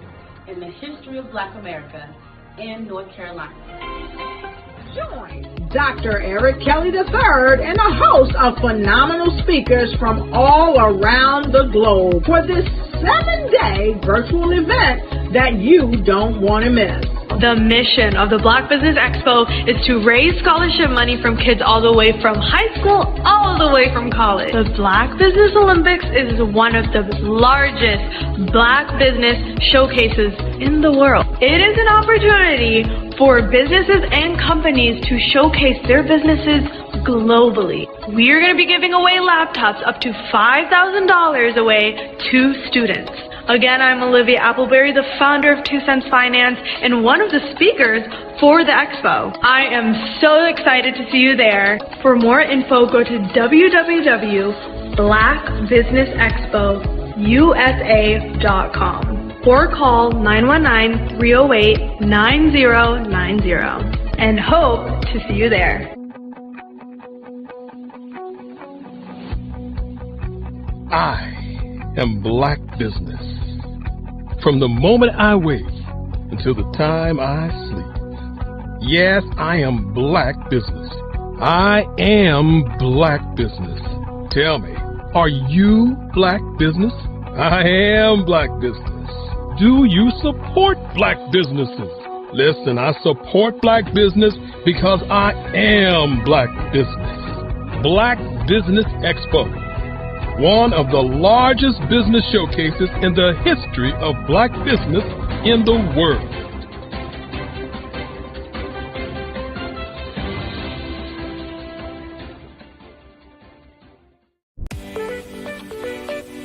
in the history of Black America in North Carolina. Join Dr. Eric Kelly III and a host of phenomenal speakers from all around the globe for this 7-day virtual event that you don't want to miss. The mission of the Black Business Expo is to raise scholarship money from kids all the way from high school, all the way from college. The Black Business Olympics is one of the largest Black business showcases in the world. It is an opportunity for businesses and companies to showcase their businesses globally. We are going to be giving away laptops up to $5,000 away to students. Again, I'm Olivia Appleberry, the founder of 2 Cents Finance and one of the speakers for the expo. I am so excited to see you there. For more info, go to www.blackbusinessexpousa.com or call 919-308-9090 and hope to see you there. I am Black business. From the moment I wake until the time I sleep. Yes, I am Black business. I am Black business. Tell me, are you Black business? I am Black business. Do you support Black businesses? Listen, I support Black business because I am Black business. Black Business Expo, one of the largest business showcases in the history of Black business in the world.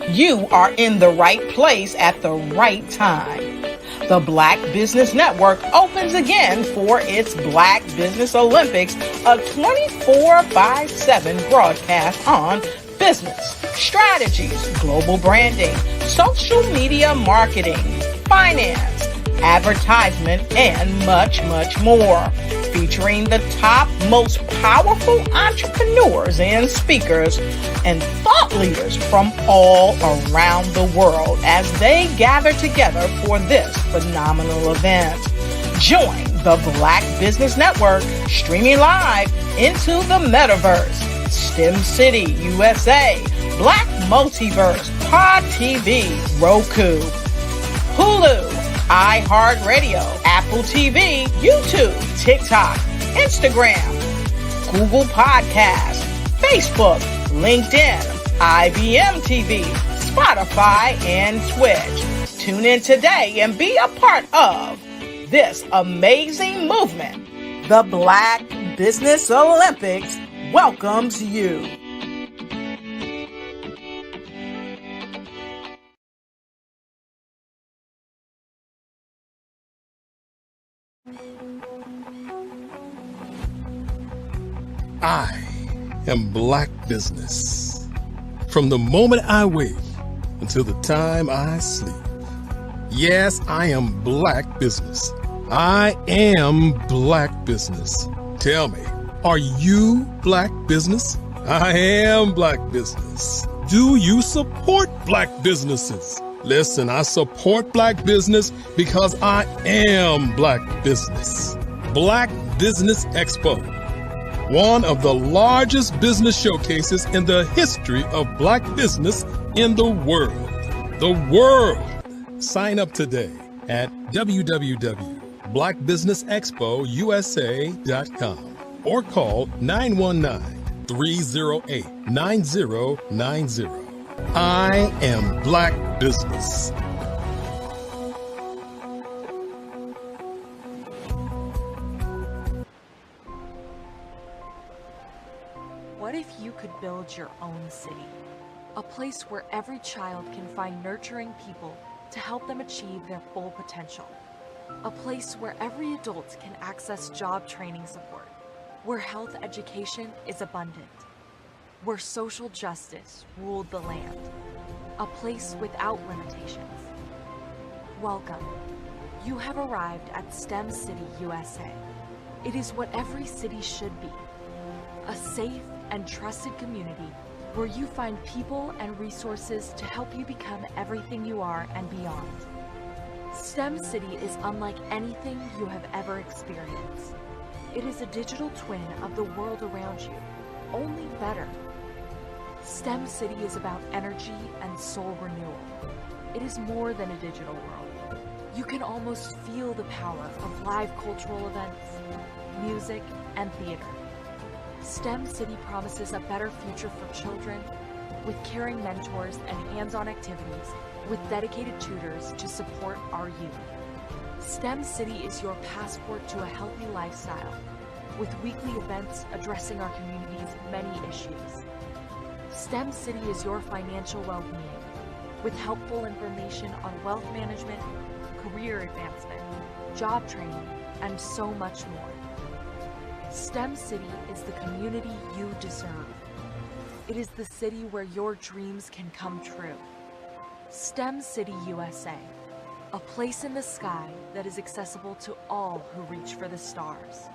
You are in the right place at the right time. The Black Business Network opens again for its Black Business Olympics, a 24/7 broadcast on business, strategies, global branding, social media marketing, finance, advertisement, and much, much more. Featuring the top, most powerful entrepreneurs and speakers and thought leaders from all around the world as they gather together for this phenomenal event. Join the Black Business Network streaming live into the metaverse. STEM City, USA, Black Multiverse, Pod TV, Roku, Hulu, iHeartRadio, Apple TV, YouTube, TikTok, Instagram, Google Podcasts, Facebook, LinkedIn, IBM TV, Spotify, and Twitch. Tune in today and be a part of this amazing movement. The Black Business Olympics welcomes you. I am Black business. From the moment I wake until the time I sleep. Yes, I am Black business. I am Black business. Tell me, are you Black business? I am Black business. Do you support Black businesses? Listen, I support Black business because I am Black business. Black Business Expo, one of the largest business showcases in the history of Black business in the world. The world! Sign up today at www.blackbusinessexpousa.com or call 919-308-9090. I am Black business. What if you could build your own city? A place where every child can find nurturing people to help them achieve their full potential. A place where every adult can access job training support, where health education is abundant, where social justice ruled the land. A place without limitations. Welcome. You have arrived at STEM City, USA. It is what every city should be. A safe and trusted community where you find people and resources to help you become everything you are and beyond. STEM City is unlike anything you have ever experienced. It is a digital twin of the world around you, only better. STEM City is about energy and soul renewal. It is more than a digital world. You can almost feel the power of live cultural events, music, and theater. STEM City promises a better future for children with caring mentors and hands-on activities with dedicated tutors to support our youth. STEM City is your passport to a healthy lifestyle with weekly events addressing our community's many issues. STEM City is your financial well-being with helpful information on wealth management, career advancement, job training, and so much more. STEM City is the community you deserve. It is the city where your dreams can come true. STEM City USA, a place in the sky that is accessible to all who reach for the stars.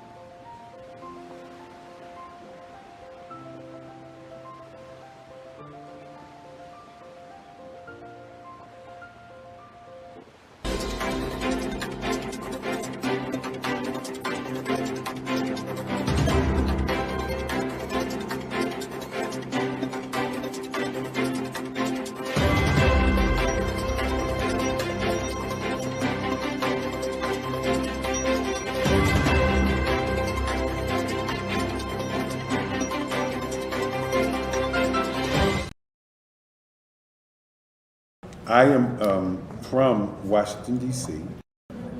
I am from Washington, D.C.,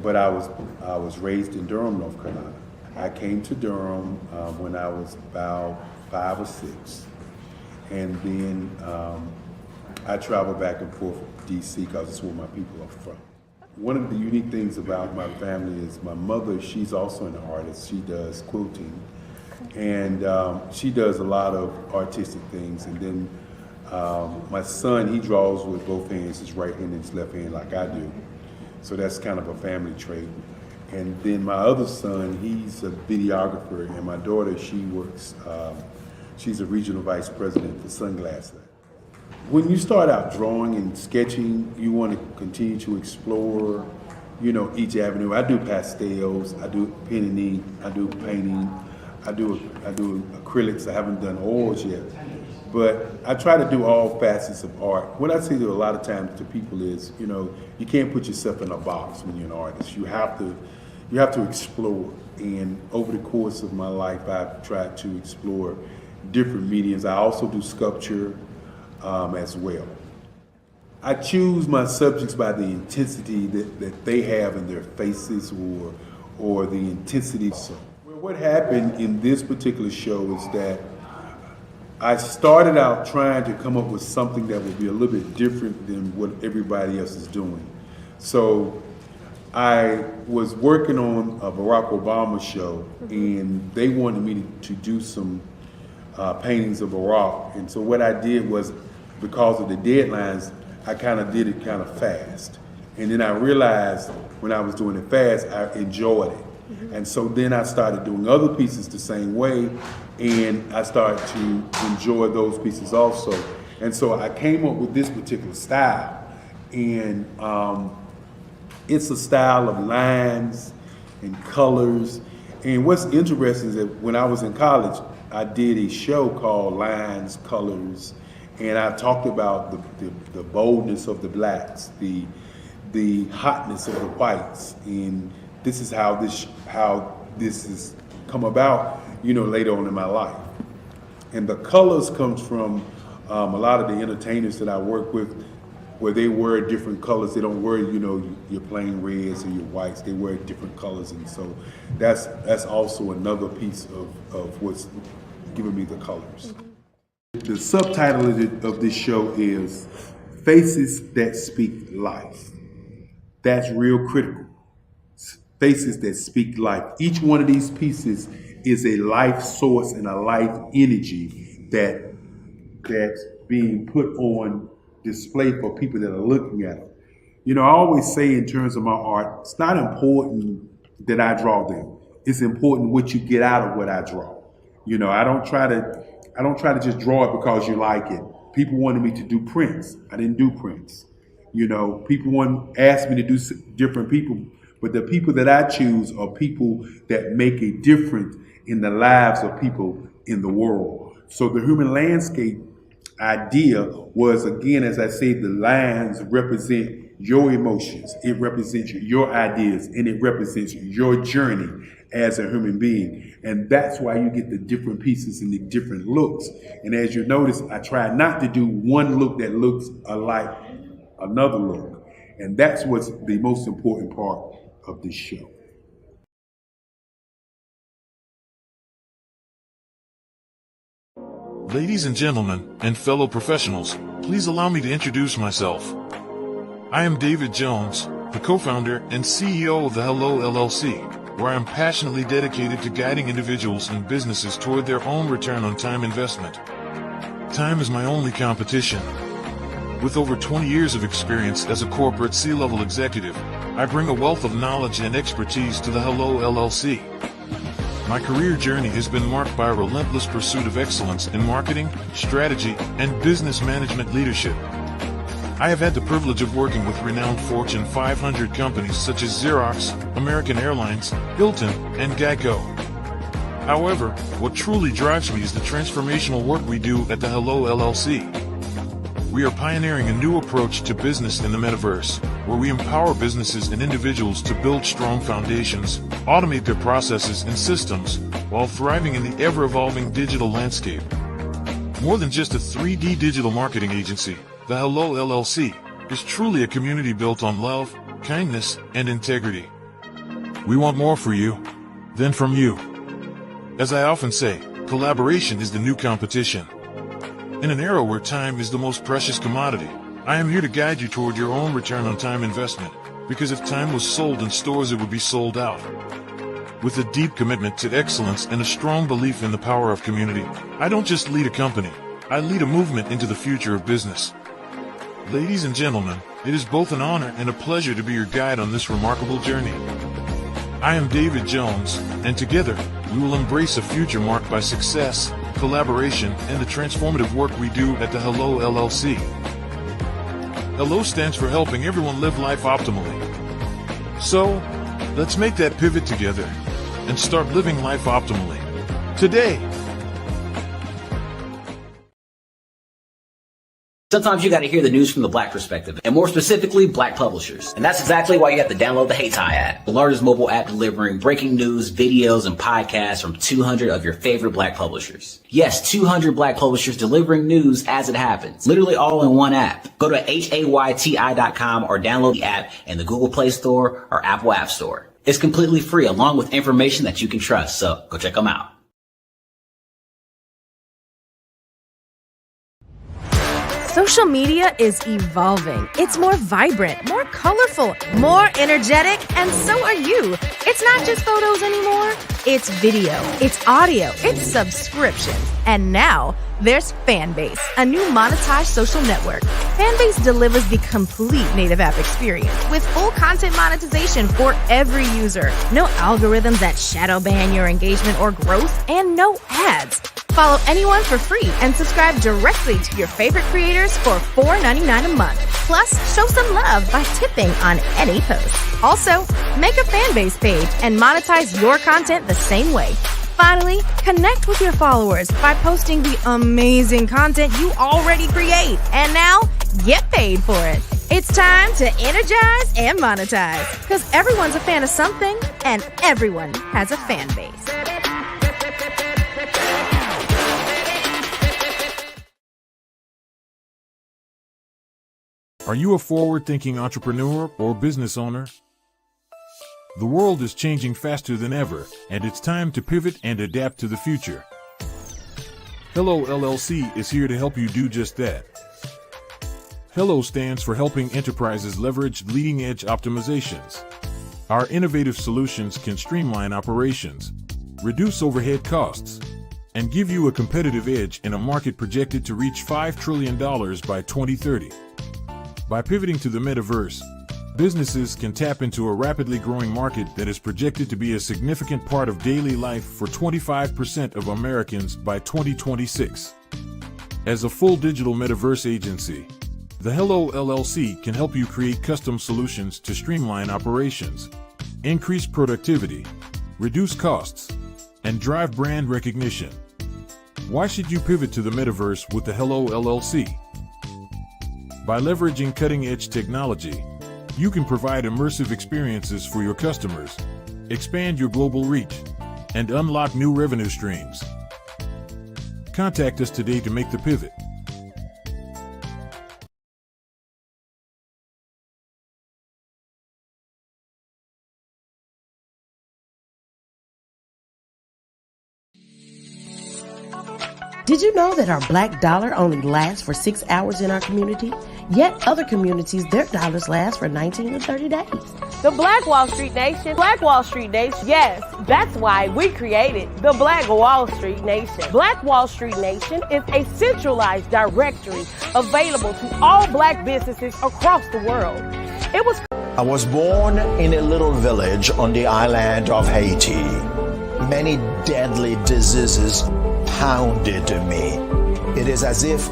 but I was raised in Durham, North Carolina. I came to Durham when I was about 5 or 6, and then I traveled back and forth to D.C. because it's where my people are from. One of the unique things about my family is my mother, she's also an artist. She does quilting, and she does a lot of artistic things, and then my son, he draws with both hands, his right hand and his left hand like I do. So that's kind of a family trait. And then my other son, he's a videographer, and my daughter, she works, she's a regional vice president for Sunglass Lab. When you start out drawing and sketching, you want to continue to explore, you know, each avenue. I do pastels, I do pen and ink, I do painting, I do acrylics. I haven't done oils yet. But I try to do all facets of art. What I say to a lot of times to people is, you know, you can't put yourself in a box when you're an artist. You have to explore. And over the course of my life, I've tried to explore different mediums. I also do sculpture as well. I choose my subjects by the intensity that they have in their faces or the intensity. So, what happened in this particular show is that I started out trying to come up with something that would be a little bit different than what everybody else is doing. So I was working on a Barack Obama show, and they wanted me to do some paintings of Barack. And so what I did was, because of the deadlines, I kind of did it kind of fast. And then I realized when I was doing it fast, I enjoyed it. And so then I started doing other pieces the same way, and I started to enjoy those pieces also. And so I came up with this particular style, and it's a style of lines and colors. And what's interesting is that when I was in college, I did a show called Lines, Colors, and I talked about the boldness of the blacks, the hotness of the whites, and this is how this has come about, you know, later on in my life. And the colors comes from a lot of the entertainers that I work with, where they wear different colors. They don't wear, you know, your plain reds or your whites. They wear different colors, and so that's also another piece of what's giving me the colors. The subtitle of this show is Faces That Speak Life. That's real critical. Faces that speak life. Each one of these pieces is a life source and a life energy that's being put on display for people that are looking at it. You know, I always say in terms of my art, it's not important that I draw them. It's important what you get out of what I draw. You know, I don't try to just draw it because you like it. People wanted me to do prints. I didn't do prints. You know, people asked me to do different people, but the people that I choose are people that make a difference in the lives of people in the world. So the human landscape idea was, again, as I say, the lines represent your emotions, it represents your ideas, and it represents your journey as a human being. And that's why you get the different pieces and the different looks. And as you notice, I try not to do one look that looks alike another look. And that's what's the most important part of this show. Ladies and gentlemen, and fellow professionals, please allow me to introduce myself. I am David Jones, the co-founder and CEO of the Hello LLC, where I am passionately dedicated to guiding individuals and businesses toward their own return on time investment. Time is my only competition. With over 20 years of experience as a corporate C-level executive, I bring a wealth of knowledge and expertise to the Hello LLC. My career journey has been marked by a relentless pursuit of excellence in marketing, strategy, and business management leadership. I have had the privilege of working with renowned Fortune 500 companies such as Xerox, American Airlines, Hilton, and Geico. However, what truly drives me is the transformational work we do at the Hello LLC. We are pioneering a new approach to business in the metaverse, where we empower businesses and individuals to build strong foundations, automate their processes and systems, while thriving in the ever-evolving digital landscape. More than just a 3D digital marketing agency, the Hello LLC is truly a community built on love, kindness, and integrity. We want more for you than from you. As I often say, collaboration is the new competition. In an era where time is the most precious commodity, I am here to guide you toward your own return on time investment, because if time was sold in stores, it would be sold out. With a deep commitment to excellence and a strong belief in the power of community, I don't just lead a company, I lead a movement into the future of business. Ladies and gentlemen, it is both an honor and a pleasure to be your guide on this remarkable journey. I am David Jones, and together, we will embrace a future marked by success, collaboration, and the transformative work we do at the Hello LLC. Hello stands for helping everyone live life optimally. So, let's make that pivot together and start living life optimally today. Sometimes you got to hear the news from the Black perspective, and more specifically, Black publishers. And that's exactly why you have to download the HeyTie app, the largest mobile app delivering breaking news, videos, and podcasts from 200 of your favorite Black publishers. Yes, 200 Black publishers delivering news as it happens, literally all in one app. Go to HAYTI.com or download the app in the Google Play Store or Apple App Store. It's completely free, along with information that you can trust, so go check them out. Social media is evolving. It's more vibrant, more colorful, more energetic, and so are you. It's not just photos anymore. It's video, it's audio, it's subscriptions. And now there's Fanbase, a new monetized social network. Fanbase delivers the complete native app experience with full content monetization for every user. No algorithms that shadow ban your engagement or growth, and no ads. Follow anyone for free and subscribe directly to your favorite creators for $4.99 a month. Plus, show some love by tipping on any post. Also, make a Fanbase page and monetize your content the same way. Finally, connect with your followers by posting the amazing content you already create. And now, get paid for it. It's time to energize and monetize, because everyone's a fan of something and everyone has a fan base. Are you a forward-thinking entrepreneur or business owner? The world is changing faster than ever, and it's time to pivot and adapt to the future. Hello LLC is here to help you do just that. Hello stands for helping enterprises leverage leading-edge optimizations. Our innovative solutions can streamline operations, reduce overhead costs, and give you a competitive edge in a market projected to reach $5 trillion by 2030. By pivoting to the metaverse, businesses can tap into a rapidly growing market that is projected to be a significant part of daily life for 25% of Americans by 2026. As a full digital metaverse agency, the Hello LLC can help you create custom solutions to streamline operations, increase productivity, reduce costs, and drive brand recognition. Why should you pivot to the metaverse with the Hello LLC? By leveraging cutting-edge technology, You can provide immersive experiences for your customers, expand your global reach, and unlock new revenue streams. Contact us today to make the pivot. Did you know that our black dollar only lasts for 6 hours in our community? Yet other communities, their dollars last for 19 to 30 days. The Black Wall Street Nation. Black Wall Street Nation. Yes, that's why we created the Black Wall Street Nation. Black Wall Street Nation is a centralized directory available to all black businesses across the world. I was born in a little village on the island of Haiti. Many deadly diseases pounded me. It is as if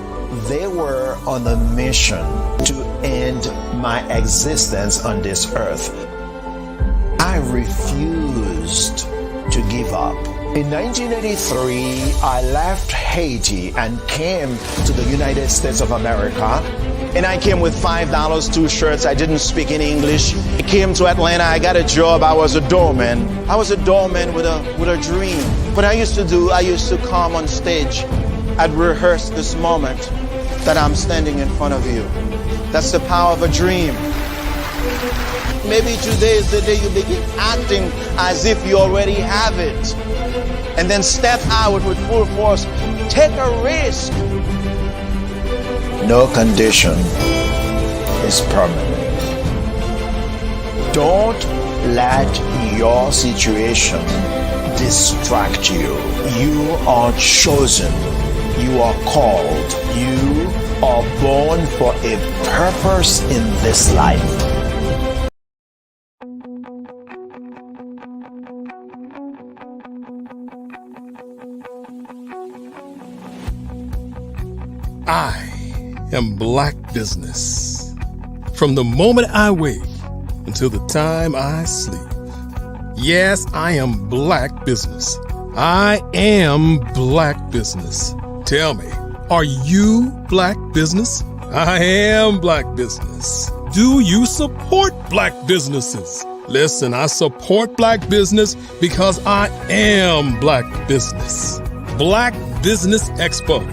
they were on a mission to end my existence on this earth. I refused to give up. In 1983, I left Haiti and came to the United States of America. And I came with $5, 2 shirts. I didn't speak any English. I came to Atlanta. I got a job. I was a doorman. I was a doorman with a dream. What I used to come on stage. I'd rehearse this moment that I'm standing in front of you. That's the power of a dream. Maybe today is the day you begin acting as if you already have it. And then step out with full force. Take a risk. No condition is permanent. Don't let your situation distract you. You are chosen. You are called. You are born for a purpose in this life. I am Black business. From the moment I wake until the time I sleep. Yes, I am Black business. I am Black business. Tell me, are you Black business? I am Black business. Do you support Black businesses? Listen, I support Black business because I am Black business. Black Business Expo.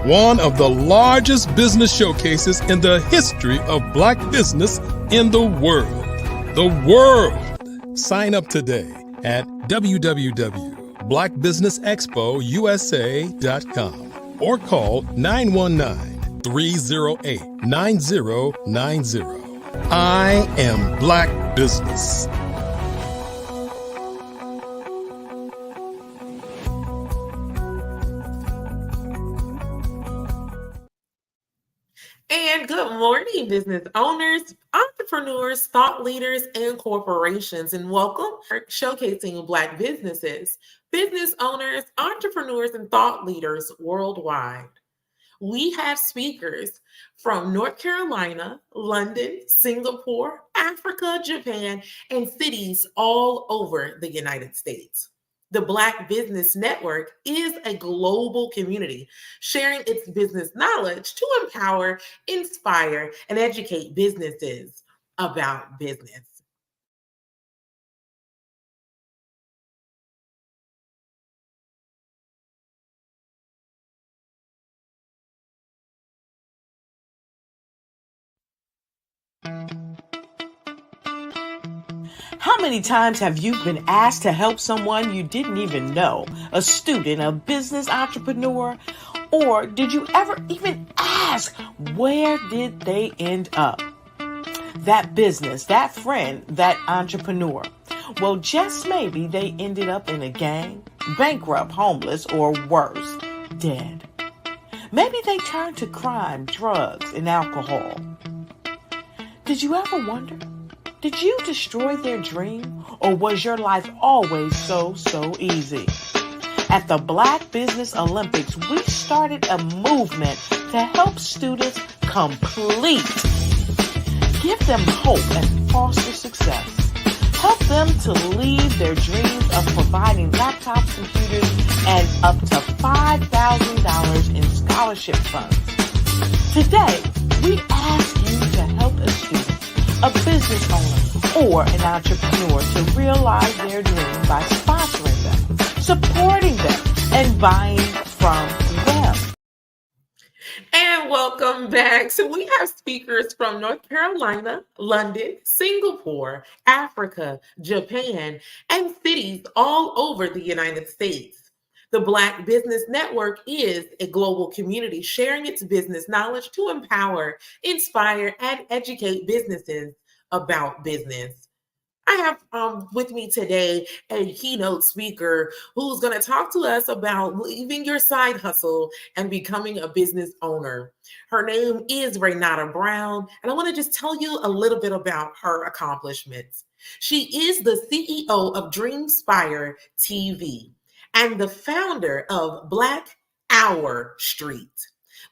One of the largest business showcases in the history of Black business in the world. The world! Sign up today at www.blackbusinessexpousa.com or call 919-308-9090. I am Black business. And good morning, business owners, entrepreneurs, thought leaders, and corporations. And welcome for showcasing Black businesses, business owners, entrepreneurs, and thought leaders worldwide. We have speakers from North Carolina, London, Singapore, Africa, Japan, and cities all over the United States. The Black Business Network is a global community sharing its business knowledge to empower, inspire, and educate businesses about business. How many times have you been asked to help someone you didn't even know, a student, a business entrepreneur? Or did you ever even ask, where did they end up? That business, that friend, that entrepreneur. Well, just maybe they ended up in a gang, bankrupt, homeless, or worse, dead. Maybe they turned to crime, drugs, and alcohol. Did you ever wonder? Did you destroy their dream, or was your life always so easy? At the Black Business Olympics, we started a movement to help students complete. Give them hope and foster success. Help them to leave their dreams of providing laptops, computers, and up to $5,000 in scholarship funds. Today, we ask you to help a student a business owner or an entrepreneur to realize their dream by sponsoring them, supporting them, and buying from them. And welcome back. So we have speakers from North Carolina, London, Singapore, Africa, Japan, and cities all over the United States. The Black Business Network is a global community sharing its business knowledge to empower, inspire, and educate businesses about business. I have with me today a keynote speaker who's going to talk to us about leaving your side hustle and becoming a business owner. Her name is Renata Brown, and I want to just tell you a little bit about her accomplishments. She is the CEO of Dreamspire TV and the founder of Black Hour Street.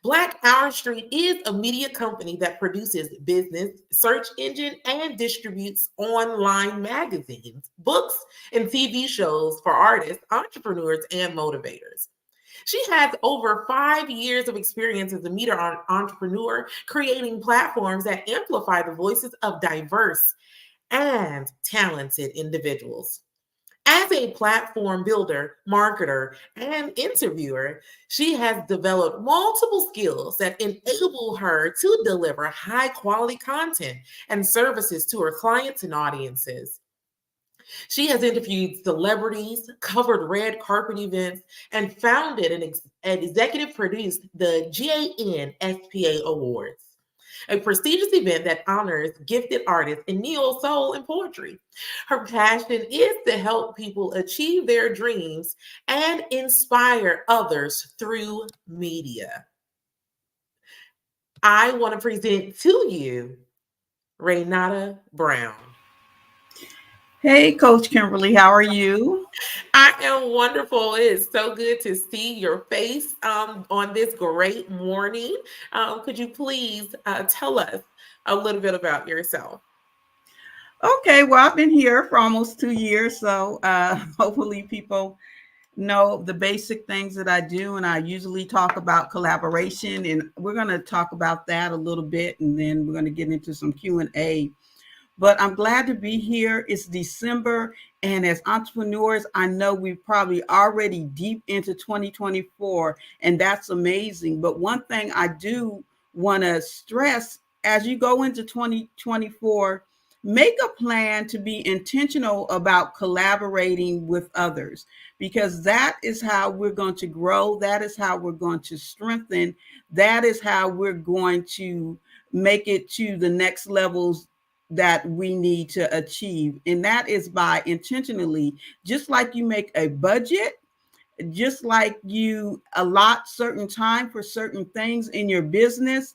Black Hour Street is a media company that produces business, search engine, and distributes online magazines, books, and TV shows for artists, entrepreneurs, and motivators. She has over 5 years of experience as a media entrepreneur, creating platforms that amplify the voices of diverse and talented individuals. As a platform builder, marketer, and interviewer, she has developed multiple skills that enable her to deliver high quality content and services to her clients and audiences. She has interviewed celebrities, covered red carpet events, and founded and executive produced the GAN SPA Awards, a prestigious event that honors gifted artists in neo soul and poetry. Her passion is to help people achieve their dreams and inspire others through media. I want to present to you Renata Brown. Hey, Coach Kimberly, how are you? I am wonderful. It is so good to see your face on this great morning. Could you please tell us a little bit about yourself? Okay, well, I've been here for almost 2 years, so hopefully people know the basic things that I do, and I usually talk about collaboration, and we're going to talk about that a little bit, and then we're going to get into some Q&A. But I'm glad to be here. It's December, and as entrepreneurs, I know we're probably already deep into 2024, and that's amazing. But one thing I do want to stress as you go into 2024, make a plan to be intentional about collaborating with others, because that is how we're going to grow. That is how we're going to strengthen. That is how we're going to make it to the next levels that we need to achieve. And that is by intentionally, just like you make a budget, just like you allot certain time for certain things in your business,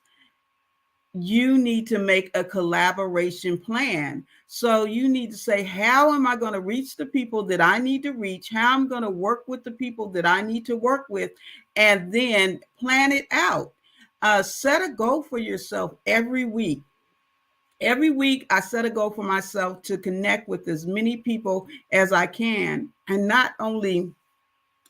you need to make a collaboration plan. So you need to say, how am I going to reach the people that I need to reach? How I'm going to work with the people that I need to work with, and then plan it out. Set a goal for yourself every week. Every week, I set a goal for myself to connect with as many people as I can. And not only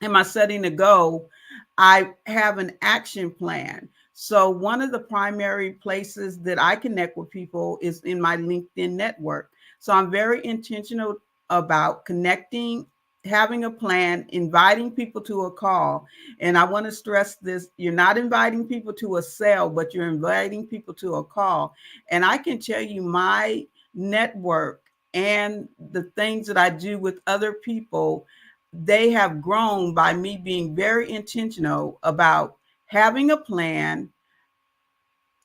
am I setting a goal, I have an action plan. So one of the primary places that I connect with people is in my LinkedIn network. So I'm very intentional about connecting, having a plan, inviting people to a call. And I want to stress this, you're not inviting people to a sale, but you're inviting people to a call. And I can tell you my network and the things that I do with other people, they have grown by me being very intentional about having a plan,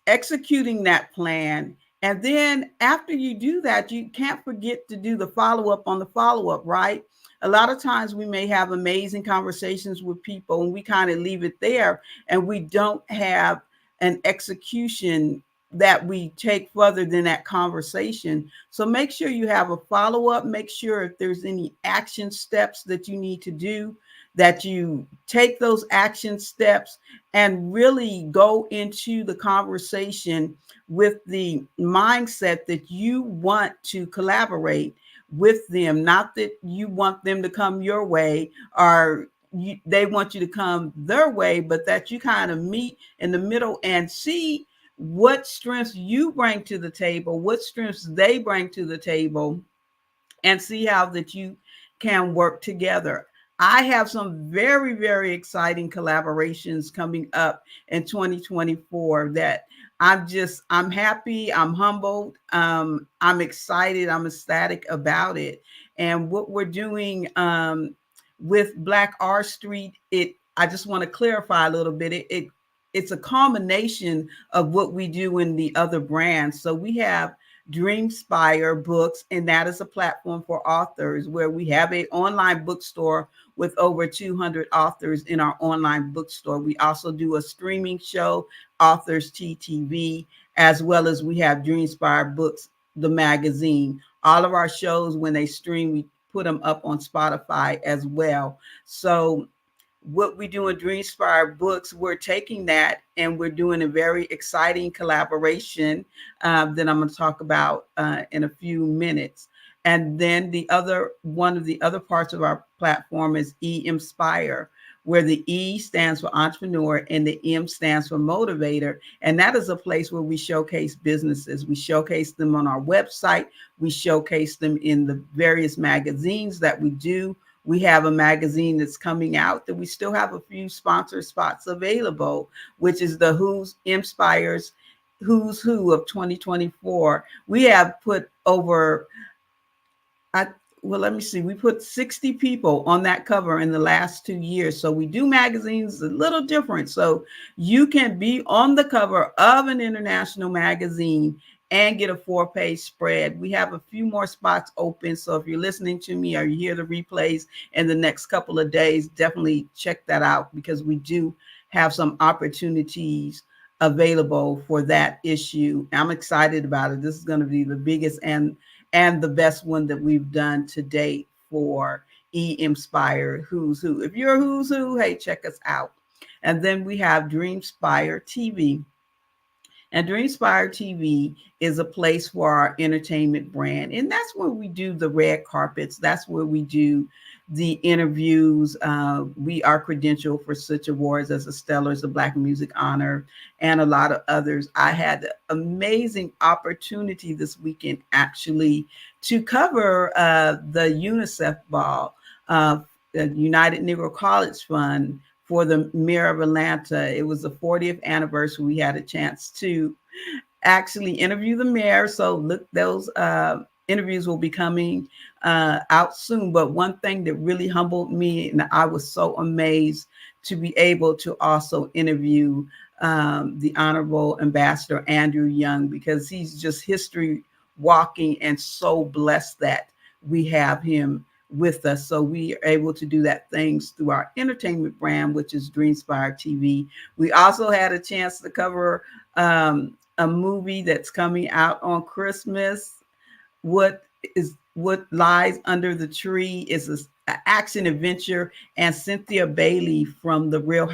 executing that plan. And then after you do that, you can't forget to do the follow-up on the follow-up, right? A lot of times we may have amazing conversations with people and we kind of leave it there and we don't have an execution that we take further than that conversation. So make sure you have a follow-up. Make sure if there's any action steps that you need to do, that you take those action steps and really go into the conversation with the mindset that you want to collaborate with them, not that you want them to come your way or they want you to come their way, but that you kind of meet in the middle and see what strengths you bring to the table, what strengths they bring to the table, and see how that you can work together. I have some very, very exciting collaborations coming up in 2024 that I'm happy, I'm humbled, I'm excited, I'm ecstatic about it. And what we're doing with Black R Street, I just want to clarify a little bit. It's a combination of what we do in the other brands. So we have Dreamspire Books, and that is a platform for authors where we have an online bookstore with over 200 authors in our online bookstore. We also do a streaming show, Authors TTV, as well as we have Dreamspire Books, the magazine. All of our shows, when they stream, we put them up on Spotify as well. So what we do in Dreamspire Books, we're taking that and we're doing a very exciting collaboration that I'm going to talk about in a few minutes. And then one of the other parts of our platform is E-Inspire, where the E stands for entrepreneur and the M stands for motivator. And that is a place where we showcase businesses. We showcase them on our website. We showcase them in the various magazines that we do. We have a magazine that's coming out that we still have a few sponsor spots available, which is the Who's Inspires Who's Who of 2024. We have put over, let me see, we put 60 people on that cover in the last 2 years. So we do magazines a little different. So you can be on the cover of an international magazine and get a 4-page spread. We have a few more spots open. So if you're listening to me or you hear the replays in the next couple of days, definitely check that out because we do have some opportunities available for that issue. I'm excited about it. This is going to be the biggest and the best one that we've done to date for E-Inspire Who's Who. If you're Who's Who, hey, check us out. And then we have Dreamspire TV. And Dreamspire TV is a place for our entertainment brand. And that's where we do the red carpets. That's where we do the interviews. We are credentialed for such awards as the Stellars, the Black Music Honor, and a lot of others. I had the amazing opportunity this weekend actually to cover the UNICEF ball, the United Negro College Fund, for the Mayor of Atlanta. It was the 40th anniversary. We had a chance to actually interview the mayor. So look, those interviews will be coming out soon. But one thing that really humbled me, and I was so amazed to be able to also interview the Honorable Ambassador Andrew Young, because he's just history walking and so blessed that we have him with us. So we are able to do that things through our entertainment brand, which is Dreamspire TV. We also had a chance to cover a movie that's coming out on Christmas. What Lies Under the Tree is an action adventure, and Cynthia Bailey from the Real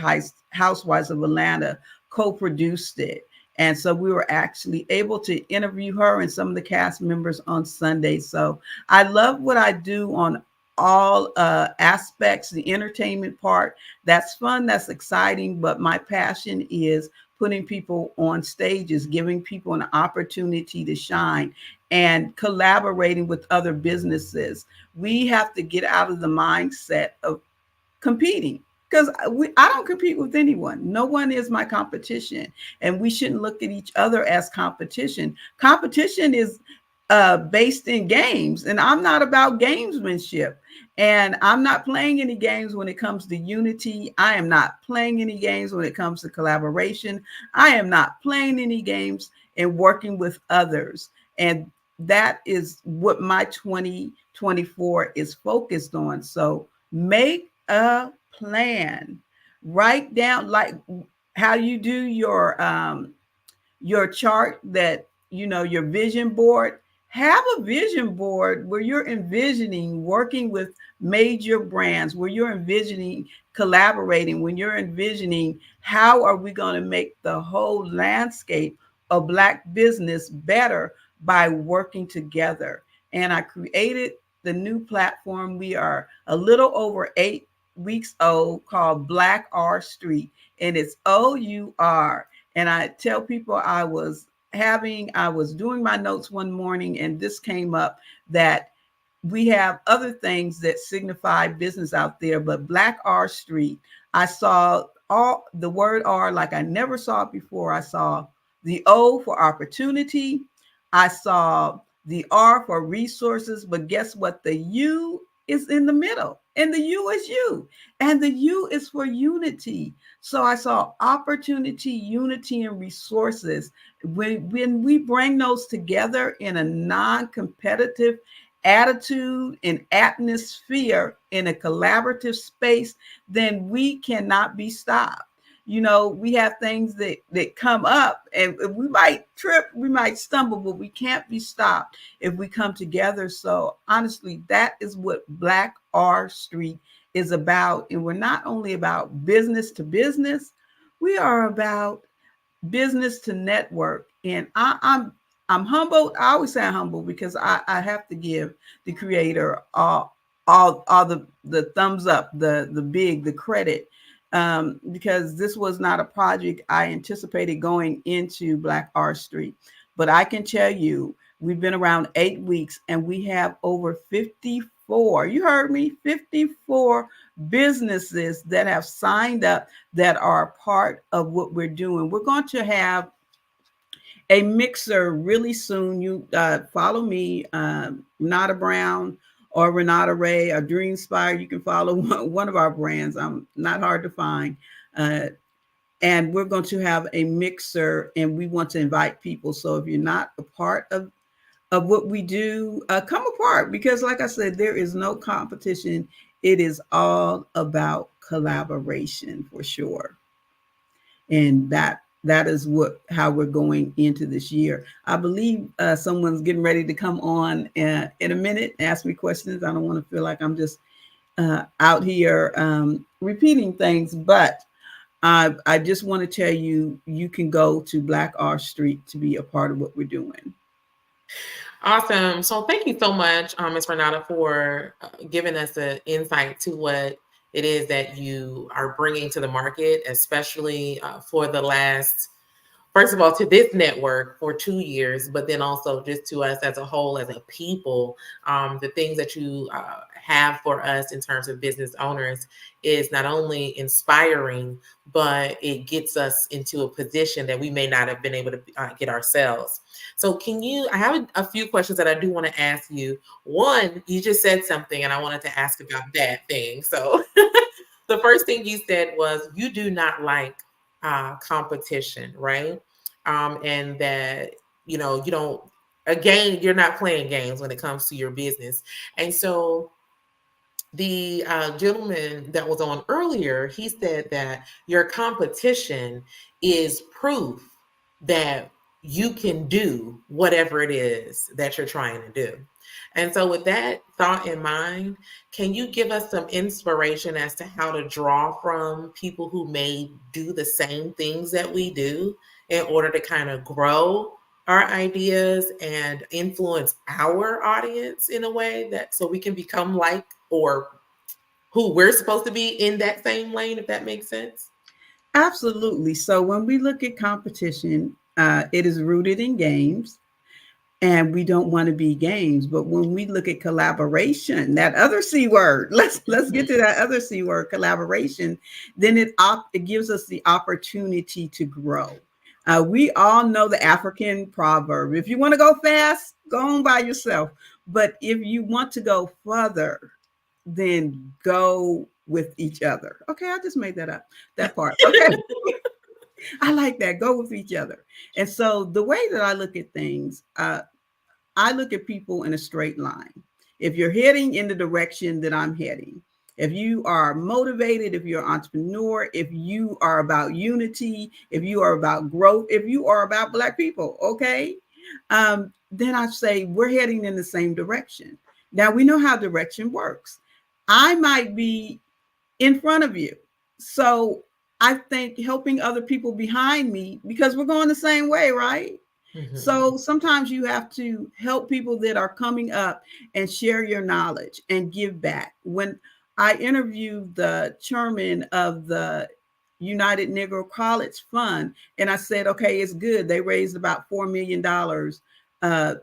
Housewives of Atlanta co-produced it. And so we were actually able to interview her and some of the cast members on Sunday. So I love what I do on all aspects, the entertainment part. That's fun, that's exciting, but my passion is putting people on stages, giving people an opportunity to shine, and collaborating with other businesses. We have to get out of the mindset of competing, because I don't compete with anyone. No one is my competition, and we shouldn't look at each other as competition. Competition is based in games, and I'm not about gamesmanship. And I'm not playing any games when it comes to unity. I am not playing any games when it comes to collaboration. I am not playing any games in working with others. And that is what my 2024 is focused on. So make a plan. Write down like how you do your chart, that your vision board. Have a vision board where you're envisioning working with major brands, where you're envisioning collaborating, when you're envisioning how are we going to make the whole landscape of Black business better by working together. And I created the new platform. We are a little over 8 weeks old, called Black R Street, and it's OUR. And I tell people I was doing my notes one morning and this came up that we have other things that signify business out there, but Black R Street, I saw all the word R like I never saw it before. I saw the O for opportunity. I saw the R for resources, but guess what? The U is in the middle, and the U is you, and the U is for unity. So I saw opportunity, unity, and resources. When we bring those together in a non-competitive attitude and atmosphere in a collaborative space, then we cannot be stopped. You know, we have things that come up and we might trip, we might stumble, but we can't be stopped if we come together. So honestly, that is what Black R Street is about. And we're not only about business to business, we are about business to network. And I'm humbled. I always say I'm humble because I have to give the creator all the thumbs up, the credit, because this was not a project I anticipated going into Black R Street. But I can tell you, we've been around 8 weeks and we have over 54, you heard me, 54 businesses that have signed up that are part of what we're doing. We're going to have a mixer really soon. You follow me, Renata Brown or Renata Ray or Dreamspire. You can follow one of our brands. I'm not hard to find. And we're going to have a mixer and we want to invite people. So if you're not a part of what we do, come apart, because like I said, there is no competition. It is all about collaboration for sure. And that is how we're going into this year. I believe someone's getting ready to come on in a minute, ask me questions. I don't want to feel like I'm just out here repeating things, but I just want to tell you, you can go to Black R Street to be a part of what we're doing. Awesome. So thank you so much, Ms. Renata, for giving us an insight to what it is that you are bringing to the market, especially for the last, first of all, to this network for 2 years, but then also just to us as a whole, as a people. The things that you have for us in terms of business owners is not only inspiring, but it gets us into a position that we may not have been able to get ourselves. So I have a few questions that I do want to ask you. One, you just said something and I wanted to ask about that thing. So the first thing you said was you do not like competition, right? And that, you don't, again, you're not playing games when it comes to your business. And so the gentleman that was on earlier, he said that your competition is proof that you can do whatever it is that you're trying to do. And so with that thought in mind, can you give us some inspiration as to how to draw from people who may do the same things that we do in order to kind of grow our ideas and influence our audience in a way that so we can become like or who we're supposed to be in that same lane, if that makes sense? Absolutely. So when we look at competition, it is rooted in games, and we don't want to be games. But when we look at collaboration, that other C word, let's get to that other C word, collaboration, then it gives us the opportunity to grow. We all know the African proverb: if you want to go fast, go on by yourself. But if you want to go further, then go with each other. Okay, I just made that up, that part. Okay. I like that. Go with each other. And so the way that I look at things, I look at people in a straight line. If you're heading in the direction that I'm heading, if you are motivated, if you're an entrepreneur, if you are about unity, if you are about growth, if you are about Black people, okay, then I say we're heading in the same direction. Now we know how direction works. I might be in front of you. So I think helping other people behind me, because we're going the same way, right? Mm-hmm. So sometimes you have to help people that are coming up and share your knowledge and give back. When I interviewed the chairman of the United Negro College Fund. And I said, okay, it's good. They raised about $4 million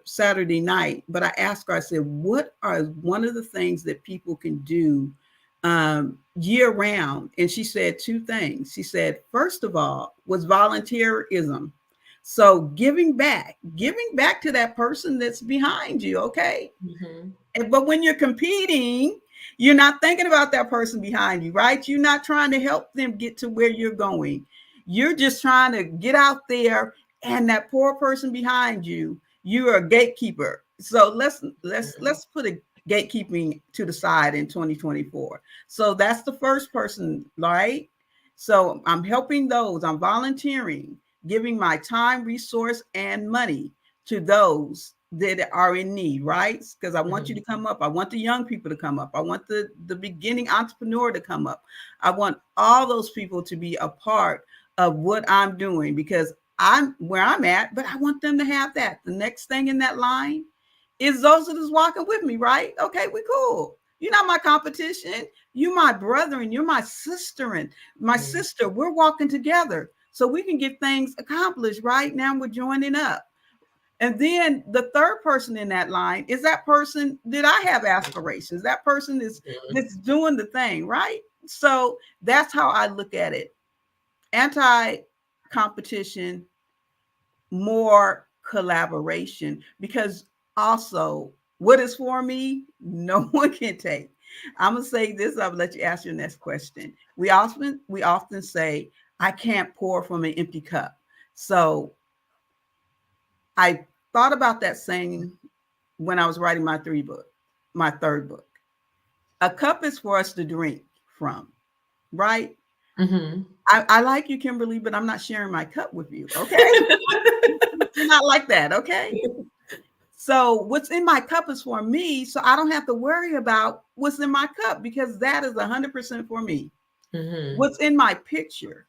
Saturday night. But I asked her, I said, what are one of the things that people can do year round? And she said two things. She said, first of all, was volunteerism. So giving back to that person that's behind you. Okay. But when you're competing, you're not thinking about that person behind you, right? You're not trying to help them get to where you're going. You're just trying to get out there, and that poor person behind you, you're a gatekeeper. So let's put a gatekeeping to the side in 2024. So that's the first person, right? So I'm helping those. I'm volunteering, giving my time, resource, and money to those that are in need, right? Because I want you to come up. I want the young people to come up. I want the beginning entrepreneur to come up. I want all those people to be a part of what I'm doing, because I'm where I'm at, but I want them to have that. The next thing in that line is those that is walking with me, right? Okay, we cool. You're not my competition. You're my brother and you're my sister and my sister. We're walking together so we can get things accomplished, right? Now we're joining up. And then the third person in that line is that person that I have aspirations. That person is that's doing the thing, right? So that's how I look at it. Anti-competition, more collaboration, because also what is for me, no one can take. I'm gonna say this, I'll let you ask your next question. We often say, I can't pour from an empty cup. So I thought about that saying when I was writing my third book. A cup is for us to drink from, right? I like you, Kimberly, but I'm not sharing my cup with you, okay? You're not like that, okay? So what's in my cup is for me, so I don't have to worry about what's in my cup, because that is 100% for me. What's in my picture,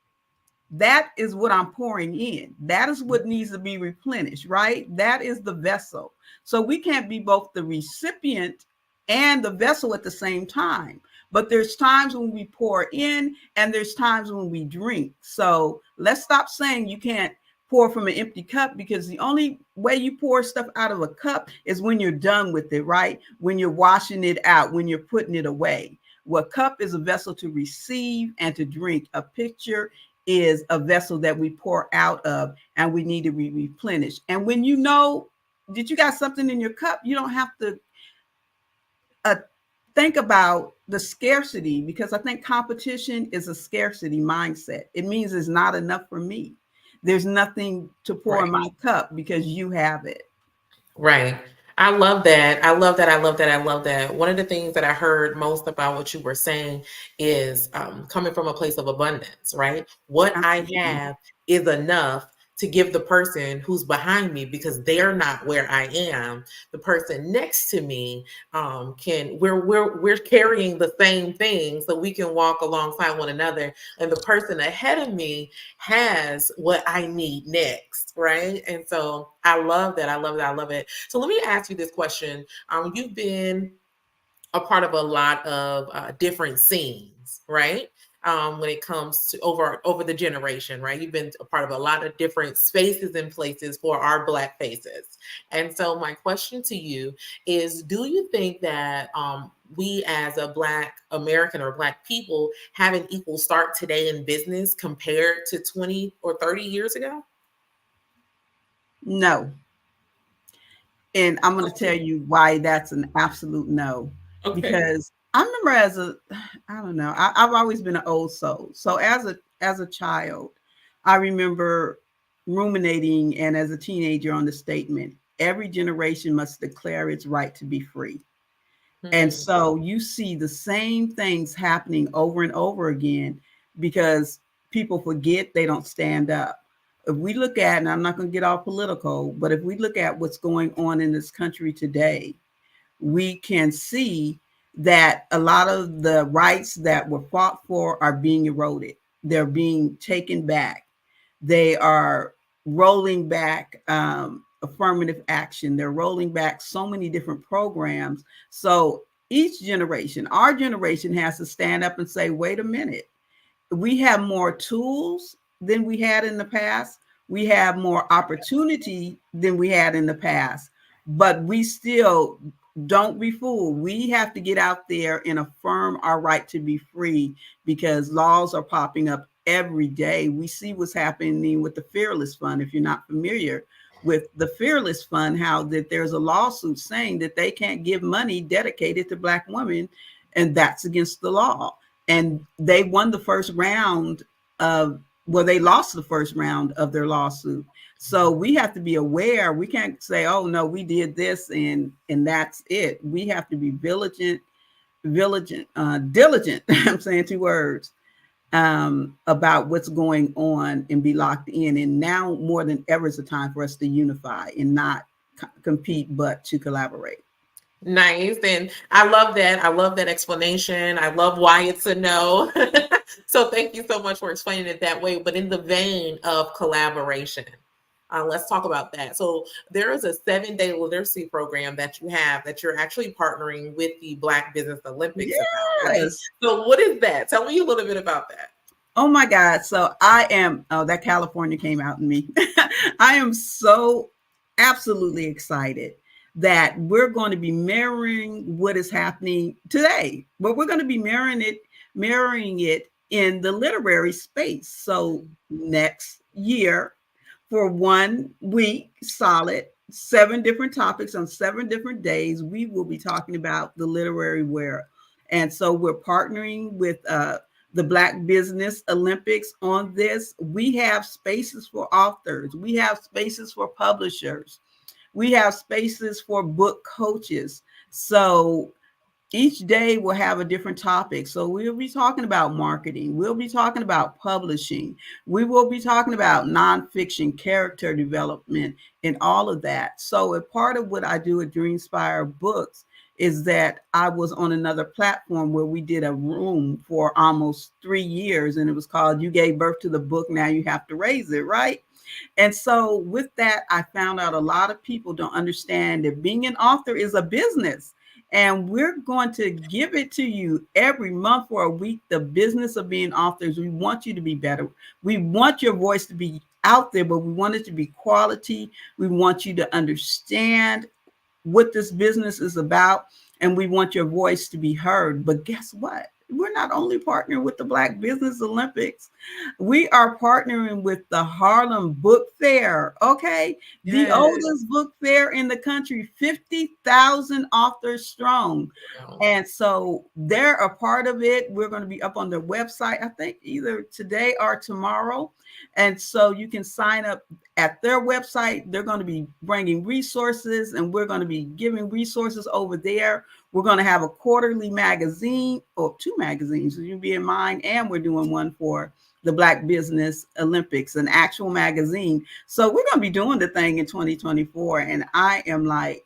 that is what I'm pouring in. That is what needs to be replenished, right? That is the vessel. So we can't be both the recipient and the vessel at the same time. But there's times when we pour in and there's times when we drink. So let's stop saying you can't pour from an empty cup, because the only way you pour stuff out of a cup is when you're done with it, right? When you're washing it out, when you're putting it away. Well, cup is a vessel to receive and to drink. A picture is a vessel that we pour out of, and we need to be replenished. And when you know that you got something in your cup, you don't have to think about the scarcity, because I think competition is a scarcity mindset. It means it's not enough for me. There's nothing to pour in my cup because you have it. Right. I love that. I love that. I love that. I love that. One of the things that I heard most about what you were saying is coming from a place of abundance, right? What I have is enough to give the person who's behind me, because they're not where I am. The person next to me we're carrying the same thing, so we can walk alongside one another. And the person ahead of me has what I need next, right? And so I love that. I love that. I love it. So let me ask you this question. You've been a part of a lot of different scenes, right? When it comes to over the generation, right? You've been a part of a lot of different spaces and places for our Black faces. And so my question to you is, do you think that we as a Black American or Black people have an equal start today in business compared to 20 or 30 years ago? No. And I'm going to tell you why that's an absolute no. Okay. Because I remember I've always been an old soul. So as a child, I remember ruminating, and as a teenager, on the statement, every generation must declare its right to be free. And so you see the same things happening over and over again, because people forget, they don't stand up. If we look at, and I'm not going to get all political, but if we look at what's going on in this country today, we can see that a lot of the rights that were fought for are being eroded. They're being taken back. They are rolling back affirmative action. They're rolling back so many different programs. So each generation, our generation, has to stand up and say, wait a minute, we have more tools than we had in the past. We have more opportunity than we had in the past, but we still don't be fooled. We have to get out there and affirm our right to be free, because laws are popping up every day. We see what's happening with the Fearless Fund. If you're not familiar with the Fearless Fund, how that there's a lawsuit saying that they can't give money dedicated to Black women, and that's against the law. And they won the first round of, well, they lost the first round of their lawsuit. So we have to be aware. We can't say, oh no, we did this and that's it. We have to be diligent. I'm saying two words about what's going on and be locked in. And now more than ever is a time for us to unify and not compete, but to collaborate. Nice. And I love that. I love that explanation. I love why it's a no. So thank you so much for explaining it that way. But in the vein of collaboration, let's talk about that. So there is a 7-day literacy program that you have that you're actually partnering with the Black Business Olympics about, right? So what is that? Tell me a little bit about that. Oh my God. So that California came out in me. I am so absolutely excited that we're going to be mirroring what is happening today, but we're going to be mirroring it in the literary space. So next year, for 1 week solid, 7 different topics on 7 different days, we will be talking about the literary world. And so we're partnering with the Black Business Olympics on this. We have spaces for authors. We have spaces for publishers. We have spaces for book coaches. So each day we'll have a different topic. So we'll be talking about marketing. We'll be talking about publishing. We will be talking about nonfiction, character development, and all of that. So a part of what I do at Dreamspire Books is that I was on another platform where we did a room for almost 3 years, and it was called You Gave Birth to the Book, Now You Have to Raise It, right? And so with that, I found out a lot of people don't understand that being an author is a business. And we're going to give it to you every month for a week, the business of being authors. We want you to be better. We want your voice to be out there, but we want it to be quality. We want you to understand what this business is about, and we want your voice to be heard. But guess what? We're not only partnering with the Black Business Olympics, we are partnering with the Harlem Book Fair, okay? Yes. The oldest book fair in the country, 50,000 authors strong. Wow. And so they're a part of it. We're going to be up on their website, I think either today or tomorrow. And so you can sign up at their website. They're going to be bringing resources, and we're going to be giving resources over there. We're going to have a quarterly magazine, or 2 magazines, so you'll be in mine, and we're doing one for the Black Business Olympics, an actual magazine. So we're going to be doing the thing in 2024, and I am like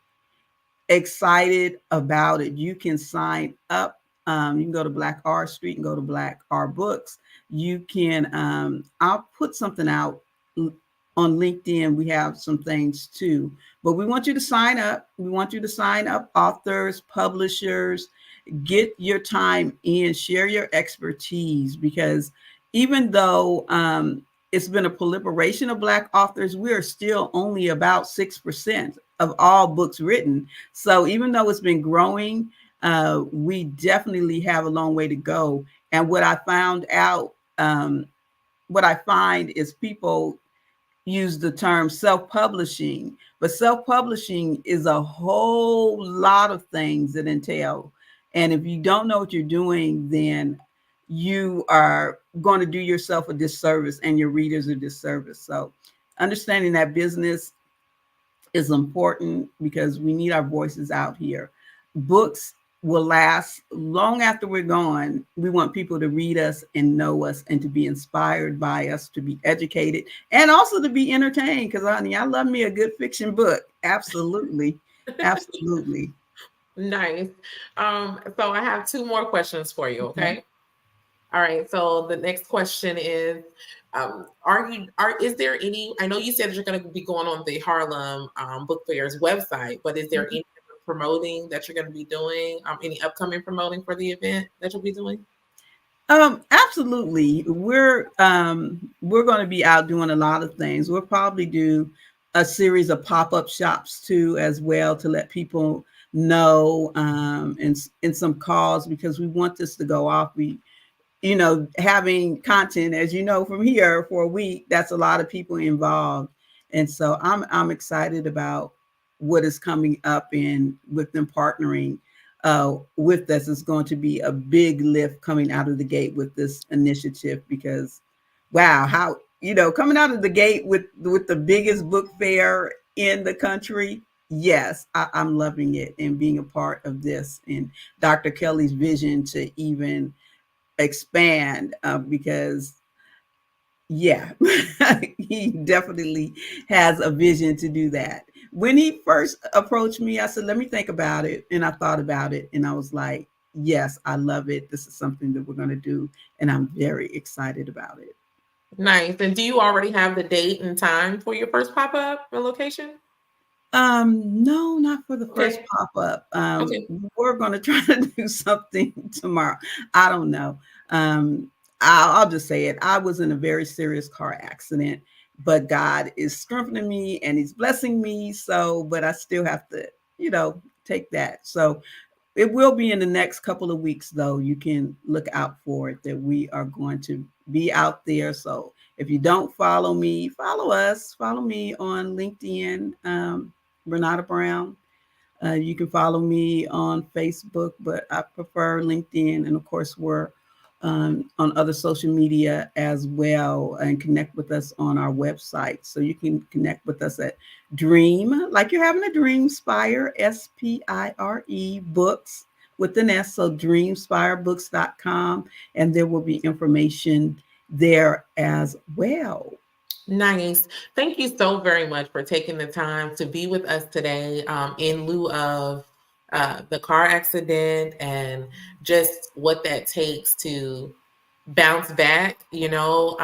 excited about it. You can sign up. You can go to Black R Street and go to Black R Books. You can, I'll put something out on LinkedIn. We have some things too, but we want you to sign up. We want you to sign up, authors, publishers, get your time in, share your expertise, because even though it's been a proliferation of Black authors, we are still only about 6% of all books written. So even though it's been growing, we definitely have a long way to go. And what I found out, what I find is people use the term self-publishing, but self-publishing is a whole lot of things that entail. And if you don't know what you're doing, then you are going to do yourself a disservice and your readers a disservice. So understanding that business is important, because we need our voices out here. Books will last long after we're gone. We want people to read us and know us and to be inspired by us, to be educated, and also to be entertained. Because honey, I love me a good fiction book. Absolutely. Absolutely. Nice. So I have 2 more questions for you. Okay. All right. So the next question is, is there any, I know you said that you're going to be going on the Harlem Book Fair's website, but is there any promoting that you're going to be doing, any upcoming promoting for the event that you'll be doing? Absolutely. We're going to be out doing a lot of things. We'll probably do a series of pop-up shops too, as well, to let people know, and some calls, because we want this to go off. Having content, as you know, from here for a week, that's a lot of people involved. And so I'm excited about what is coming up, and with them partnering with us is going to be a big lift coming out of the gate with this initiative, because wow, how, coming out of the gate with the biggest book fair in the country. Yes, I'm loving it and being a part of this, and Dr. Kelly's vision to even expand, because yeah, he definitely has a vision to do that. When he first approached me, I said, let me think about it. And I thought about it, and I was like, yes, I love it. This is something that we're going to do. And I'm very excited about it. Nice. And do you already have the date and time for your first pop-up location? No, not for the first Okay. pop-up. Okay. We're going to try to do something tomorrow. I don't know. I'll just say it. I was in a very serious car accident, but God is strengthening me and he's blessing me. So, but I still have to, take that. So it will be in the next couple of weeks, though. You can look out for it, that we are going to be out there. So if you don't follow me, follow us. Follow me on LinkedIn, Renata Brown. You can follow me on Facebook, but I prefer LinkedIn. And of course, we're on other social media as well, and connect with us on our website. So you can connect with us at Dream, like you're having a dream, Spire, SPIRE books with an S. So dreamspirebooks.com. And there will be information there as well. Nice. Thank you so very much for taking the time to be with us today, in lieu of the car accident and just what that takes to bounce back, and so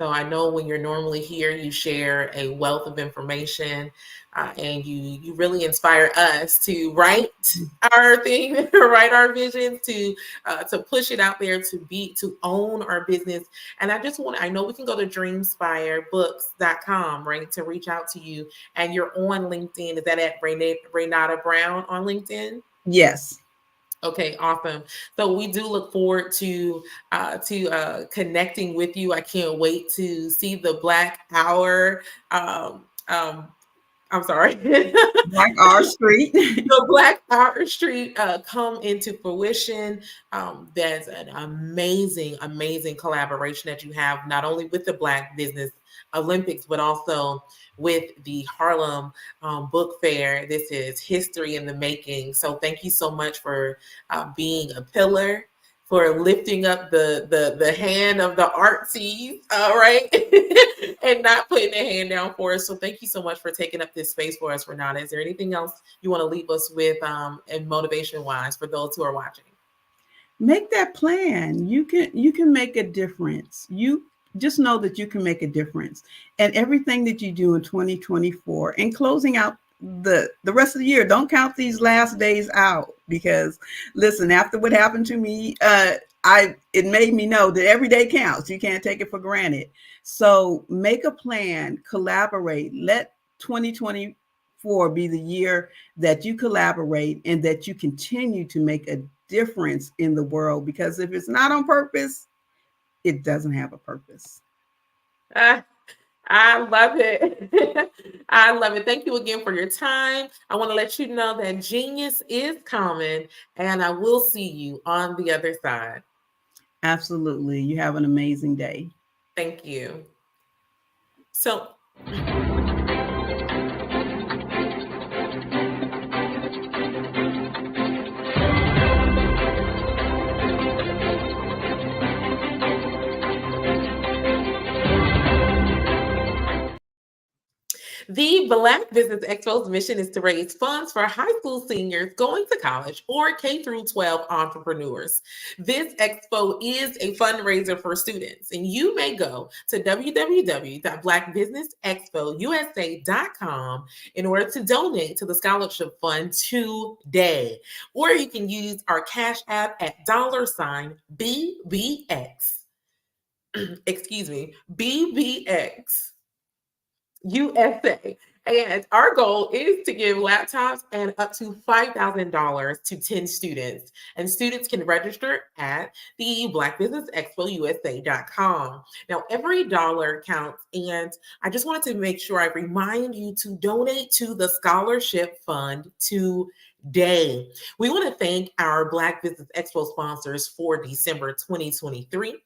I know when you're normally here, you share a wealth of information, and you really inspire us to write our thing, write our vision, to push it out there, to own our business. And I know we can go to dreamspirebooks.com, right, to reach out to you. And you're on LinkedIn. Is that at Renata Brown on LinkedIn? Yes. Okay, awesome. So we do look forward to connecting with you. I can't wait to see the Black Hour. I'm sorry. Black Hour Street. The Black Hour Street come into fruition. That's an amazing, amazing collaboration that you have, not only with the Black Business Olympics, but also with the Harlem Book Fair. This is history in the making. So thank you so much for being a pillar, for lifting up the hand of the artsies, right? And not putting a hand down for us. So thank you so much for taking up this space for us, Renata. Is there anything else you want to leave us with, and motivation-wise, for those who are watching? Make that plan. You can make a difference. You just know that you can make a difference. And everything that you do in 2024, and closing out the rest of the year, don't count these last days out, because listen, after what happened to me, it made me know that every day counts. You can't take it for granted. So make a plan, collaborate. Let 2024 be the year that you collaborate and that you continue to make a difference in the world, because if it's not on purpose, it doesn't have a purpose. I love it. I love it. Thank you again for your time. I want to let you know that genius is coming, and I will see you on the other side. Absolutely. You have an amazing day. Thank you. So The Black Business Expo's mission is to raise funds for high school seniors going to college or K through 12 entrepreneurs. This expo is a fundraiser for students, and you may go to www.blackbusinessexpousa.com in order to donate to the scholarship fund today. Or you can use our Cash App at $BBX. Excuse me, BBX USA. And our goal is to give laptops and up to $5,000 to 10 students. And students can register at the blackbusinessexpousa.com. Now, every dollar counts. And I just wanted to make sure I remind you to donate to the scholarship fund today. We want to thank our Black Business Expo sponsors for December 2023.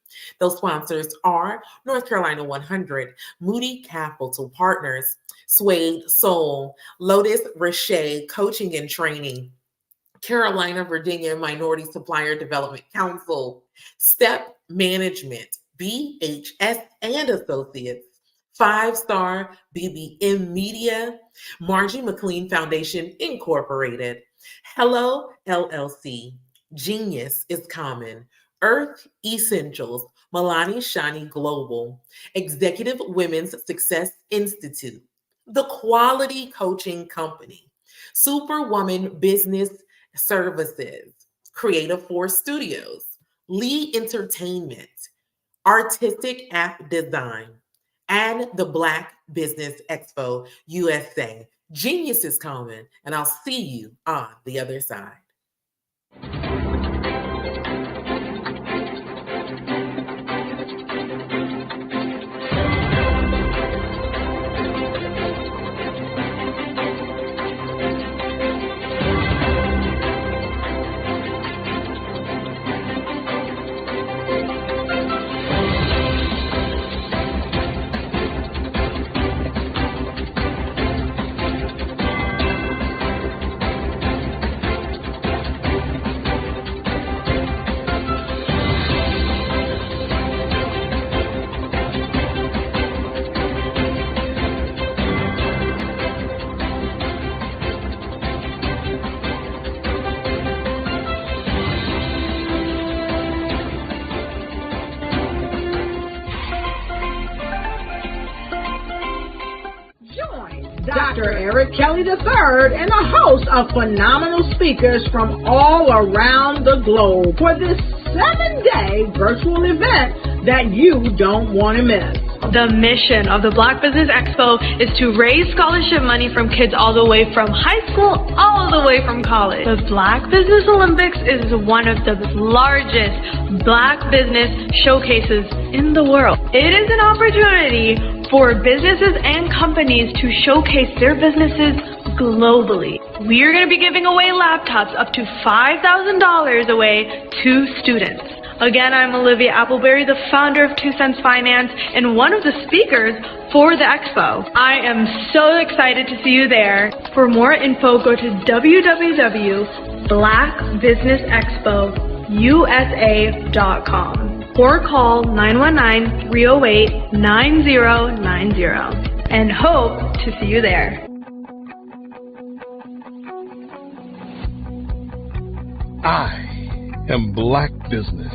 Those sponsors are North Carolina 100, Moody Capital Partners, Suede Soul, Lotus Richey Coaching and Training, Carolina, Virginia Minority Supplier Development Council, Step Management, BHS and Associates, 5-Star BBM Media, Margie McLean Foundation Incorporated, Hello LLC, Genius is Common, Earth Essentials, Milani Shani Global, Executive Women's Success Institute, The Quality Coaching Company, Superwoman Business Services, Creative Force Studios, Lee Entertainment, Artistic App Design, and the Black Business Expo USA. Genius is coming, and I'll see you on the other side. Dr. Eric Kelly III and a host of phenomenal speakers from all around the globe for this 7-day virtual event that you don't want to miss. The mission of the Black Business Expo is to raise scholarship money from kids all the way from high school, all the way from college. The Black Business Olympics is one of the largest Black business showcases in the world. It is an opportunity for businesses and companies to showcase their businesses globally. We are going to be giving away laptops up to $5,000 away to students. Again, I'm Olivia Appleberry, the founder of 2 Cents Finance and one of the speakers for the expo. I am so excited to see you there. For more info, go to www.blackbusinessexpousa.com or call 919-308-9090 and hope to see you there. I am Black Business.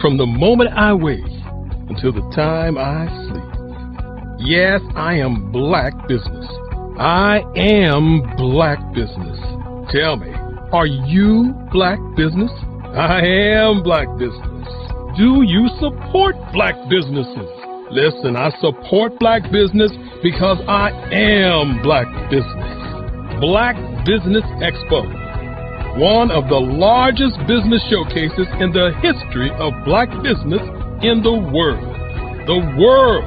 From the moment I wake until the time I sleep. Yes, I am Black Business. I am Black Business. Tell me, are you Black Business? I am Black Business. Do you support Black businesses? Listen, I support Black business because I am Black Business. Black Business Expo, one of the largest business showcases in the history of Black business in the world. The world!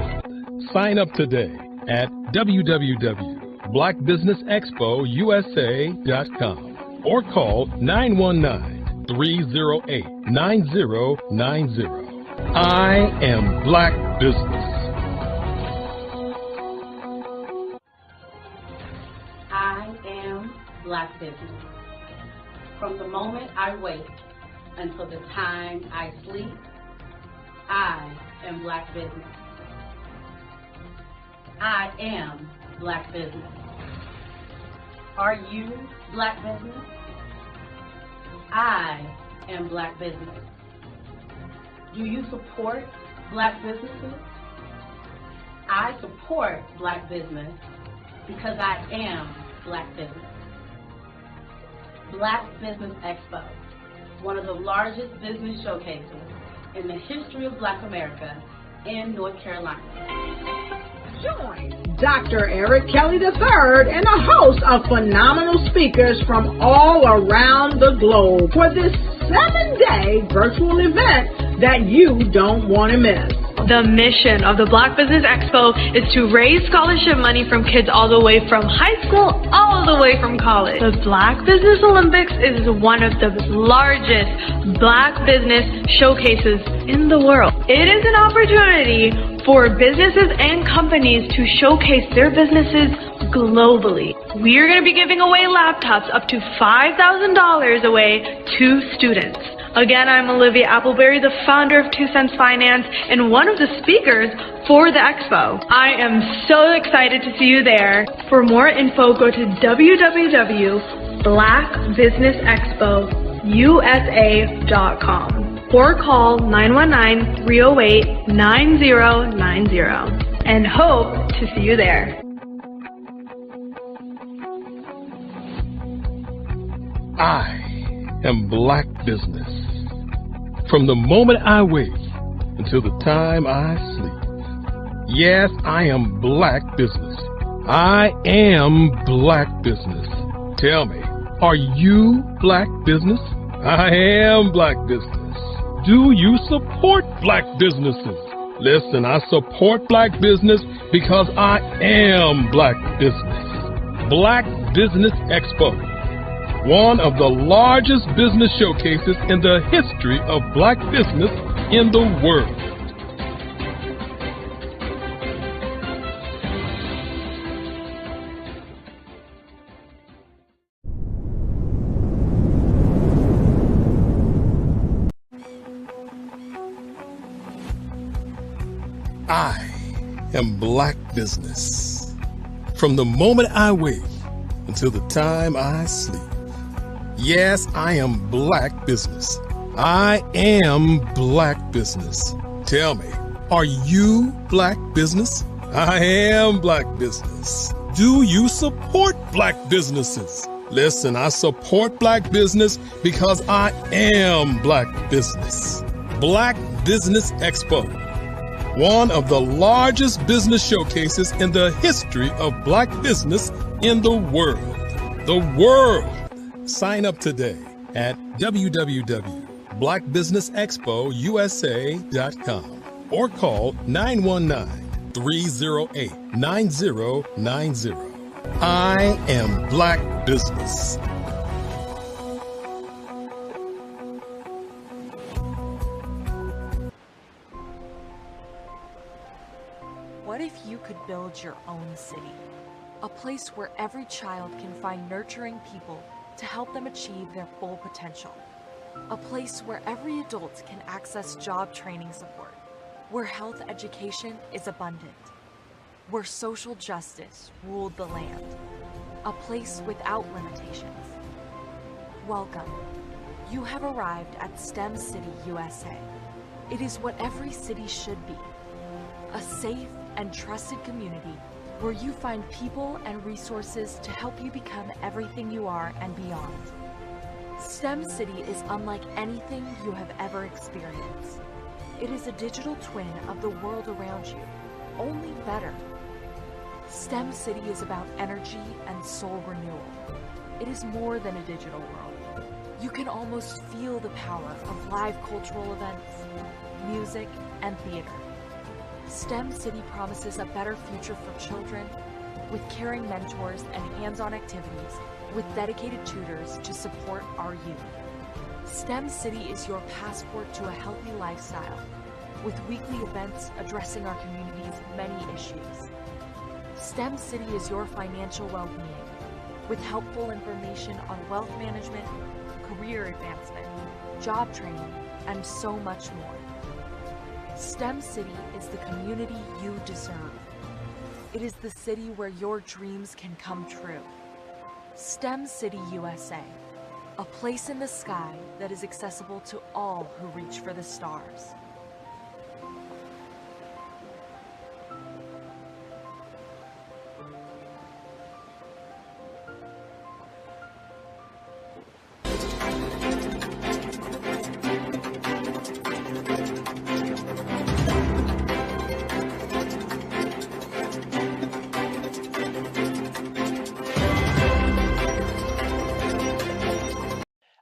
Sign up today at www.blackbusinessexpousa.com or call 919-308-9090. I am Black Business. I am Black Business. From the moment I wake until the time I sleep, I am Black Business. I am Black business? Are you Black business? I am Black business. Do you support Black businesses? I support Black business because I am Black business. Black Business Expo, one of the largest business showcases in the history of Black America in North Carolina. Join Dr. Eric Kelly III and a host of phenomenal speakers from all around the globe for this 7-day virtual event that you don't want to miss. The mission of the Black Business Expo is to raise scholarship money from kids all the way from high school, all the way from college. The Black Business Olympics is one of the largest Black business showcases in the world. It is an opportunity for businesses and companies to showcase their businesses globally. We are going to be giving away laptops up to $5,000 away to students. Again, I'm Olivia Appleberry, the founder of 2 Cents Finance and one of the speakers for the expo. I am so excited to see you there. For more info, go to www.blackbusinessexpousa.com or call 919-308-9090 and hope to see you there. I am Black business. From the moment I wake until the time I sleep. Yes, I am Black business. I am Black business. Tell me, are you Black business? I am Black business. Do you support Black businesses? Listen, I support Black business because I am Black business. Black Business Expo, one of the largest business showcases in the history of Black business in the world. I am Black business. From the moment I wake until the time I sleep. Yes, I am Black business. I am Black business. Tell me, are you Black business? I am Black business. Do you support Black businesses? Listen, I support Black business because I am Black business. Black Business Expo, one of the largest business showcases in the history of Black business in the world. The world. Sign up today at www.blackbusinessexpousa.com or call 919-308-9090. I am Black business. What if you could build your own city? A place where every child can find nurturing people to help them achieve their full potential. A place where every adult can access job training support, where health education is abundant, where social justice ruled the land. A place without limitations. Welcome. You have arrived at STEM City, USA. It is what every city should be. A safe and trusted community where you find people and resources to help you become everything you are and beyond. STEM City is unlike anything you have ever experienced. It is a digital twin of the world around you, only better. STEM City is about energy and soul renewal. It is more than a digital world. You can almost feel the power of live cultural events, music, and theater. STEM City promises a better future for children with caring mentors and hands-on activities with dedicated tutors to support our youth. STEM City is your passport to a healthy lifestyle with weekly events addressing our community's many issues. STEM City is your financial well-being with helpful information on wealth management, career advancement, job training, and so much more. STEM City is the community you deserve. It is the city where your dreams can come true. STEM City USA, a place in the sky that is accessible to all who reach for the stars.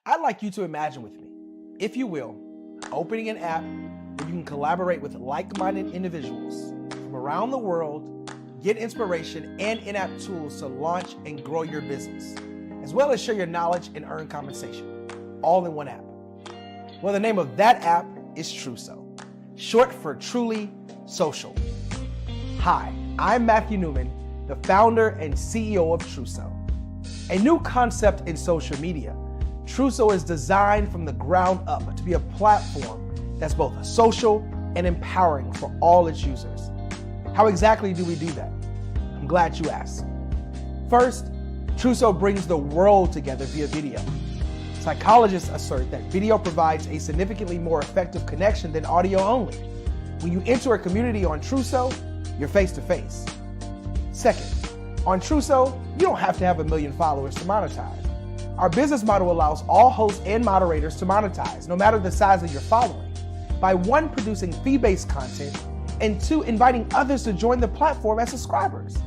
I'd like you to imagine with me, if you will, opening an app where you can collaborate with like-minded individuals from around the world, get inspiration and in-app tools to launch and grow your business, as well as share your knowledge and earn compensation, all in one app. Well, the name of that app is Truso, short for Truly Social. Hi, I'm Matthew Newman, the founder and CEO of Truso, a new concept in social media. Truso is designed from the ground up to be a platform that's both social and empowering for all its users. How exactly do we do that? I'm glad you asked. First, Truso brings the world together via video. Psychologists assert that video provides a significantly more effective connection than audio only. When you enter a community on Truso, you're face to face. Second, on Truso, you don't have to have 1 million followers to monetize. Our business model allows all hosts and moderators to monetize, no matter the size of your following, by 1, producing fee-based content, and 2, inviting others to join the platform as subscribers.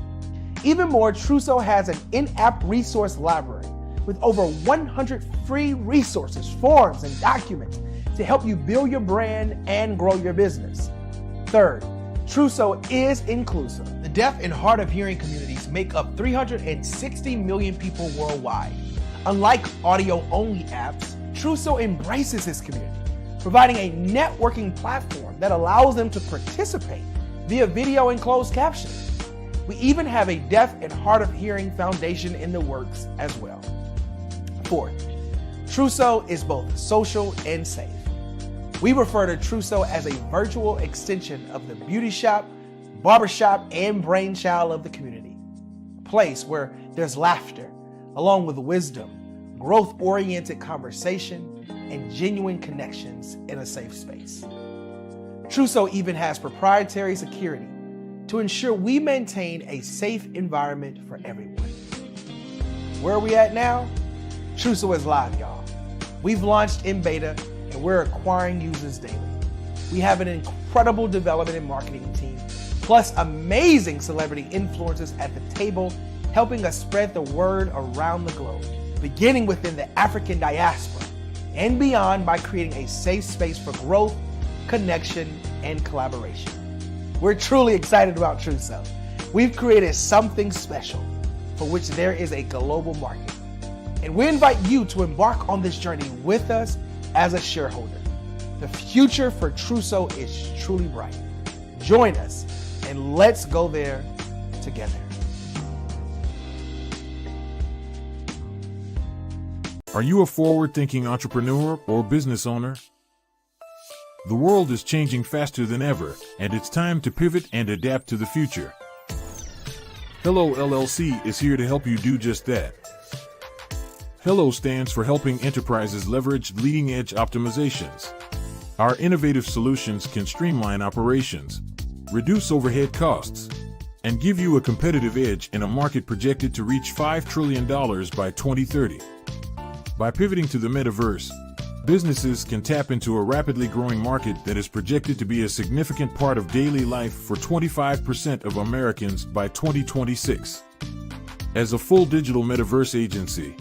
Even more, Truso has an in-app resource library with over 100 free resources, forms, and documents to help you build your brand and grow your business. Third, Truso is inclusive. The deaf and hard of hearing communities make up 360 million people worldwide. Unlike audio-only apps, Truso embraces its community, providing a networking platform that allows them to participate via video and closed captioning. We even have a deaf and hard of hearing foundation in the works as well. Fourth, Truso is both social and safe. We refer to Truso as a virtual extension of the beauty shop, barbershop, and brainchild of the community. A place where there's laughter, along with wisdom, growth-oriented conversation, and genuine connections in a safe space. Truso even has proprietary security to ensure we maintain a safe environment for everyone. Where are we at now? Truso is live, y'all. We've launched in beta, and we're acquiring users daily. We have an incredible development and marketing team, plus amazing celebrity influencers at the table, helping us spread the word around the globe, beginning within the African diaspora and beyond by creating a safe space for growth, connection, and collaboration. We're truly excited about Truso. We've created something special for which there is a global market. And we invite you to embark on this journey with us as a shareholder. The future for Truso is truly bright. Join us and let's go there together. Are you a forward-thinking entrepreneur or business owner? The world is changing faster than ever, and it's time to pivot and adapt to the future. Hello LLC is here to help you do just that. Hello stands for helping enterprises leverage leading-edge optimizations. Our innovative solutions can streamline operations, reduce overhead costs, and give you a competitive edge in a market projected to reach $5 trillion by 2030. By pivoting to the metaverse, businesses can tap into a rapidly growing market that is projected to be a significant part of daily life for 25% of Americans by 2026. As a full digital metaverse agency,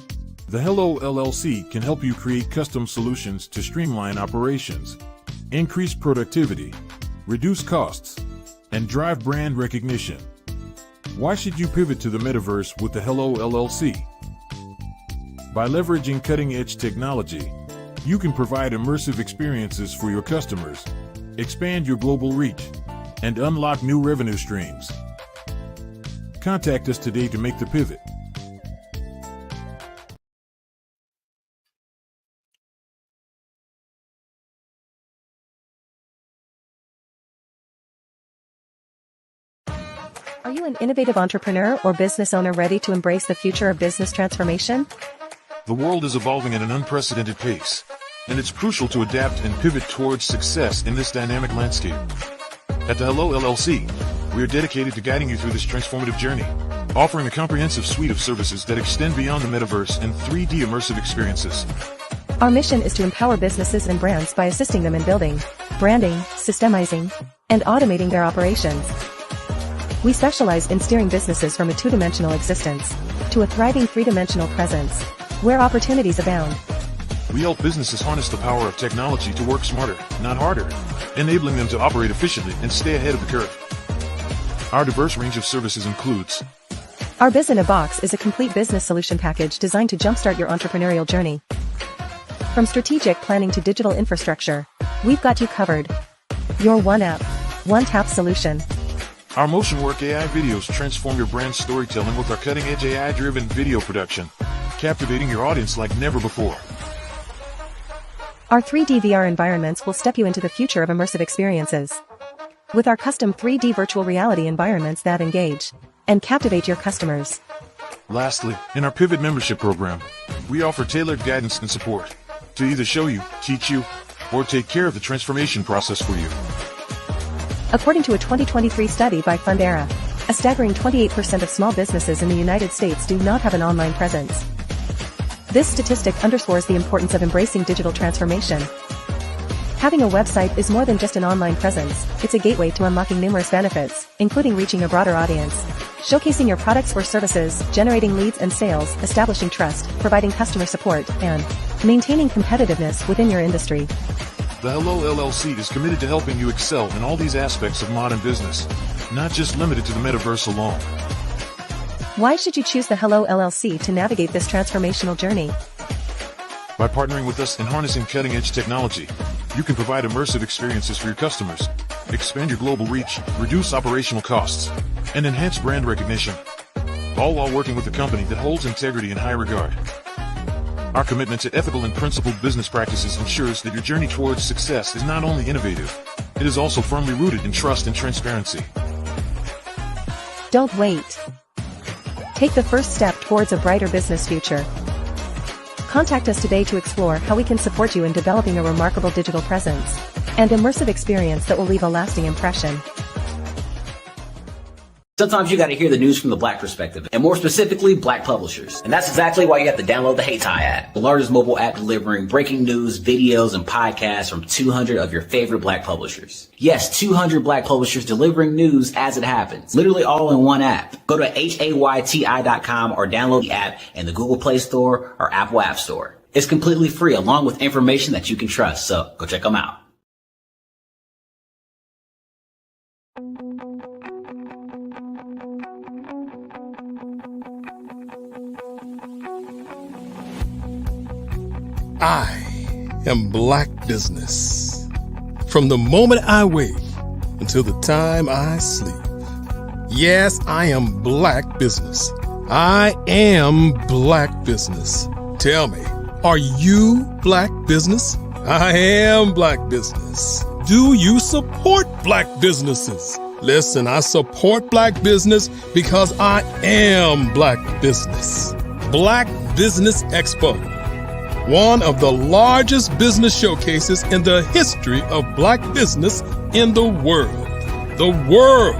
the Hello LLC can help you create custom solutions to streamline operations, increase productivity, reduce costs, and drive brand recognition. Why should you pivot to the metaverse with the Hello LLC? By leveraging cutting-edge technology, you can provide immersive experiences for your customers, expand your global reach, and unlock new revenue streams. Contact us today to make the pivot. Are you an innovative entrepreneur or business owner ready to embrace the future of business transformation? The world is evolving at an unprecedented pace, and it's crucial to adapt and pivot towards success in this dynamic landscape. At the Hello LLC, we are dedicated to guiding you through this transformative journey, offering a comprehensive suite of services that extend beyond the metaverse and 3D immersive experiences. Our mission is to empower businesses and brands by assisting them in building, branding, systemizing, and automating their operations. We specialize in steering businesses from a two-dimensional existence to a thriving three-dimensional presence, where opportunities abound. We help businesses harness the power of technology to work smarter, not harder, enabling them to operate efficiently and stay ahead of the curve. Our diverse range of services includes Our Biz in a Box is a complete business solution package designed to jumpstart your entrepreneurial journey. From strategic planning to digital infrastructure, we've got you covered. Your one app, one tap solution. Our Motion Work AI videos transform your brand storytelling with our cutting-edge AI-driven video production, captivating your audience like never before. Our 3D VR environments will step you into the future of immersive experiences. With our custom 3D virtual reality environments that engage and captivate your customers. Lastly, in our Pivot membership program, we offer tailored guidance and support to either show you, teach you, or take care of the transformation process for you. According to a 2023 study by Fundera, a staggering 28% of small businesses in the United States do not have an online presence. This statistic underscores the importance of embracing digital transformation. Having a website is more than just an online presence, it's a gateway to unlocking numerous benefits, including reaching a broader audience, showcasing your products or services, generating leads and sales, establishing trust, providing customer support, and maintaining competitiveness within your industry. The Hello LLC is committed to helping you excel in all these aspects of modern business, not just limited to the metaverse alone. Why should you choose the Hello LLC to navigate this transformational journey? By partnering with us and harnessing cutting-edge technology, you can provide immersive experiences for your customers, expand your global reach, reduce operational costs, and enhance brand recognition, all while working with a company that holds integrity in high regard. Our commitment to ethical and principled business practices ensures that your journey towards success is not only innovative, it is also firmly rooted in trust and transparency. Don't wait. Take the first step towards a brighter business future. Contact us today to explore how we can support you in developing a remarkable digital presence and immersive experience that will leave a lasting impression. Sometimes you got to hear the news from the Black perspective, and more specifically, Black publishers. And that's exactly why you have to download the HeyTie app, the largest mobile app delivering breaking news, videos, and podcasts from 200 of your favorite Black publishers. Yes, 200 Black publishers delivering news as it happens, literally all in one app. Go to HAYTI.com or download the app in the Google Play Store or Apple App Store. It's completely free, along with information that you can trust, so go check them out. I am Black business. From the moment I wake until the time I sleep. Yes, I am Black business. I am Black business. Tell me, are you Black business? I am Black business. Do you support Black businesses? Listen, I support Black business because I am Black business. Black Business Expo, one of the largest business showcases in the history of Black business in the world. The world!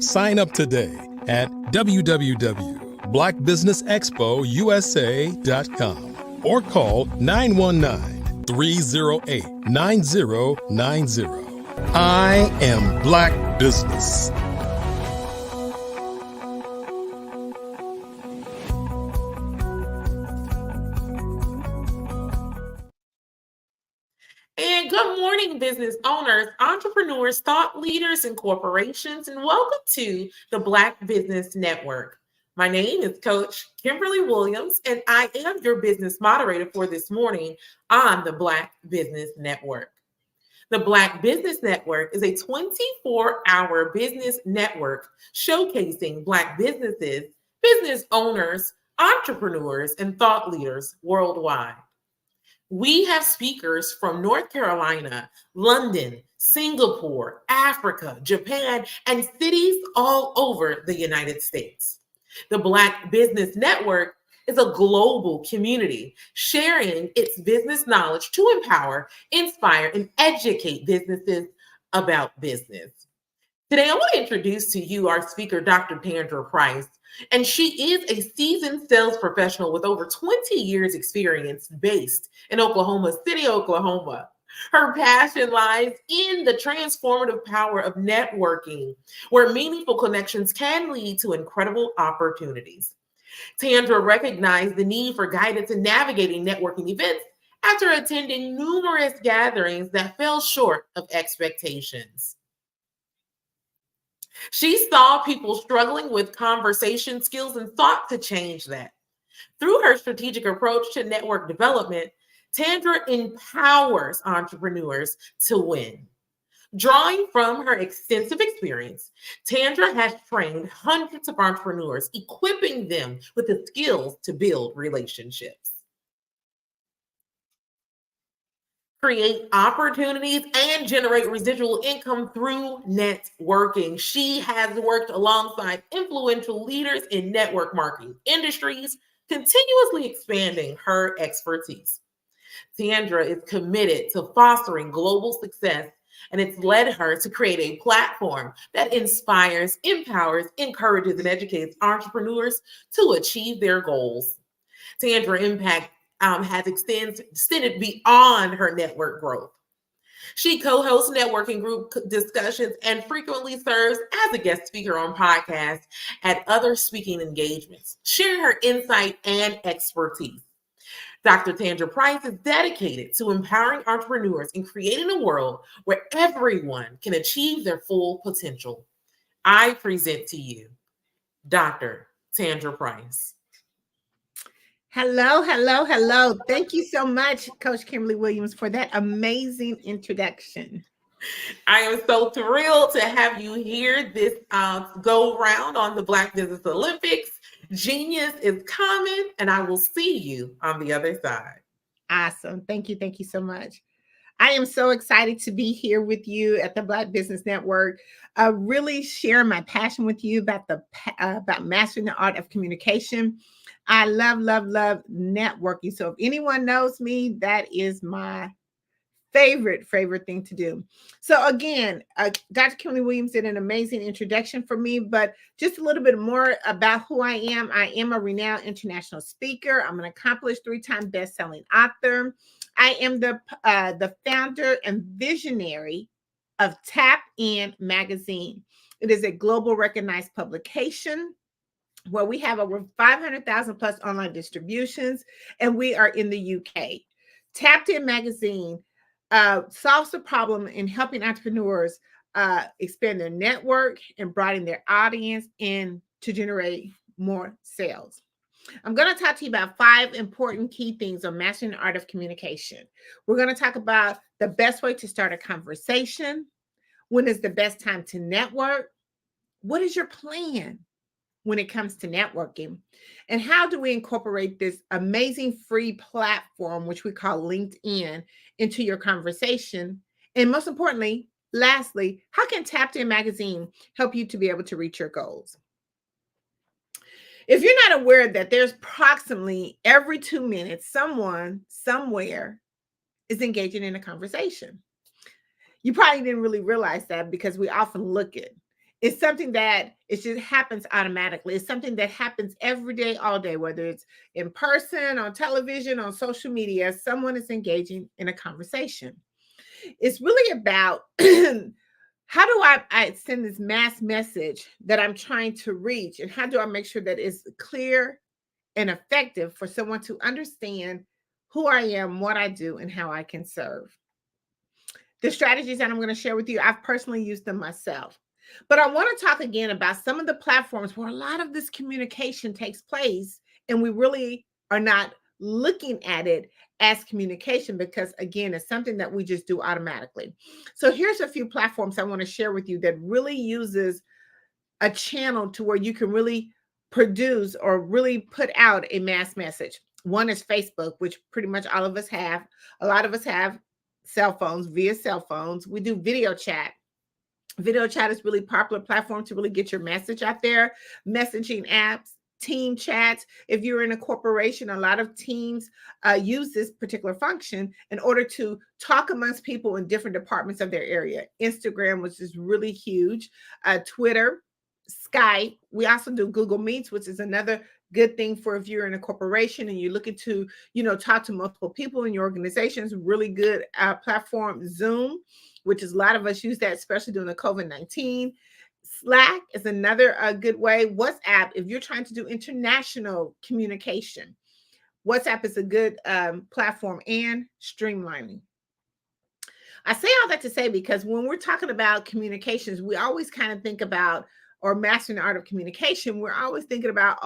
Sign up today at www.blackbusinessexpousa.com or call 919-308-9090. I am Black business. And good morning, business owners, entrepreneurs, thought leaders, and corporations, and welcome to the Black Business Network. My name is Coach Kimberly Williams, and I am your business moderator for this morning on the Black Business Network. The Black Business Network is a 24-hour business network showcasing Black businesses, business owners, entrepreneurs, and thought leaders worldwide. We have speakers from North Carolina, London, Singapore, Africa, Japan, and cities all over the United States. The Black Business Network is a global community sharing its business knowledge to empower, inspire, and educate businesses about business. Today, I want to introduce to you our speaker, Dr. Tandra Price, and she is a seasoned sales professional with over 20 years experience based in Oklahoma City, Oklahoma. Her passion lies in the transformative power of networking, where meaningful connections can lead to incredible opportunities. Tandra recognized the need for guidance in navigating networking events after attending numerous gatherings that fell short of expectations. She saw people struggling with conversation skills and sought to change that. Through her strategic approach to network development, Tandra empowers entrepreneurs to win. Drawing from her extensive experience, Tandra has trained hundreds of entrepreneurs, equipping them with the skills to build relationships, create opportunities, and generate residual income through networking. She has worked alongside influential leaders in network marketing industries, continuously expanding her expertise. Tandra is committed to fostering global success, and it's led her to create a platform that inspires, empowers, encourages, and educates entrepreneurs to achieve their goals. Tandra impact has extended beyond her network growth. She co-hosts networking group discussions and frequently serves as a guest speaker on podcasts at other speaking engagements, sharing her insight and expertise. Dr. Tandra Price is dedicated to empowering entrepreneurs and creating a world where everyone can achieve their full potential. I present to you Dr. Tandra Price. Hello, hello, hello. Thank you so much, Coach Kimberly Williams, for that amazing introduction. I am so thrilled to have you here this go round on the Black Business Olympics. Genius is coming, and I will see you on the other side. Awesome. Thank you. Thank you so much. I am so excited to be here with you at the Black Business Network, really share my passion with you about mastering the art of communication. I love networking. So if anyone knows me, that is my favorite thing to do. So again, Dr. Kimberly Williams did an amazing introduction for me, but just a little bit more about who I am. I am a renowned international speaker. I'm an accomplished 3-time best-selling author. I am the founder and visionary of Tap In Magazine. It is a global recognized publication where we have over 500,000 plus online distributions, and we are in the UK. Tapped In Magazine solves the problem in helping entrepreneurs expand their network and broaden their audience and to generate more sales. I'm going to talk to you about 5 important key things on mastering the art of communication. We're going to talk about the best way to start a conversation. When is the best time to network? What is your plan when it comes to networking? And how do we incorporate this amazing free platform, which we call LinkedIn, into your conversation? And most importantly, lastly, how can Tapped In Magazine help you to be able to reach your goals? If you're not aware that there's approximately every 2 minutes, someone somewhere is engaging in a conversation. You probably didn't really realize that because we often look at it. It's something that it just happens automatically. It's something that happens every day, all day, whether it's in person, on television, on social media, someone is engaging in a conversation. It's really about how do I send this mass message that I'm trying to reach, and how do I make sure that it's clear and effective for someone to understand who I am, what I do, and how I can serve. The strategies that I'm going to share with you, I've personally used them myself. But I want to talk again about some of the platforms where a lot of this communication takes place, and we really are not looking at it as communication because, again, it's something that we just do automatically. So here's a few platforms I want to share with you that really uses a channel to where you can really produce or really put out a mass message. One is Facebook, which pretty much all of us have. A lot of us have cell phones, via cell phones. We do video chat. Video chat is really popular platform to really get your message out there. Messaging apps, team chats. If you're in a corporation, a lot of teams use this particular function in order to talk amongst people in different departments of their area. Instagram, which is really huge. Twitter, Skype. We also do Google Meets, which is another good thing for if you're in a corporation and you're looking to, talk to multiple people in your organizations. Really good platform. Zoom, which is a lot of us use that, especially during the COVID-19. Slack is another good way. WhatsApp, if you're trying to do international communication, WhatsApp is a good platform, and streamlining. I say all that to say because when we're talking about communications, we always kind of think about, or mastering the art of communication, we're always thinking about,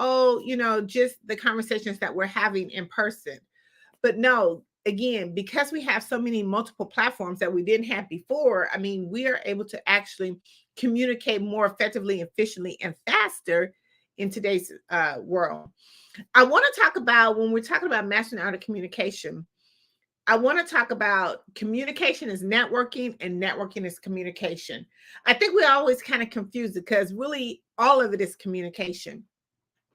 just the conversations that we're having in person. But no, again, because we have so many multiple platforms that we didn't have before, we are able to actually communicate more effectively, efficiently, and faster in today's world. I want to talk about, when we're talking about mastering the art of communication, I want to talk about communication is networking and networking is communication. I think we always kind of confuse it because really all of it is communication.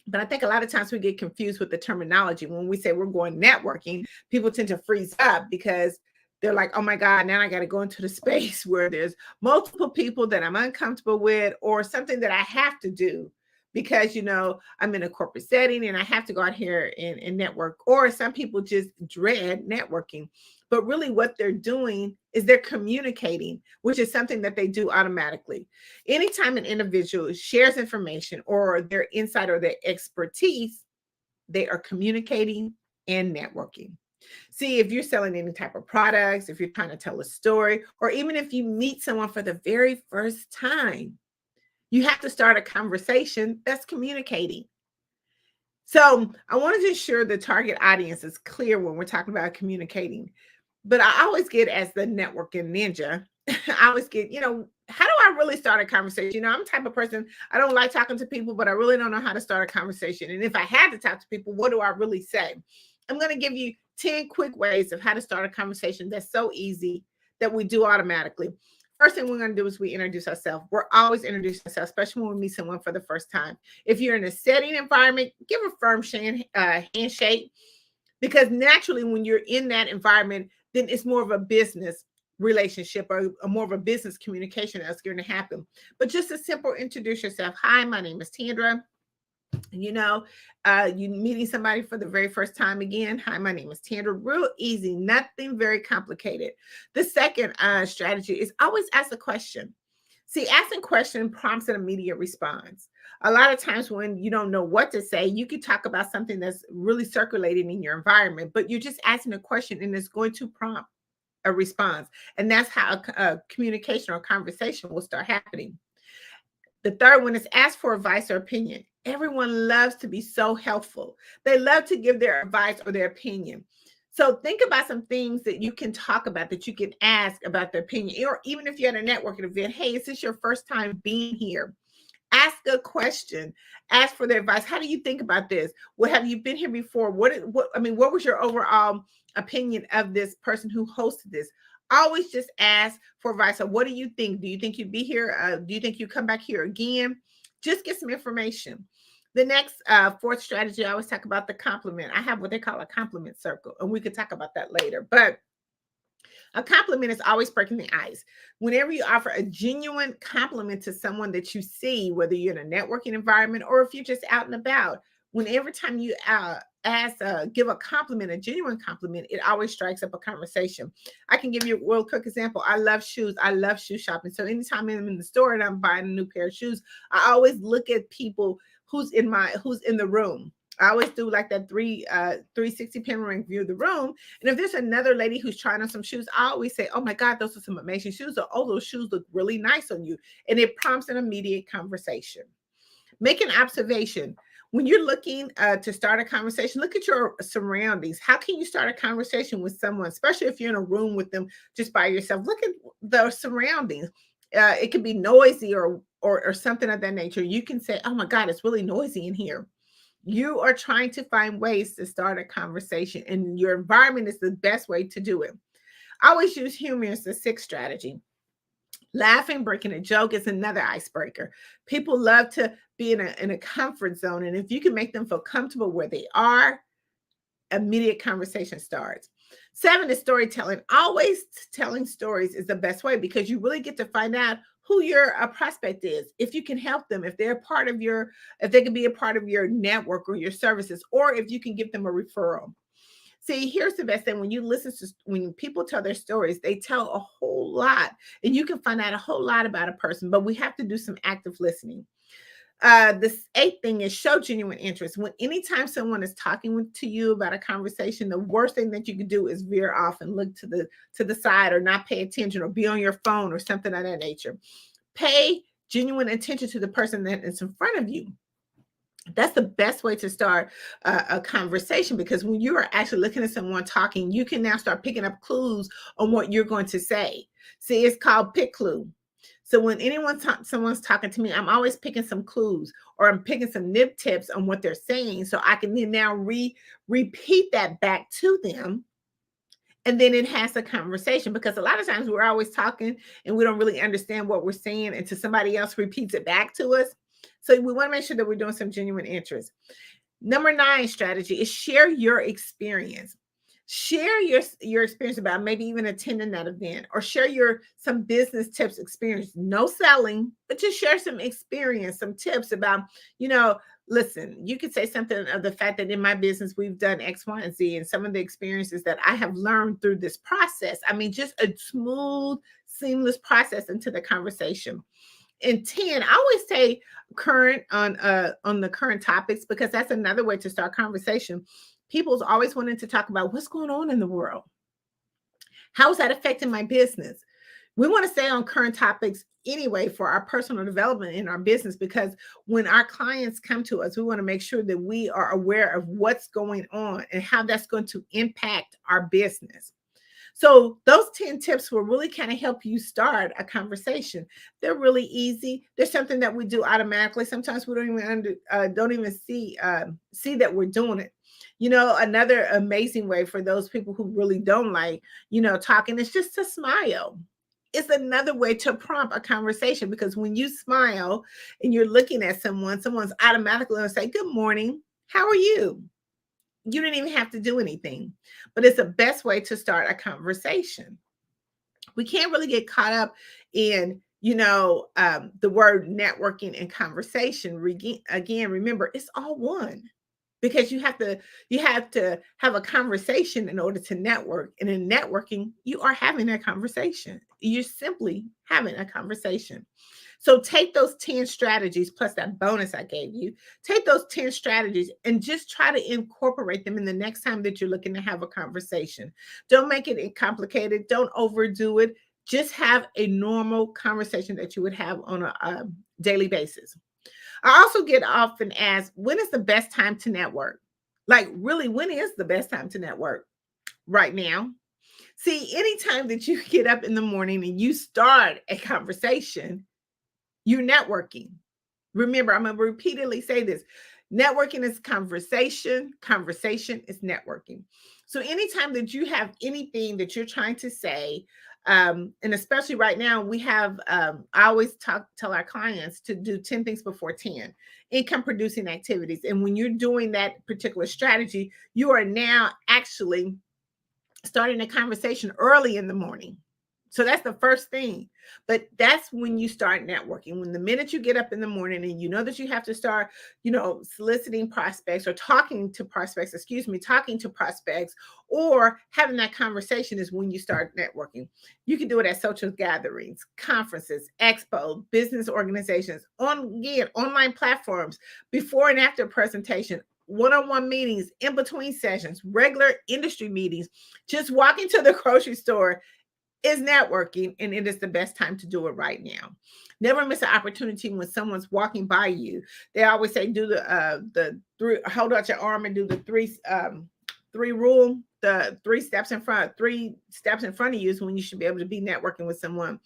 But I think a lot of times we get confused with the terminology. When we say we're going networking, people tend to freeze up because they're like, oh my God, now I got to go into the space where there's multiple people that I'm uncomfortable with, or something that I have to do because, I'm in a corporate setting and I have to go out here and network. Or some people just dread networking. But really what they're doing is they're communicating, which is something that they do automatically. Anytime an individual shares information or their insight or their expertise, they are communicating and networking. See, if you're selling any type of products, if you're trying to tell a story, or even if you meet someone for the very first time, you have to start a conversation that's communicating. So I want to ensure the target audience is clear when we're talking about communicating. But I always get, as the networking ninja, I always get, how do I really start a conversation? I'm the type of person, I don't like talking to people, but I really don't know how to start a conversation. And if I had to talk to people, what do I really say? I'm going to give you 10 quick ways of how to start a conversation that's so easy that we do automatically. First thing we're going to do is we introduce ourselves. We're always introducing ourselves, especially when we meet someone for the first time. If you're in a setting environment, give a firm handshake, because naturally when you're in that environment, then it's more of a business relationship or more of a business communication that's going to happen. But just a simple introduce yourself. Hi, my name is Tandra. You meeting somebody for the very first time again. Hi, my name is Tandra. Real easy, nothing very complicated. The second strategy is always ask a question. See, asking a question prompts an immediate response. A lot of times when you don't know what to say, you could talk about something that's really circulating in your environment, but you're just asking a question and it's going to prompt a response. And that's how a communication or conversation will start happening. The third one is ask for advice or opinion. Everyone loves to be so helpful. They love to give their advice or their opinion. So think about some things that you can talk about, that you can ask about their opinion. Or even if you're at a networking event, hey, is this your first time being here? Ask a question. Ask for their advice. How do you think about this? Well, have you been here before? What was your overall opinion of this person who hosted this? Always just ask for advice. So what do you think? Do you think you'd be here? Do you think you come back here again? Just get some information. The next fourth strategy, I always talk about the compliment. I have what they call a compliment circle, and we could talk about that later. But a compliment is always breaking the ice. Whenever you offer a genuine compliment to someone that you see, whether you're in a networking environment or if you're just out and about, whenever time you give a compliment, a genuine compliment, it always strikes up a conversation. I can give you a real quick example. I love shoes. I love shoe shopping. So anytime I'm in the store and I'm buying a new pair of shoes, I always look at people who's in the room. I always do like that 360 panoramic view of the room. And if there's another lady who's trying on some shoes, I always say, oh my God, those are some amazing shoes. Or, oh, those shoes look really nice on you. And it prompts an immediate conversation. Make an observation. When you're looking to start a conversation, look at your surroundings. How can you start a conversation with someone, especially if you're in a room with them just by yourself? Look at the surroundings. It could be noisy or something of that nature. You can say, oh my God, it's really noisy in here. You are trying to find ways to start a conversation, and your environment is the best way to do it. I always use humor as the sixth strategy. Laughing, breaking a joke is another icebreaker. People love to be in a comfort zone. And if you can make them feel comfortable where they are, immediate conversation starts. 7 is storytelling. Always telling stories is the best way because you really get to find out who your prospect is. If you can help them, if they're part of if they can be a part of your network or your services, or if you can give them a referral. See, here's the best thing. When people tell their stories, they tell a whole lot and you can find out a whole lot about a person, but we have to do some active listening. This 8th thing is show genuine interest. Anytime someone is talking to you about a conversation, the worst thing that you can do is veer off and look to the side or not pay attention or be on your phone or something of that nature. Pay genuine attention to the person that is in front of you. That's the best way to start a conversation, because when you are actually looking at someone talking, you can now start picking up clues on what you're going to say. See, it's called pick clue. So when someone's talking to me, I'm always picking some clues or I'm picking some nip tips on what they're saying so I can then now repeat that back to them. And then it has a conversation, because a lot of times we're always talking and we don't really understand what we're saying until somebody else repeats it back to us. So we want to make sure that we're doing some genuine interest. Number 9 strategy is share your experience. Share your experience about maybe even attending that event, or share some business tips experience. No selling, but just share some experience, some tips about, listen, you could say something of the fact that in my business, we've done X, Y, and Z, and some of the experiences that I have learned through this process. I mean, just a smooth, seamless process into the conversation. And 10, I always say current on the current topics, because that's another way to start conversation. People's always wanting to talk about what's going on in the world. How is that affecting my business? We want to stay on current topics anyway for our personal development in our business, because when our clients come to us, we want to make sure that we are aware of what's going on and how that's going to impact our business. So those 10 tips will really kind of help you start a conversation. They're really easy. They're something that we do automatically. Sometimes we don't even see that we're doing it. Another amazing way for those people who really don't like, talking is just to smile. It's another way to prompt a conversation, because when you smile and you're looking at someone's automatically going to say, "Good morning. How are you?" You didn't even have to do anything, but it's the best way to start a conversation. We can't really get caught up in, the word networking and conversation. Again, remember, it's all one, because you have to have a conversation in order to network. And in networking, you are having a conversation. You're simply having a conversation. So take those 10 strategies plus that bonus I gave you. Take those 10 strategies and just try to incorporate them in the next time that you're looking to have a conversation. Don't make it complicated. Don't overdo it. Just have a normal conversation that you would have on a daily basis. I also get often asked, when is the best time to network? Like, really, when is the best time to network? Right now. See, anytime that you get up in the morning and you start a conversation, you're networking. Remember, I'm going to repeatedly say this. Networking is conversation. Conversation is networking. So anytime that you have anything that you're trying to say, and especially right now, we have, I always tell our clients to do 10 things before 10 income producing activities. And when you're doing that particular strategy, you are now actually starting a conversation early in the morning. So that's the first thing. But that's when you start networking. When the minute you get up in the morning and you know that you have to start, soliciting prospects or talking to prospects, or having that conversation is when you start networking. You can do it at social gatherings, conferences, expo, business organizations, online platforms, before and after presentation, one-on-one meetings, in between sessions, regular industry meetings, just walking to the grocery store is networking, and it is the best time to do it right now. Never miss an opportunity when someone's walking by you. They always say, do the three, hold out your arm and do the three rule, the 3 steps in front. 3 steps in front of you is when you should be able to be networking with someone.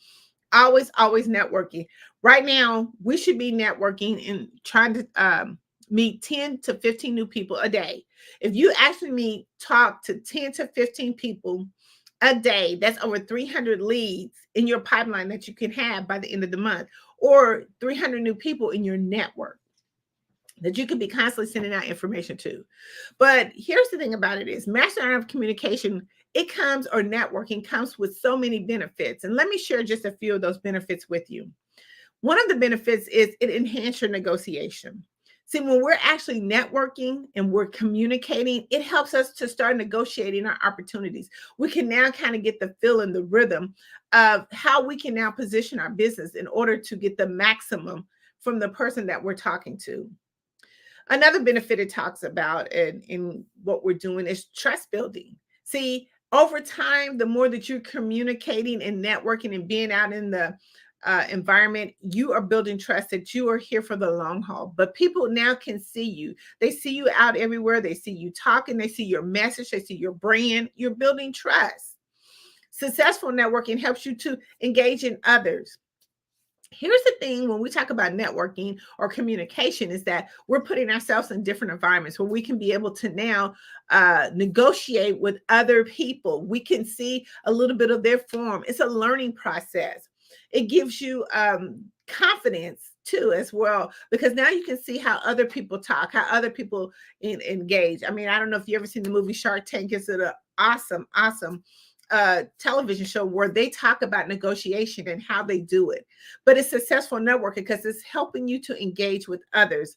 Always networking. Right now, we should be networking and trying to meet 10 to 15 new people a day. If you actually talk to 10 to 15 people a day. That's over 300 leads in your pipeline that you can have by the end of the month, or 300 new people in your network that you could be constantly sending out information to. But here's the thing about it is mastering art of communication, it comes, or networking comes with so many benefits. And let me share just a few of those benefits with you. One of the benefits is it enhances your negotiation. See, when we're actually networking and we're communicating, it helps us to start negotiating our opportunities. We can now kind of get the feel and the rhythm of how we can now position our business in order to get the maximum from the person that we're talking to. Another benefit it talks about in what we're doing is trust building. See, over time, the more that you're communicating and networking and being out in the environment, you are building trust that you are here for the long haul. But people now can see you. They see you out everywhere. They see you talking. They see your message. They see your brand. You're building trust. Successful networking helps you to engage in others. Here's the thing when we talk about networking or communication is that we're putting ourselves in different environments where we can be able to now negotiate with other people. We can see a little bit of their form. It's a learning process. It gives you confidence too as well, because now you can see how other people talk, how other people engage. I mean, I don't know if you ever seen the movie Shark Tank. It's an awesome television show where they talk about negotiation and how they do it. But it's successful networking because it's helping you to engage with others.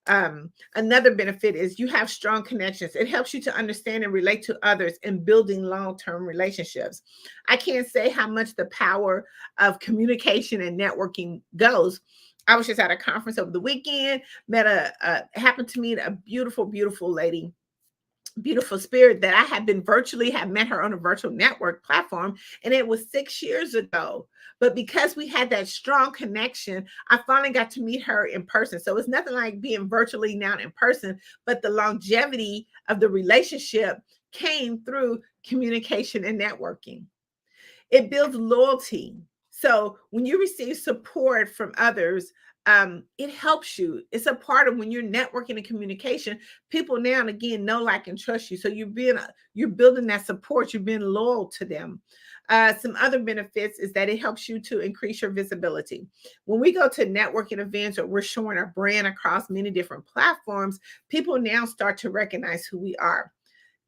Another benefit is you have strong connections. It helps you to understand and relate to others in building long-term relationships. I can't say how much the power of communication and networking goes. I was just at a conference over the weekend, happened to meet a beautiful, beautiful lady, beautiful spirit that I had met her on a virtual network platform, and it was 6 years ago. But because we had that strong connection, I finally got to meet her in person. So it's nothing like being virtually now in person, but the longevity of the relationship came through communication and networking. It builds loyalty. So when you receive support from others, it helps you. It's a part of when you're networking and communication, people now and again know, like, and trust you. So you're building that support. You're being loyal to them. Some other benefits is that it helps you to increase your visibility. When we go to networking events or we're showing our brand across many different platforms, people now start to recognize who we are.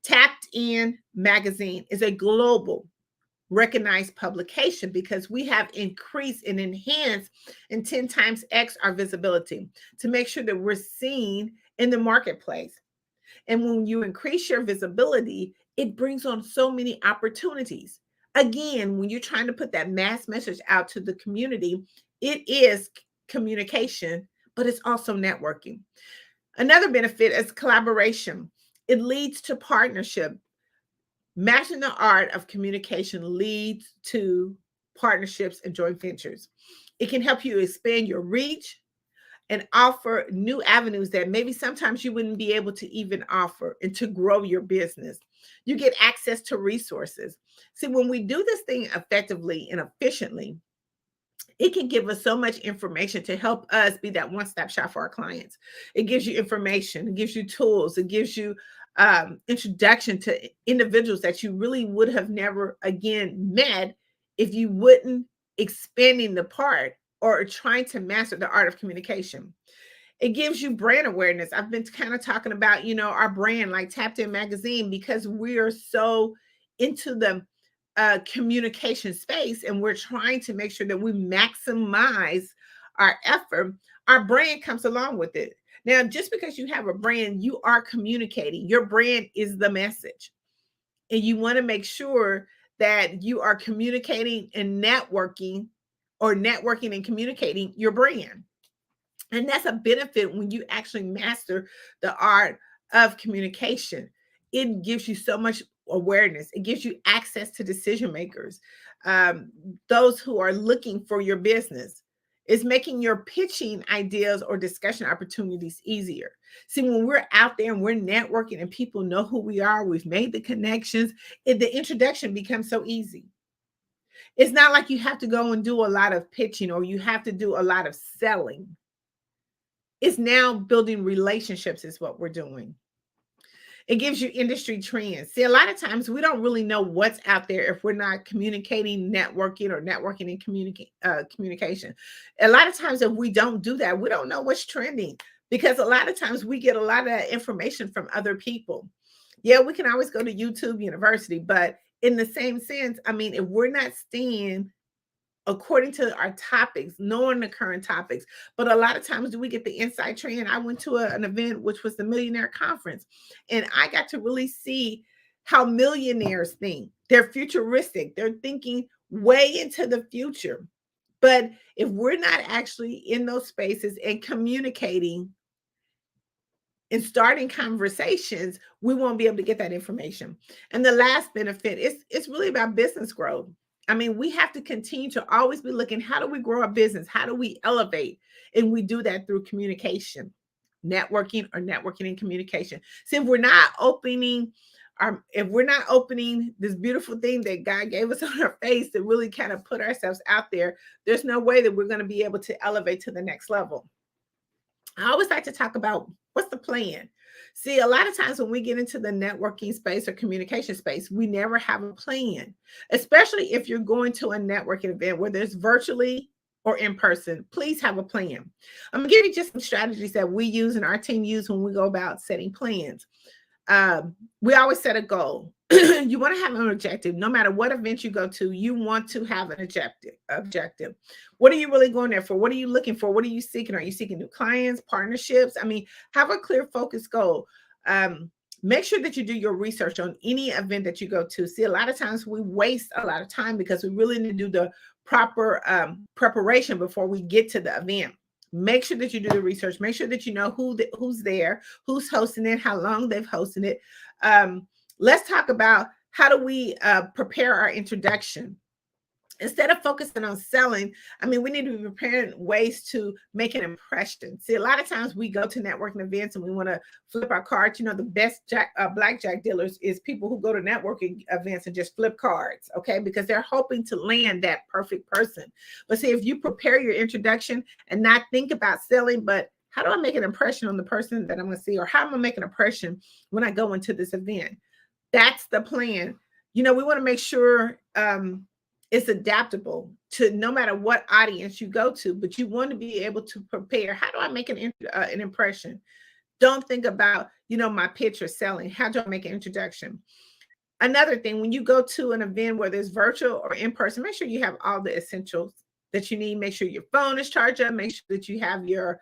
Tapped In magazine is a global recognized publication because we have increased and enhanced and 10 times X our visibility to make sure that we're seen in the marketplace. And when you increase your visibility, it brings on so many opportunities. Again, when you're trying to put that mass message out to the community, it is communication, but it's also networking. Another benefit is collaboration. It leads to partnership. Mastering the art of communication leads to partnerships and joint ventures. It can help you expand your reach and offer new avenues that maybe sometimes you wouldn't be able to even offer, and to grow your business. You get access to resources. See, when we do this thing effectively and efficiently, it can give us so much information to help us be that one-stop shop for our clients. It gives you information, it gives you tools, it gives you introduction to individuals that you really would have never again met if you wouldn't expanding the part or trying to master the art of communication. It gives you brand awareness. I've been kind of talking about, our brand, like Tapped In magazine, because we are so into the communication space and we're trying to make sure that we maximize our effort. Our brand comes along with it. Now, just because you have a brand, you are communicating. Your brand is the message. And you want to make sure that you are communicating and networking, or networking and communicating your brand. And that's a benefit when you actually master the art of communication. It gives you so much awareness. It gives you access to decision makers, those who are looking for your business. It's making your pitching ideas or discussion opportunities easier. See, when we're out there and we're networking and people know who we are, we've made the connections, the introduction becomes so easy. It's not like you have to go and do a lot of pitching or you have to do a lot of selling. It's now building relationships is what we're doing. It gives you industry trends. See, a lot of times we don't really know what's out there if we're not communicating, networking, or networking and communication. A lot of times if we don't do that, we don't know what's trending, because a lot of times we get a lot of information from other people. Yeah, we can always go to YouTube University, but in the same sense, I mean, if we're not staying according to our topics, knowing the current topics. But a lot of times, do we get the inside trend? I went to an event, which was the Millionaire Conference, and I got to really see how millionaires think. They're futuristic. They're thinking way into the future. But if we're not actually in those spaces and communicating and starting conversations, we won't be able to get that information. And the last benefit is it's really about business growth. I mean, we have to continue to always be looking, how do we grow our business? How do we elevate? And we do that through communication, networking and communication. See, if we're not opening this beautiful thing that God gave us on our face to really kind of put ourselves out there, there's no way that we're going to be able to elevate to the next level. I always like to talk about what's the plan. See, a lot of times when we get into the networking space or communication space, we never have a plan, especially if you're going to a networking event, whether it's virtually or in person. Please have a plan. I'm going to give you just some strategies that we use and our team use when we go about setting plans. We always set a goal. You want to have an objective. No matter what event you go to, you want to have an objective. What are you really going there for? What are you looking for? What are you seeking? Are you seeking new clients, partnerships? I mean, have a clear focus goal. Make sure that you do your research on any event that you go to. See, a lot of times we waste a lot of time because we really need to do the proper preparation before we get to the event. Make sure that you do the research. Make sure that you know who's there, who's hosting it, how long they've hosted it. Let's talk about how do we prepare our introduction. Instead of focusing on selling, I mean, we need to be preparing ways to make an impression. See, a lot of times we go to networking events and we want to flip our cards. You know, the best blackjack dealers is people who go to networking events and just flip cards, okay? Because they're hoping to land that perfect person. But see, if you prepare your introduction and not think about selling, but how do I make an impression on the person that I'm going to see? Or how am I going to make an impression when I go into this event? That's the plan. You know, we want to make sure it's adaptable to no matter what audience you go to, but you want to be able to prepare. How do I make an impression? Don't think about, you know, my pitch or selling. How do I make an introduction? Another thing, when you go to an event, whether it's virtual or in person, make sure you have all the essentials that you need. Make sure your phone is charged up. Make sure that you have your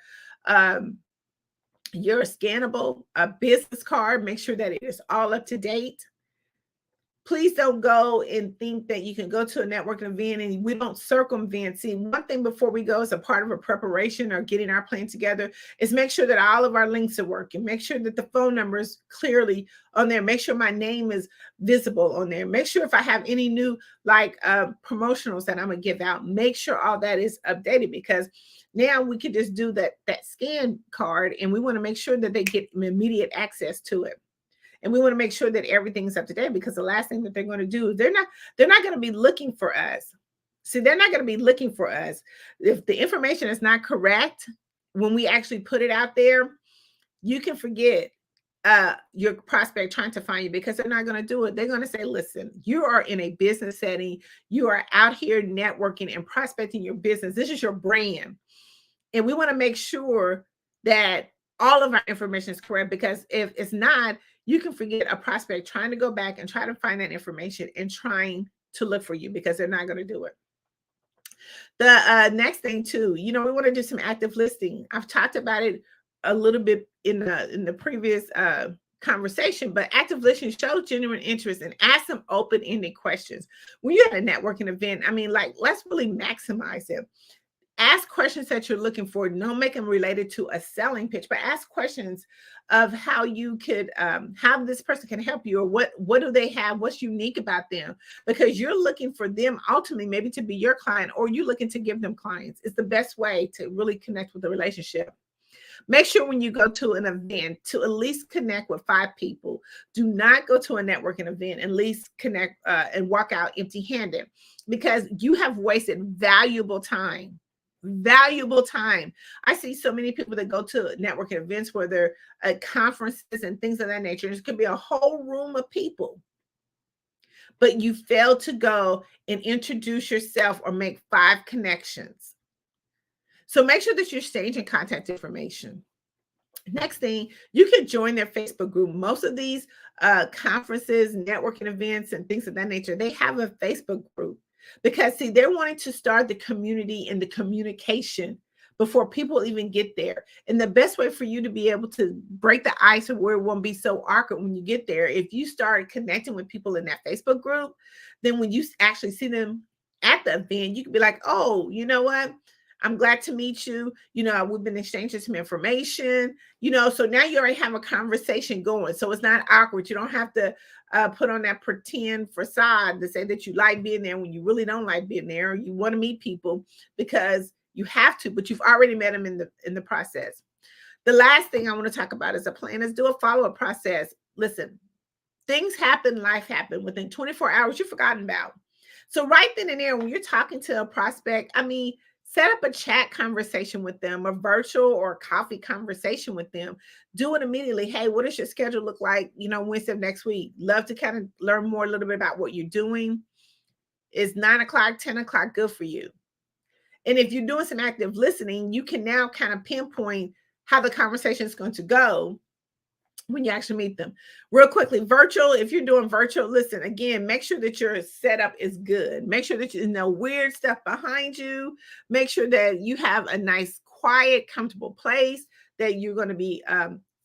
scannable business card. Make sure that it is all up to date. Please don't go and think that you can go to a networking event and we don't circumvent. See, one thing before we go as a part of a preparation or getting our plan together is make sure that all of our links are working. Make sure that the phone number is clearly on there. Make sure my name is visible on there. Make sure if I have any new promotionals that I'm going to give out, make sure all that is updated, because now we can just do that scan card and we want to make sure that they get immediate access to it. And we want to make sure that everything's up to date, because the last thing that they're going to do, they're not going to be looking for us. See, they're not going to be looking for us. If the information is not correct, when we actually put it out there, you can forget your prospect trying to find you, because they're not going to do it. They're going to say, listen, you are in a business setting. You are out here networking and prospecting your business. This is your brand. And we want to make sure that all of our information is correct, because if it's not, you can forget a prospect trying to go back and try to find that information and trying to look for you, because they're not going to do it. The next thing too, you know, we want to do some active listening. I've talked about it a little bit in the previous conversation, but active listening, show genuine interest and ask some open-ended questions. When you're at a networking event, I mean, let's really maximize it. Ask questions that you're looking for. Don't make them related to a selling pitch, but ask questions of how you could, how this person can help you, or what do they have, what's unique about them, because you're looking for them ultimately maybe to be your client, or you're looking to give them clients. It's the best way to really connect with the relationship. Make sure when you go to an event to at least connect with 5 people. Do not go to a networking event and at least connect and walk out empty-handed, because you have wasted valuable time valuable time. I see so many people that go to networking events where they're at conferences and things of that nature. This could be a whole room of people, but you fail to go and introduce yourself or make 5 connections. So make sure that you're staging contact information. Next thing, you can join their Facebook group. Most of these conferences, networking events, and things of that nature, they have a Facebook group because, see, they're wanting to start the community and the communication before people even get there. And the best way for you to be able to break the ice of where it won't be so awkward when you get there, if you start connecting with people in that Facebook group, then when you actually see them at the event, you can be like, oh, you know what? I'm glad to meet you. You know, we've been exchanging some information, you know, so now you already have a conversation going. So it's not awkward. You don't have to put on that pretend facade to say that you like being there when you really don't like being there. You want to meet people because you have to, but you've already met them in the process. The last thing I want to talk about is a plan is do a follow-up process. Listen, things happen, life happen. Within 24 hours, you're forgotten about. So right then and there, when you're talking to a prospect, I mean, set up a chat conversation with them, a virtual or coffee conversation with them. Do it immediately. Hey, what does your schedule look like, you know, Wednesday of next week? Love to kind of learn more a little bit about what you're doing. Is 9 o'clock, 10 o'clock good for you? And if you're doing some active listening, you can now kind of pinpoint how the conversation is going to go when you actually meet them. Real quickly, virtual, if you're doing virtual, listen, again, make sure that your setup is good. Make sure that there's no weird stuff behind you. Make sure that you have a nice, quiet, comfortable place that you're going to be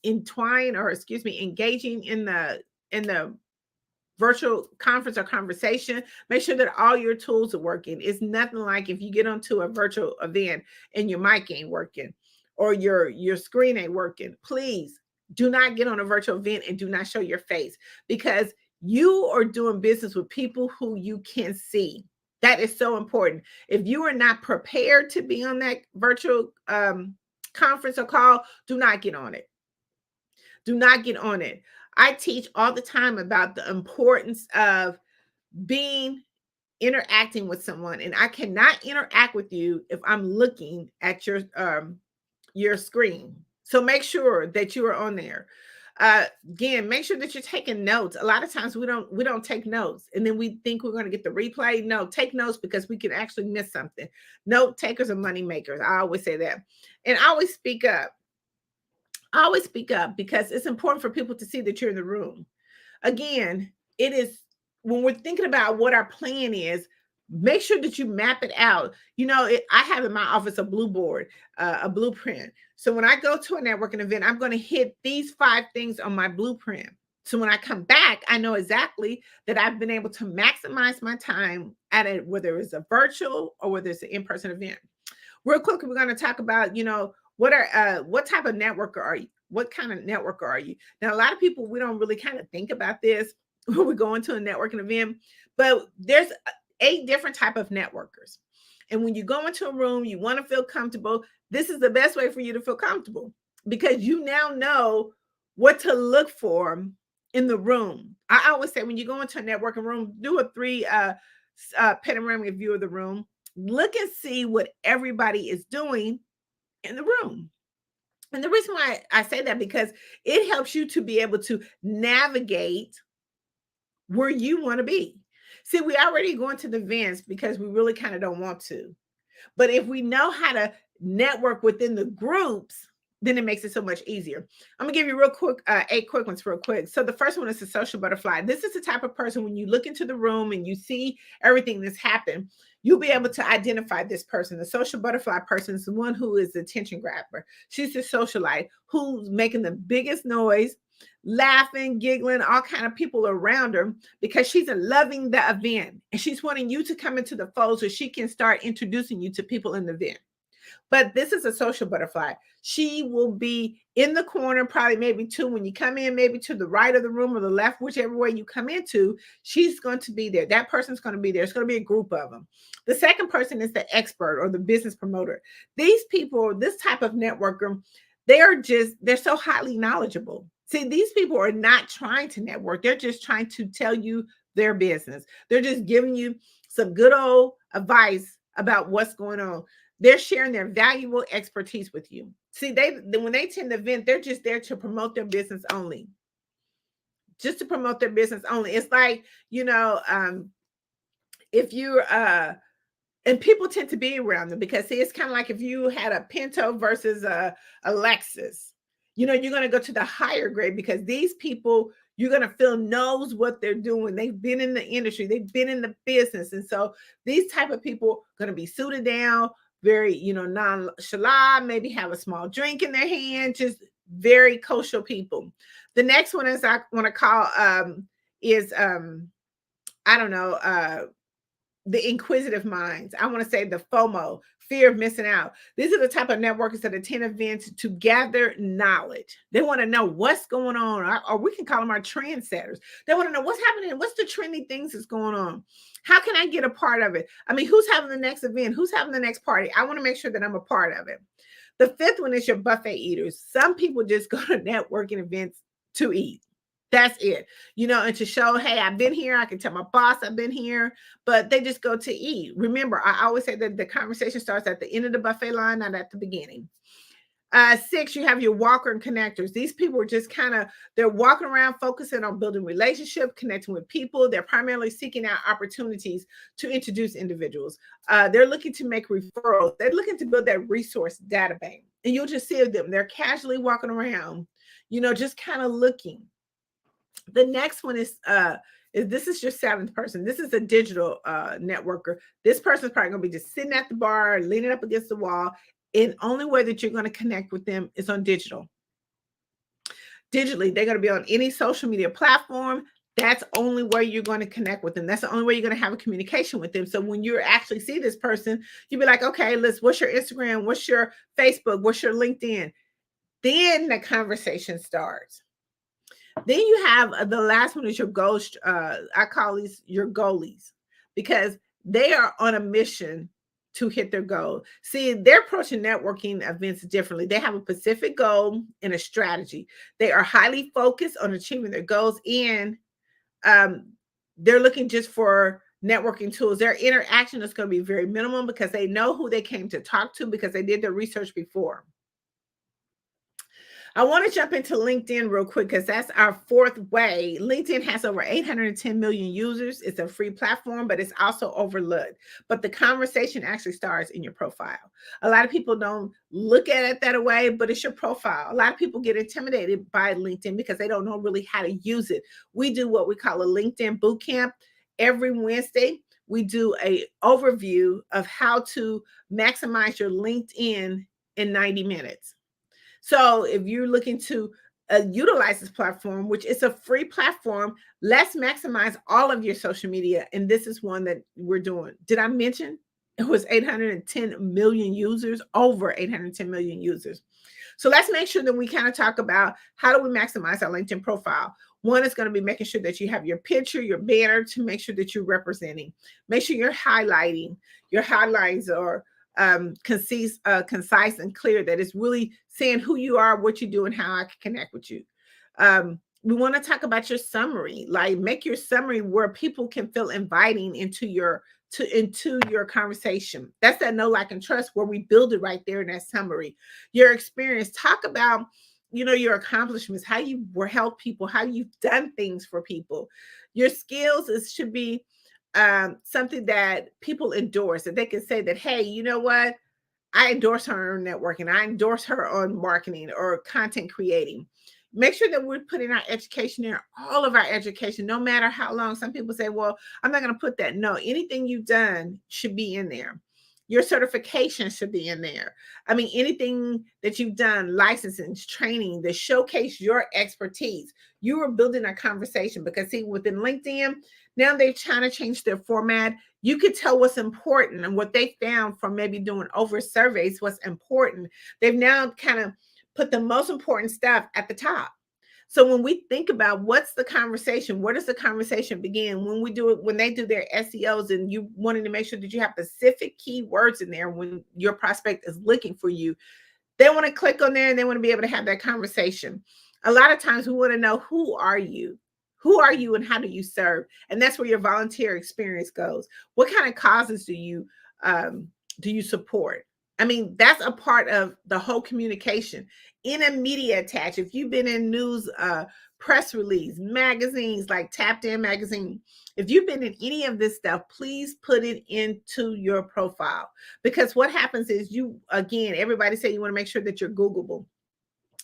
engaging in the virtual conference or conversation. Make sure that all your tools are working. It's nothing like if you get onto a virtual event and your mic ain't working or your screen ain't working. Please do not get on a virtual event and do not show your face, because you are doing business with people who you can see. That is so important. If you are not prepared to be on that virtual conference or call, do not get on it. Do not get on it. I teach all the time about the importance of interacting with someone, and I cannot interact with you if I'm looking at your screen. So make sure that you are on there. Again, make sure that you're taking notes. A lot of times we don't take notes, and then we think we're going to get the replay. No, take notes, because we can actually miss something. Note takers are money makers. I always say that. And I always speak up. I always speak up because it's important for people to see that you're in the room. Again, it is when we're thinking about what our plan is, make sure that you map it out. You know, I have in my office a blue board, a blueprint. So when I go to a networking event, I'm going to hit these 5 things on my blueprint. So when I come back, I know exactly that I've been able to maximize my time at it, whether it's a virtual or whether it's an in-person event. Real quick, we're going to talk about, you know, what type of networker are you? What kind of networker are you? Now, a lot of people, we don't really kind of think about this when we go into a networking event, but there's 8 different type of networkers. And when you go into a room, you want to feel comfortable. This is the best way for you to feel comfortable, because you now know what to look for in the room. I always say when you go into a networking room, do a 3 panoramic view of the room. Look and see what everybody is doing in the room. And the reason why I say that, because it helps you to be able to navigate where you want to be. See, we already go into the events because we really kind of don't want to. But if we know how to network within the groups, then it makes it so much easier. I'm gonna give you real quick, 8 quick ones real quick. So the first one is the social butterfly. This is the type of person, when you look into the room and you see everything that's happened, you'll be able to identify this person. The social butterfly person is the one who is the attention grabber. She's the socialite who's making the biggest noise, laughing, giggling, all kind of people around her, because she's loving the event and she's wanting you to come into the fold so she can start introducing you to people in the event. But this is a social butterfly. She will be in the corner, probably maybe 2 when you come in, maybe to the right of the room or the left, whichever way you come into, she's going to be there. That person's going to be there. It's going to be a group of them. The second person is the expert or the business promoter. These people, this type of networker, they're so highly knowledgeable. See, these people are not trying to network. They're just trying to tell you their business. They're just giving you some good old advice about what's going on. They're sharing their valuable expertise with you. See, when they attend the event, they're just there to promote their business only. Just to promote their business only. It's like, if you're and people tend to be around them because see, it's kind of like if you had a Pinto versus a Lexus. You're going to go to the higher grade because these people you're going to feel knows what they're doing. They've been in the industry, they've been in the business, and so these type of people going to be suited down, very nonchalant, maybe have a small drink in their hand, just very kosher people. The next one is I want to call the inquisitive minds. I want to say the FOMO, fear of missing out. These are the type of networkers that attend events to gather knowledge. They want to know what's going on, or we can call them our trendsetters. They want to know what's happening, what's the trendy things that's going on. How can I get a part of it? I mean, who's having the next event? Who's having the next party? I want to make sure that I'm a part of it. The fifth one is your buffet eaters. Some people just go to networking events to eat. That's it, and to show, hey, I've been here. I can tell my boss I've been here, but they just go to eat. Remember, I always say that the conversation starts at the end of the buffet line, not at the beginning. 6, you have your walker and connectors. These people are just they're walking around focusing on building relationships, connecting with people. They're primarily seeking out opportunities to introduce individuals. They're looking to make referrals. They're looking to build that resource data bank. And you'll just see them. They're casually walking around, just kind of looking. The next one is this is your 7th person. This is a digital networker. This person is probably going to be just sitting at the bar, leaning up against the wall. And only way that you're going to connect with them is on digital. Digitally, they're going to be on any social media platform. That's only where you're going to connect with them. That's the only way you're going to have a communication with them. So when you actually see this person, you'll be like, okay, what's your Instagram? What's your Facebook? What's your LinkedIn? Then the conversation starts. Then you have the last one is your ghost. I call these your goalies because they are on a mission to hit their goal. See, they're approaching networking events differently. They have a specific goal and a strategy. They are highly focused on achieving their goals, and they're looking just for networking tools. Their interaction is going to be very minimum because they know who they came to talk to because they did their research before. I want to jump into LinkedIn real quick because that's our 4th way. LinkedIn has over 810 million users. It's a free platform, but it's also overlooked. But the conversation actually starts in your profile. A lot of people don't look at it that way, but it's your profile. A lot of people get intimidated by LinkedIn because they don't know really how to use it. We do what we call a LinkedIn boot camp every Wednesday. We do an overview of how to maximize your LinkedIn in 90 minutes. So if you're looking to utilize this platform, which is a free platform, let's maximize all of your social media. And this is one that we're doing. Did I mention it was 810 million users, over 810 million users? So let's make sure that we kind of talk about how do we maximize our LinkedIn profile. One is going to be making sure that you have your picture, your banner to make sure that you're representing. Make sure you're highlighting. Your highlights are concise and clear, that it's really saying who you are, what you do, and how I can connect with you. We want to talk about your summary, like make your summary where people can feel inviting into your conversation. That's that know, like, and trust where we build it right there in that summary. Your experience, talk about your accomplishments, how you help people, how you've done things for people. Your skills should be something that people endorse, that they can say that, hey, you know what? I endorse her on networking. I endorse her on marketing or content creating. Make sure that we're putting our education in, all of our education, no matter how long. Some people say, well, I'm not going to put that. No, anything you've done should be in there. Your certification should be in there. I mean, anything that you've done, licensing, training, that showcase your expertise. You are building a conversation because, see, within LinkedIn, now they're trying to change their format. You could tell what's important and what they found from maybe doing over surveys, what's important. They've now kind of put the most important stuff at the top. So when we think about what's the conversation, where does the conversation begin? When they do their SEOs and you wanting to make sure that you have specific keywords in there when your prospect is looking for you, they want to click on there and they want to be able to have that conversation. A lot of times we want to know, who are you? Who are you and how do you serve? And that's where your volunteer experience goes. What kind of causes do you support? I mean, that's a part of the whole communication. In a media attach, if you've been in news, press release, magazines like Tapped In magazine, if you've been in any of this stuff, please put it into your profile. Because what happens is everybody say you want to make sure that you're Googleable.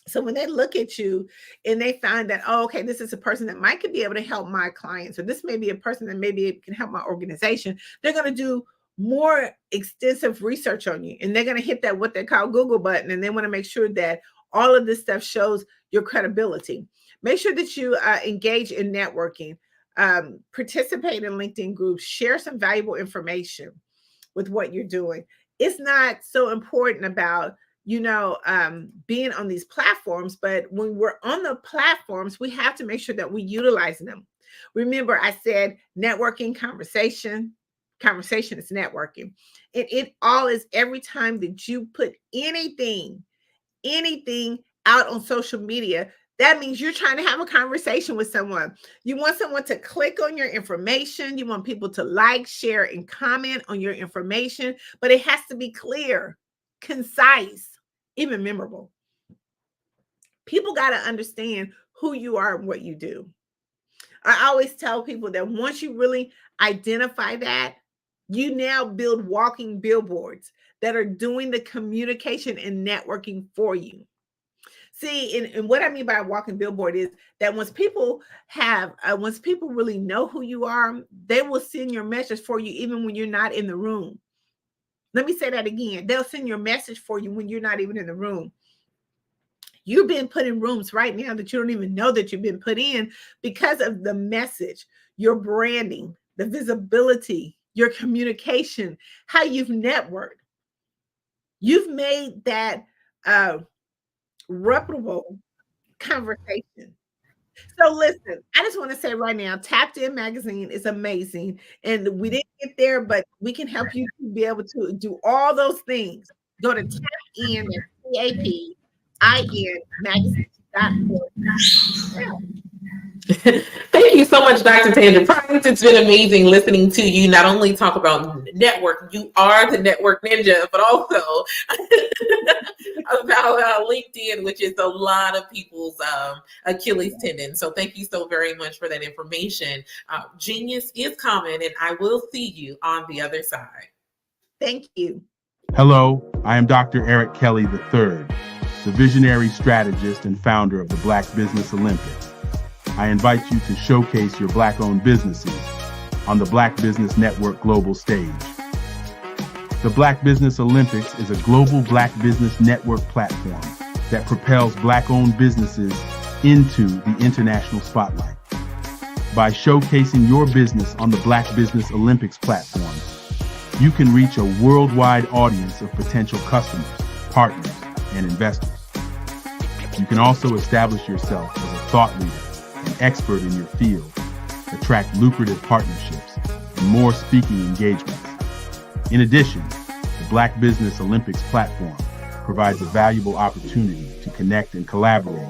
So when they look at you and they find that, oh, okay, this is a person that might could be able to help my clients, or this may be a person that maybe can help my organization, they're going to do more extensive research on you. And they're going to hit that, what they call Google button. And they want to make sure that all of this stuff shows your credibility. Make sure that you engage in networking, participate in LinkedIn groups, share some valuable information with what you're doing. It's not so important about being on these platforms, but when we're on the platforms, we have to make sure that we utilize them. Remember, I said networking, conversation is networking. And it all is every time that you put anything out on social media, that means you're trying to have a conversation with someone. You want someone to click on your information. You want people to like, share, and comment on your information, but it has to be clear, concise, even memorable. People got to understand who you are and what you do. I always tell people that once you really identify that, you now build walking billboards that are doing the communication and networking for you. See, and what I mean by a walking billboard is that once people really know who you are, they will send your message for you even when you're not in the room. Let me say that again. They'll send your message for you when you're not even in the room. You've been put in rooms right now that you don't even know that you've been put in because of the message, your branding, the visibility, your communication, how you've networked. You've made that reputable conversation. So listen, I just want to say right now, Tapped In magazine is amazing. And we didn't get there, but we can help you to be able to do all those things. Go to Tapped In, TAPIN magazine.org. Thank you so much, Dr. Tandra Price. It's been amazing listening to you not only talk about network, you are the network ninja, but also about LinkedIn, which is a lot of people's Achilles tendon. So thank you so very much for that information. Genius is common, and I will see you on the other side. Thank you. Hello, I am Dr. Eric Kelly III, the visionary strategist and founder of the Black Business Olympics. I invite you to showcase your Black-owned businesses on the Black Business Network global stage. The Black Business Olympics is a global Black business network platform that propels Black-owned businesses into the international spotlight. By showcasing your business on the Black Business Olympics platform, you can reach a worldwide audience of potential customers, partners, and investors. You can also establish yourself as a thought leader, an expert in your field, attract lucrative partnerships, and more speaking engagements. In addition, the Black Business Olympics platform provides a valuable opportunity to connect and collaborate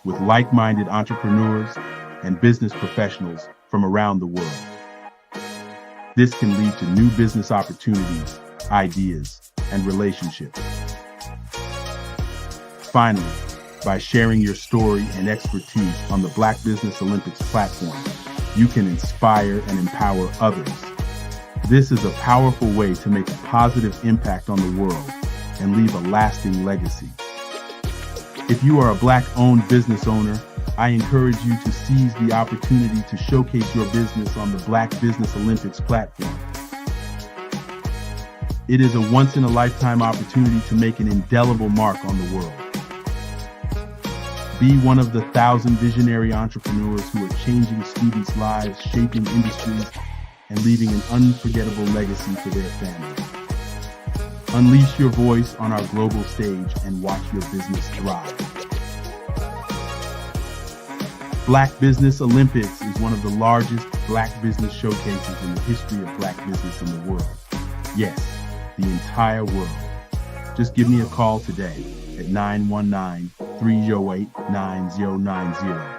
with like-minded entrepreneurs and business professionals from around the world. This can lead to new business opportunities, ideas, and relationships. Finally, by sharing your story and expertise on the Black Business Olympics platform, you can inspire and empower others. This is a powerful way to make a positive impact on the world and leave a lasting legacy. If you are a Black-owned business owner, I encourage you to seize the opportunity to showcase your business on the Black Business Olympics platform. It is a once-in-a-lifetime opportunity to make an indelible mark on the world. Be one of the 1,000 visionary entrepreneurs who are changing students' lives, shaping industries, and leaving an unforgettable legacy for their families. Unleash your voice on our global stage and watch your business thrive. Black Business Olympics is one of the largest Black business showcases in the history of Black business in the world. Yes, the entire world. Just give me a call today at 919-308-9090.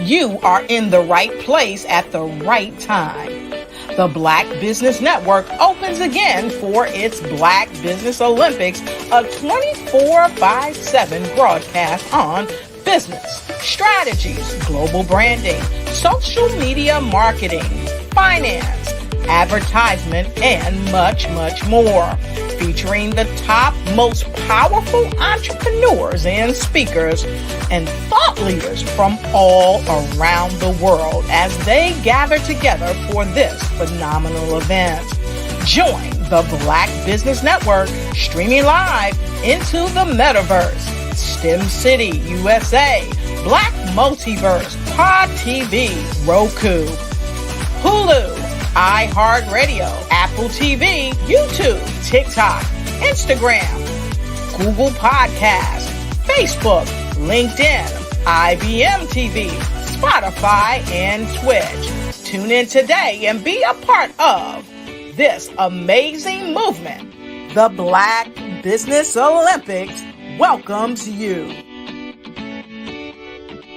You are in the right place at the right time. The Black Business Network opens again for its Black Business Olympics, a 24/7 broadcast on business, strategies, global branding, social media marketing, finance, advertisement, and much, much more. Featuring the top, most powerful entrepreneurs and speakers and thought leaders from all around the world as they gather together for this phenomenal event. Join the Black Business Network streaming live into the metaverse, STEM City, USA, Black Multiverse, Pod TV, Roku, Hulu, iHeartRadio, Apple TV, YouTube, TikTok, Instagram, Google Podcasts, Facebook, LinkedIn, IBM TV, Spotify, and Twitch. Tune in today and be a part of this amazing movement. The Black Business Olympics welcomes you.